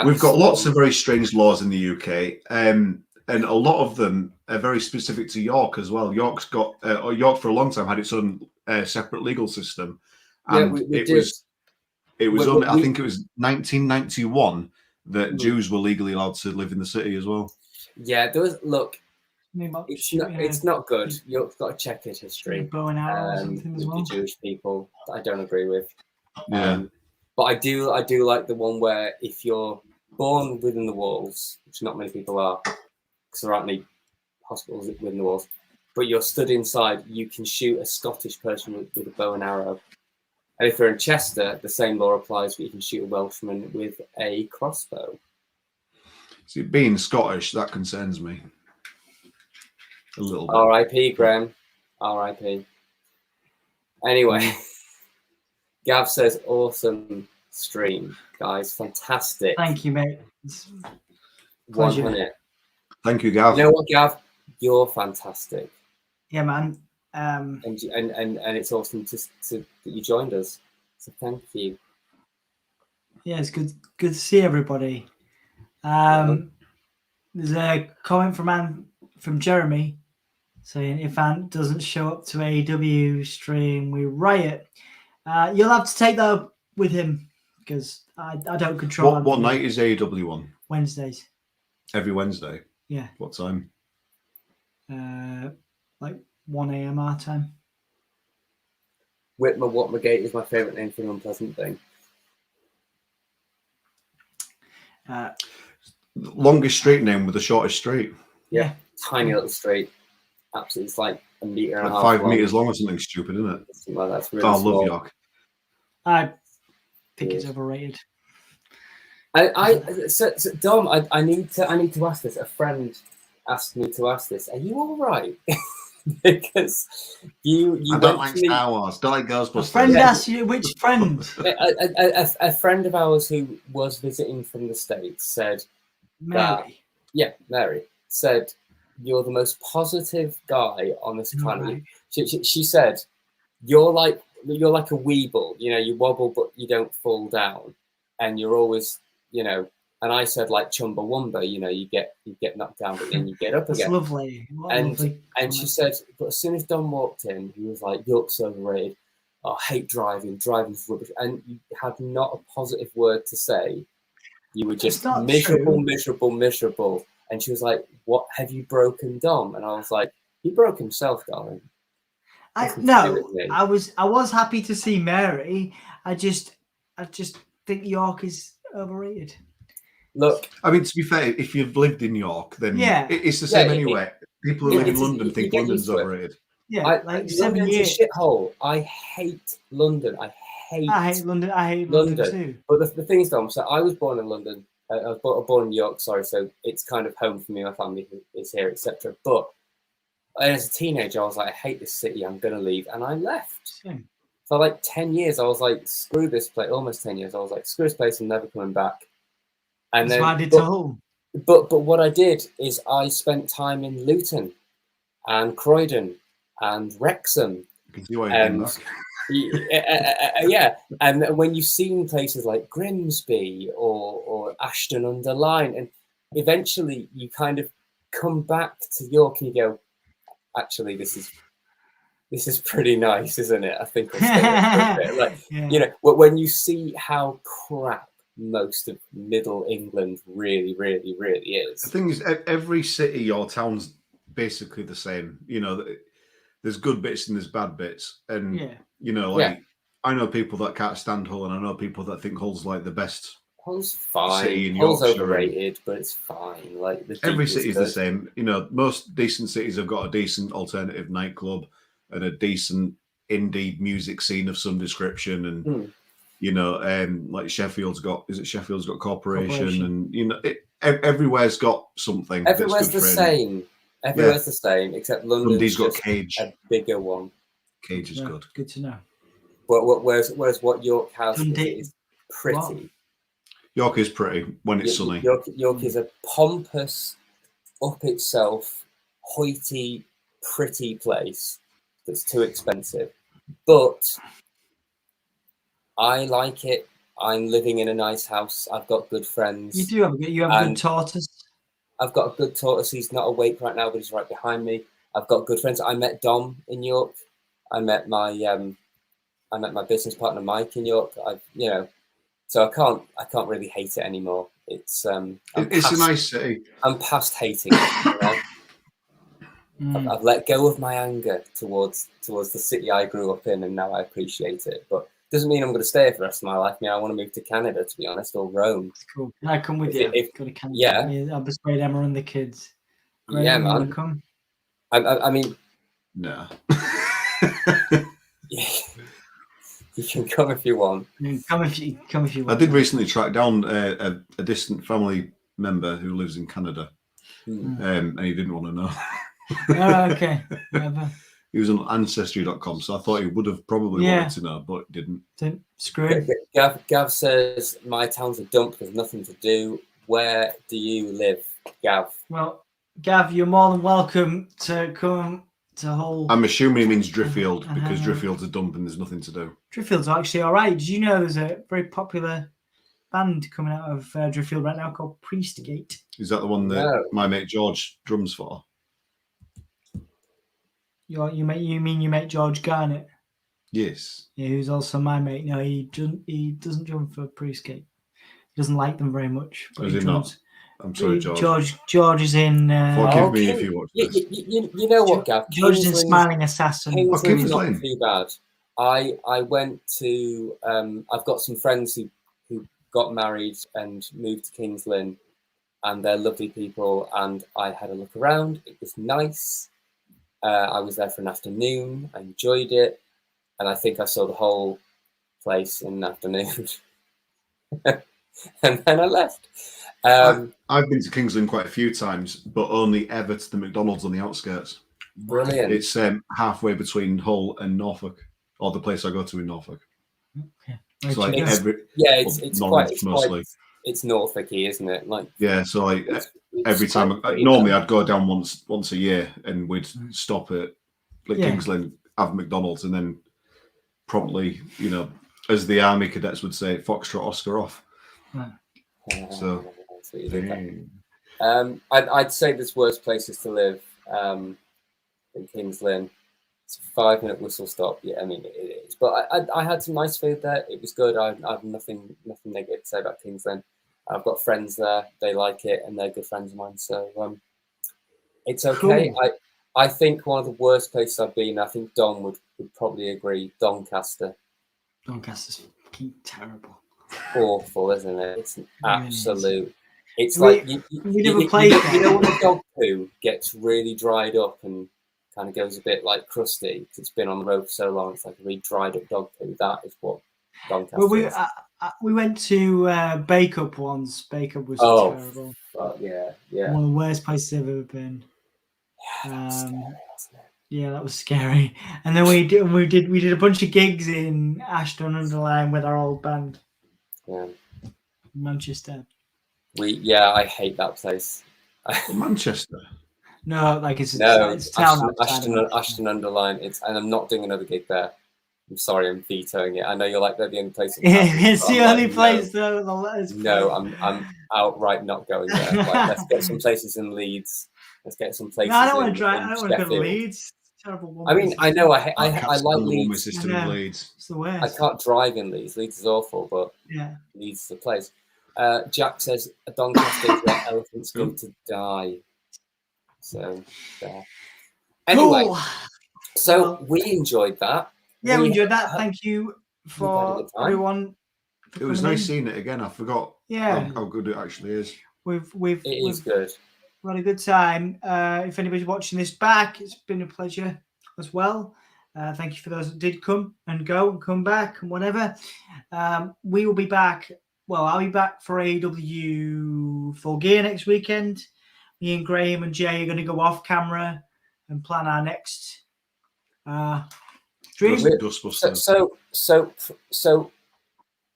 We've got lots of very strange laws in the UK, and a lot of them are very specific to York as well. York's got York for a long time had its own separate legal system, and we it did. was only, I we- think it was 1991 that Jews were legally allowed to live in the city as well. Yeah, there was. Look, Maybe it's not good. You've got to check its history. bow and arrow or something as With well. the Jewish people that I don't agree with. Yeah. But I do like the one where if you're born within the walls, which not many people are, because there aren't any hospitals within the walls, but you're stood inside, you can shoot a Scottish person with a bow and arrow. And if you're in Chester, the same law applies, but you can shoot a Welshman with a crossbow. See, being Scottish, that concerns me a little bit. R.I.P. Graham. R.I.P. Anyway, Gav says, awesome stream, guys. Fantastic. Thank you, mate. It's 100. Thank you, Gav. You know what, Gav? You're fantastic. yeah, man. And it's awesome that you joined us. So thank you. Yeah, it's good to see everybody. There's a comment from Jeremy saying if Ant doesn't show up to AEW stream, we riot. You'll have to take that up with him because I don't control. What night is AEW on? Wednesdays. Every Wednesday. Yeah. What time? like 1 a.m. our time. Whitmer Watmergate is my favourite name for an unpleasant thing. Longest street name with the shortest street. Yeah. Tiny little street. Absolutely, it's like a metre and a Like half 5 long. meters long or something stupid, isn't it? Something like that's really I small. love York. I think it's overrated. So Dom, I need to ask this. A friend asked me to ask this. Are you all right? Because you I don't like Star Wars. Don't like A Ghostbusters. friend asked you, which friend? a friend of ours who was visiting from the States said, Mary. Mary said, you're the most positive guy on this planet. Right. She said, you're like a weeble. You know, you wobble but you don't fall down, and you're always, you know. And I said, like Chumbawamba, you know, you get knocked down, but then you get up That's again. lovely. What a And lovely she said, but as soon as Don walked in, he was like, York's overrated. I hate driving. Driving's rubbish. And you had not a positive word to say. You were just not miserable, true. miserable. And she was like, what, have you broken Dom? And I was like, he broke himself, darling. No, I was happy to see Mary. I just think York is overrated. Look, I mean, to be fair, if you've lived in York, then Yeah. it's the same Yeah, anyway. People who live in it's- London you think get London's used to it. overrated. Yeah, like 7 London's years. a shithole. I hate London. I hate London. I hate London too. But the thing is, Dom, so I was born in London. I was born in York, sorry, so it's kind of home for me. My family is here, etc. But as a teenager, I was like, I hate this city. I'm going to leave. And I left. Same. For like 10 years, I was like, screw this place. Almost 10 years. I was like, screw this place. I'm never coming back. And That's then, what I did to Hull. But what I did is I spent time in Luton and Croydon and Wrexham. You can see why you're doing that. Yeah, and when you've seen places like Grimsby or Ashton under Lyne, and eventually you kind of come back to York and you go, actually, this is pretty nice, isn't it? I think I'll stay there for a bit. Like, Yeah. you know, when you see how crap most of Middle England really, really, really is. The thing is, every city or town's basically the same. You know, there's good bits and there's bad bits, and Yeah. you know, like I know people that can't stand Hull, and I know people that think Hull's like the best. Hull's City fine. in Hull's Yorkshire overrated, but it's fine. Like Every city's the same. You know, most decent cities have got a decent alternative nightclub and a decent indie music scene of some description, and you know, like Sheffield's got Corporation, and you know, everywhere's got something. Everywhere's the that's good same. Everywhere's the same, except London's Dundee's got just Cage. a bigger one. Cage is Yeah, good. Good to know. Whereas what York has Dundee- is pretty. Wow. York is pretty when it's sunny. York is a pompous, up itself, hoity, pretty place that's too expensive. But I like it. I'm living in a nice house. I've got good friends. You do have a good tortoise. I've got a good tortoise. He's not awake right now, but he's right behind me. I've got good friends. I met Dom in York. I met my business partner Mike in York. So I can't really hate it anymore. It's It's a nice city. I'm past hating it. You know? I've let go of my anger towards the city I grew up in, and now I appreciate it. But doesn't mean I'm going to stay here for the rest of my life. I mean, I want to move to Canada, to be honest, or Rome. It's cool. Can I come with you? Go to Canada. Yeah. I'll persuade Emma and the kids. Great, Yeah, you wanna man. Come? I mean, No. you can come if you want. Come if you I want. did recently track down a distant family member who lives in Canada, and he didn't want to know. Oh, okay. Whatever. He was on Ancestry.com, so I thought he would have probably wanted to know, but didn't. Don't screw it. Gav says, my town's a dump, there's nothing to do. Where do you live, Gav? Well, Gav, you're more than welcome to come to Hull. I'm assuming he means Driffield, because Driffield's a dump and there's nothing to do. Driffield's actually all right. Did you know there's a very popular band coming out of Driffield right now called Priestgate? Is that the one that my mate George drums for? You mean your mate George Garnett? Yes. Yeah, who's also my mate. No, he doesn't drum for Priestgate. He doesn't like them very much. But Does he drums. I'm sorry, George. George is in. Forgive me if you watch this. You know what, Gav? George is in Smiling Assassin. Kingsland's not Kingsland. too bad. I went to. I've got some friends who got married and moved to King's Lynn, and they're lovely people. And I had a look around. It was nice. I was there for an afternoon. I enjoyed it, and I think I saw the whole place in an afternoon. And then I left. I've been to King's Lynn quite a few times, but only ever to the McDonald's on the outskirts. Brilliant. It's halfway between Hull and Norfolk, or the place I go to in Norfolk. Okay. So like It's- it's Norwich quite mostly. it's Norfolky, isn't it? Like Yeah, so like it's every time, pretty normally nice. I'd go down once a year, and we'd stop at Yeah. King's Lynn, have McDonald's, and then promptly, as the army cadets would say, Foxtrot Oscar off. So, That's what you did there. I'd say there's worse places to live than King's Lynn. It's a 5-minute whistle stop. Yeah, I mean it is. But I had some nice food there. It was good. I have nothing negative to say about King's Lynn. I've got friends there. They like it, and they're good friends of mine. So it's okay. Cool. I think one of the worst places I've been. I think Don would probably agree. Doncaster. Doncaster's fucking terrible. Awful, isn't it? It's an Really is. absolute. It's We- like you never played that. you know when the dog poo gets really dried up and kind of goes a bit like crusty because it's been on the road for so long. It's like a really dried up dog poo. That is what Doncaster Well, is. we went to Bake Up once. Bake Up was Oh. terrible. But yeah. One of the worst places I've ever been. That's scary, wasn't it? Yeah, that was scary. And then we did a bunch of gigs in Ashton-under-Lyne with our old band, Yeah. Manchester. I hate that place. Manchester. No, like it's No, it's a town outside of Ashton-under-Lyne. And I'm not doing another gig there. I'm sorry, I'm vetoing it. I know you're like they're the only place. in Yeah, town, it's but the I'm only like, place though. The letters. No, I'm outright not going there. Like, let's get some places in Leeds. Let's get some places. No, I don't want in- to drive. in I don't want to go to Sheffield. Leeds. It's terrible. I mean, I know I can't like stand the warming Leeds. system I in know. Leeds. It's the worst. I can't drive in Leeds. Leeds is awful, but Yeah. Leeds is the place. Jack says Doncaster is where elephants go to die. So there. Anyway, Cool. so Well, we enjoyed that. Yeah, we enjoyed had- that. Thank you had a for good time. everyone. It was coming nice in. seeing it again. I forgot Yeah, how good it actually is. we've It is good. had a good time. If anybody's watching this back, it's been a pleasure as well. Thank you for those that did come and go and come back and whatever. We will be back. Well, I'll be back for AW Full Gear next weekend. Me and Graham and Jay are going to go off camera and plan our next dream. Dustbusters. So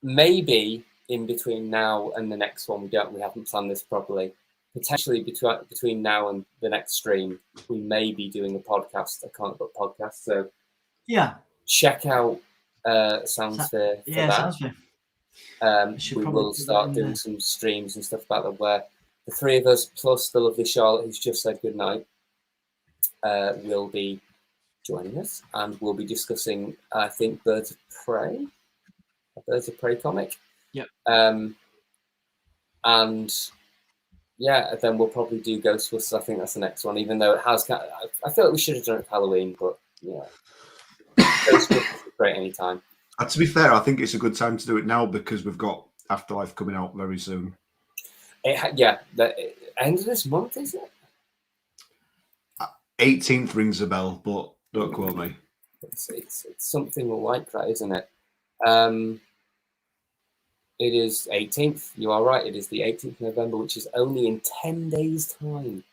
maybe in between now and the next one, we haven't planned this properly. Potentially between now and the next stream, we may be doing a podcast, a comic book podcast. So Yeah, check out Soundsphere for yeah, that. sounds good. should We probably will put that start in doing there. some streams and stuff about that where the three of us plus the lovely Charlotte, who's just said goodnight, will be joining us, and we'll be discussing, I think, Birds of Prey, a Birds of Prey comic. Yep. And yeah, then we'll probably do Ghostbusters. I think that's the next one, even though it has. I feel like we should have done it for Halloween, but yeah, Ghostbusters is great anytime. To be fair, I think it's a good time to do it now because we've got Afterlife coming out very soon. The end of this month, is it? 18th rings a bell, but don't quote me. It's something like that, isn't it? It is 18th. You are right. It is the 18th of November, which is only in 10 days' time.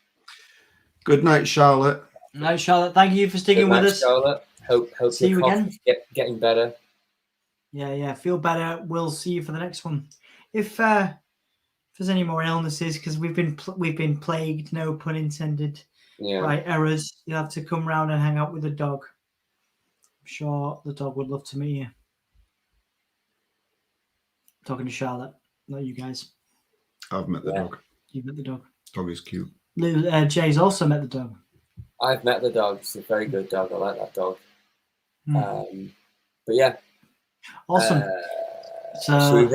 Good night, Charlotte. No, Charlotte, thank you for sticking Good night, with us. Charlotte. Hope See your you again. cough is getting better. Yeah, feel better. We'll see you for the next one. If there's any more illnesses, because we've been plagued, no pun intended, Yeah. by errors, you'll have to come round and hang out with the dog. I'm sure the dog would love to meet you. Talking to Charlotte, not you guys. I've met the dog. You've met the dog. Dog is cute. Jay's also met the dog. I've met the dog. It's a very good dog. I like that dog. Hmm. But yeah. Awesome. So Should we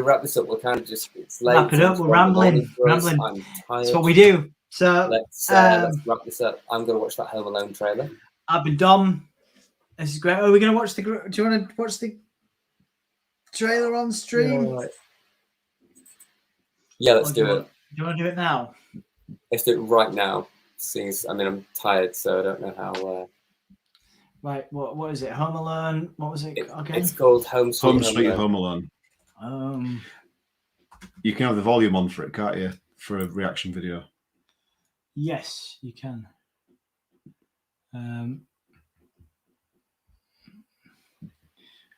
wrap this up? We're kind of just it's late. wrap it up. It's We're 1 in the morning rambling. for us. I'm tired. That's what we do. So Let's wrap this up. I'm going to watch that Home Alone trailer. I've been Dom. This is great. Are we going to watch the? Do you want to watch the trailer on stream? Yeah, let's do it. Do you want to do it now? Let's do it right now. I'm tired, so I don't know how. Right. What is it? Home Alone. What was it? Okay. It's called Home Sweet Home Alone. You can have the volume on for it, can't you? For a reaction video. Yes, you can. Hang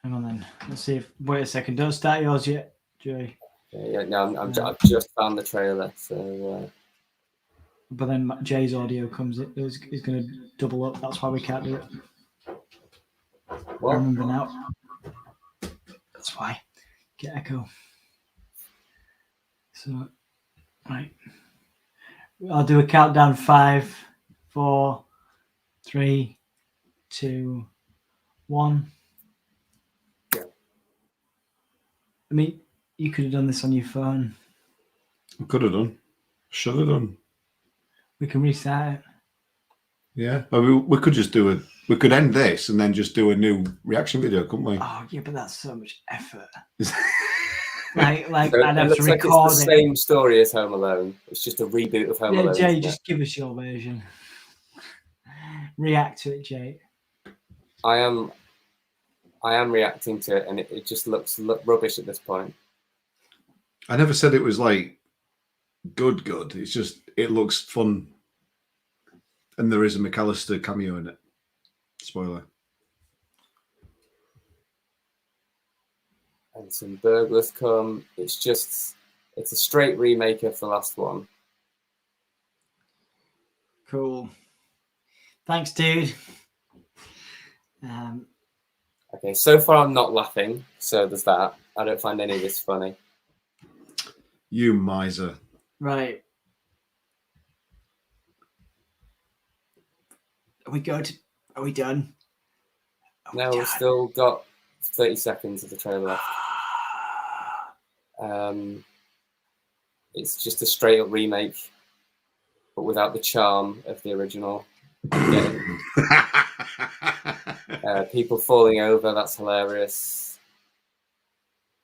on then. Let's see if. Wait a second. Don't start yours yet, Joey. No, I've just found the trailer, so. But then Jay's audio comes in. Is going to double up. That's why we can't do it. What? I remember now. That's why. Get echo. So, right. I'll do a countdown. 5, 4, 3, 2, 1. Yeah. I mean, you could have done this on your phone. I could have done. Should have done. We can restart it. Yeah. I mean, we could just do we could end this and then just do a new reaction video, couldn't we? Oh, yeah, but that's so much effort. like So I'd have to like record it's it. the same story as Home Alone. It's just a reboot of Home Alone. Jay, just give us your version. React to it, Jay. I am reacting to it, and it just looks rubbish at this point. I never said it was like good. It's just it looks fun, and there is a McAllister cameo in it. Spoiler. And some burglars come. It's a straight remake of the last one. Cool. Thanks, dude. Okay, so far I'm not laughing, so there's that. I don't find any of this funny. You miser. Right. Are we good? Are we done? No, we've still got 30 seconds of the trailer left. It's just a straight up remake, but without the charm of the original. People falling over, that's hilarious.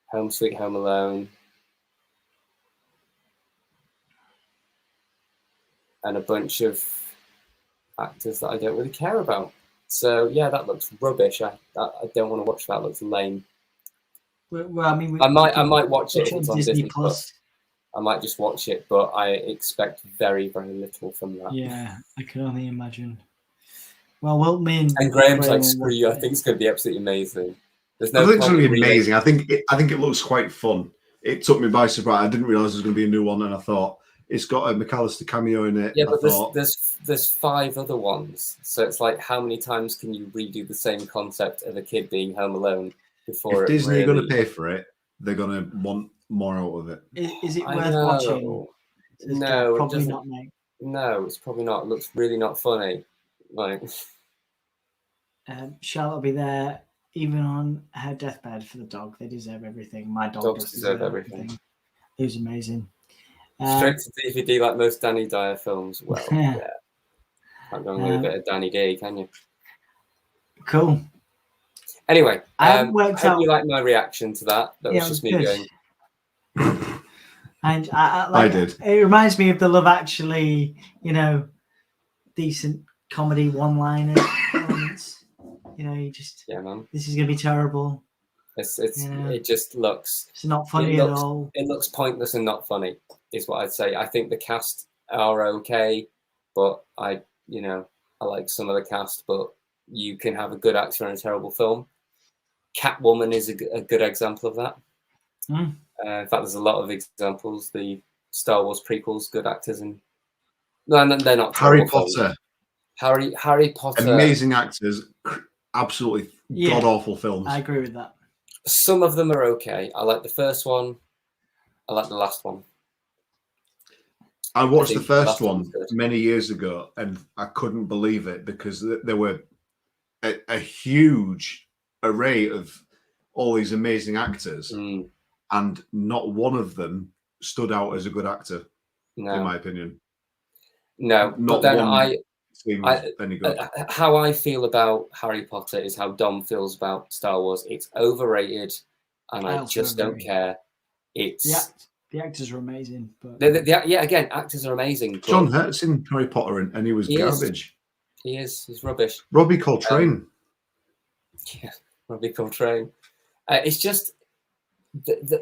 Home Sweet Home Alone. And a bunch of actors that I don't really care about. So yeah, that looks rubbish. I don't want to watch that. It looks lame. Well, I mean, I might watch it if it's on Disney Disney Plus. I might just watch it, but I expect very, very little from that. Yeah, I can only imagine. Well, me and Graham's like, will screw you. I watch think it's going to be absolutely amazing. There's I no think it's point going to in be remake- amazing. I think it looks quite fun. It took me by surprise. I didn't realize there was going to be a new one, and I thought it's got a McAllister cameo in it. Yeah, I but thought, there's 5 other ones. So it's like, how many times can you redo the same concept of a kid being home alone before if Disney really... are going to pay for it, they're going to want more out of it. Is it I worth know. watching? No, it probably doesn't. not, mate. No, it's probably not. It looks really not funny. Like, Charlotte will be there, even on her deathbed for the dog. They deserve everything. My dog Dogs does deserve deserve everything. It was amazing. straight to DVD like most Danny Dyer films. Well, Yeah. yeah. Can't go with a bit of Danny D, can you? Cool. Anyway, I I haven't worked hope out- you like my reaction to that. That Yeah, was just it me was going, good. And I did. It reminds me of the Love Actually, decent comedy one-liner elements. You just, yeah, man. this is gonna be terrible. Yeah. It just looks. It's not funny at all. It looks pointless and not funny, is what I'd say. I think the cast are okay, but I like some of the cast, but you can have a good actor in a terrible film. Catwoman is a good example of that. Mm. In fact, there's a lot of examples. The Star Wars prequels, good actors, and no, they're not Harry terrible films. Potter, Harry Potter, amazing actors, absolutely god awful films. I agree with that. Some of them are okay. I like the first one. I like the last one. I watched the think first last one one's good. many years ago, and I couldn't believe it because there were a huge array of all these amazing actors, Mm, and not one of them stood out as a good actor, in no, my opinion. no. But Not then one seems I any good. how I feel about Harry Potter is how Dom feels about Star Wars. It's overrated, and I also just don't agree. care. It's The actors are amazing, but yeah, again, actors are amazing. But John Hurt's in Harry Potter, and he was He is. garbage. he's rubbish. Robbie Coltrane. Yeah, Robbie Coltrane. It's just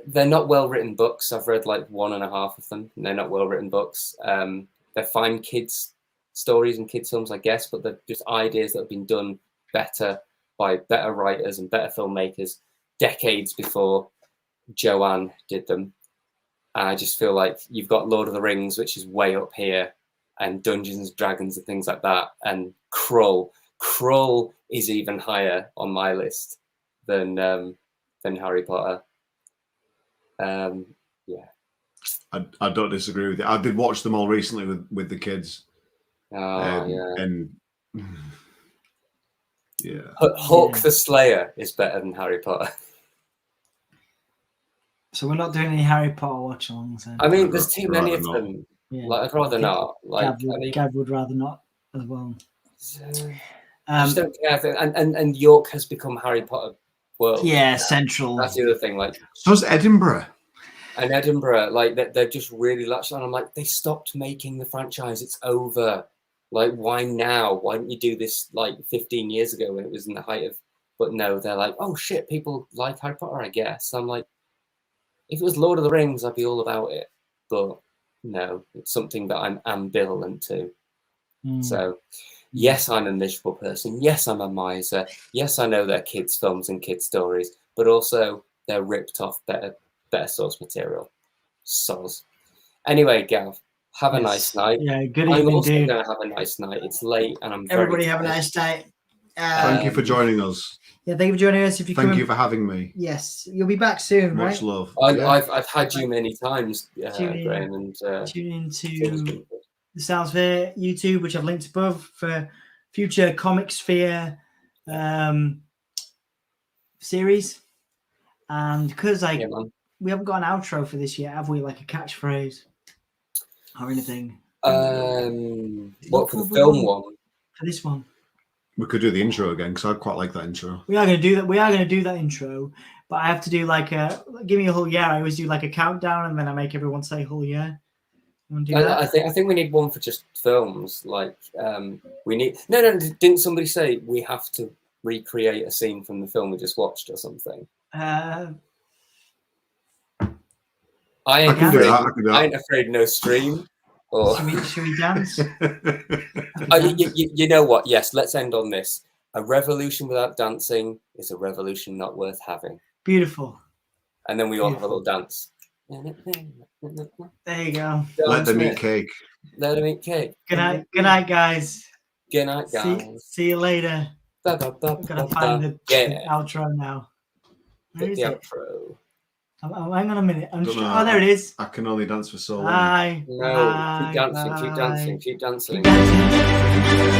they're not well written books. I've read like 1.5 of them, and they're not well written books. They're fine kids stories and kids films, I guess, but they're just ideas that have been done better by better writers and better filmmakers decades before Joanne did them. And I just feel like you've got Lord of the Rings, which is way up here, and Dungeons and Dragons and things like that, and Krull. Krull is even higher on my list than Harry Potter. Yeah. I don't disagree with you. I did watch them all recently with the kids. Oh, yeah. And yeah. Hawk the Slayer is better than Harry Potter. so we're not doing any Harry Potter watch-alongs then. I mean, I'd there's too many of rather them. Yeah. Like, I'd rather not. Like, Gav would rather not as well. I just don't care. And York has become Harry Potter world. Yeah, central. That's the other thing. Like, So's Edinburgh. and Edinburgh, like they're just really latched on. I'm like, they stopped making the franchise. It's over. Like, why now? Why didn't you do this like 15 years ago when it was in the height of? But no, they're like, oh shit, people like Harry Potter, I guess. I'm like, if it was Lord of the Rings, I'd be all about it. But no, it's something that I'm ambivalent to. So, yes, I'm a miserable person. Yes, I'm a miser. Yes, I know they're kids' films and kids' stories, but also they're ripped off better source material. Soz. Anyway, Gav, have a nice night. Yeah, good I'm evening, also dude. going to have a nice night. It's late and I'm Everybody very have a tired. nice night. Thank you for joining us. Yeah, thank you for joining us. If you Thank come, you for having me. yes, you'll be back soon, Much right? love. I've had you many times, Tune in. Graham, and Tune it's into been good. the Soundsphere YouTube, which I've linked above for future Comic Sphere series. And because Yeah, man. we haven't got an outro for this yet, have we? Like a catchphrase or anything What, for the film one? for this one? We could do the intro again because I quite like that intro. We are going to do that. We are going to do that intro, but I have to do like give me a whole year. I always do like a countdown, and then I make everyone say whole year. You want to do that? I think we need one for just films. Like we need no. Didn't somebody say we have to recreate a scene from the film we just watched or something? Uh, I ain't can do afraid. that, I can do that. I ain't afraid no stream. Or should we dance? you know what? Yes, let's end on this. A revolution without dancing is a revolution not worth having. Beautiful. And then we all have a little dance. There you go. Let them eat cake. Let them eat cake. Good night. Good night, guys. Good night, guys. See you later. I'm gonna find the outro now. Where is The it? outro. Hang on a minute. Don't know. Oh, there it is. I can only dance for so long. Bye. No, Bye. keep dancing, keep Bye. dancing, keep dancing. Keep dancing.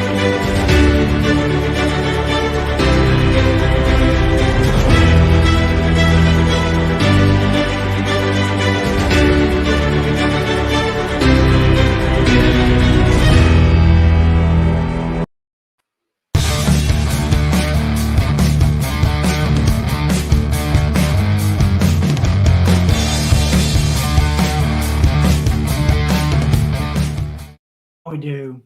We do.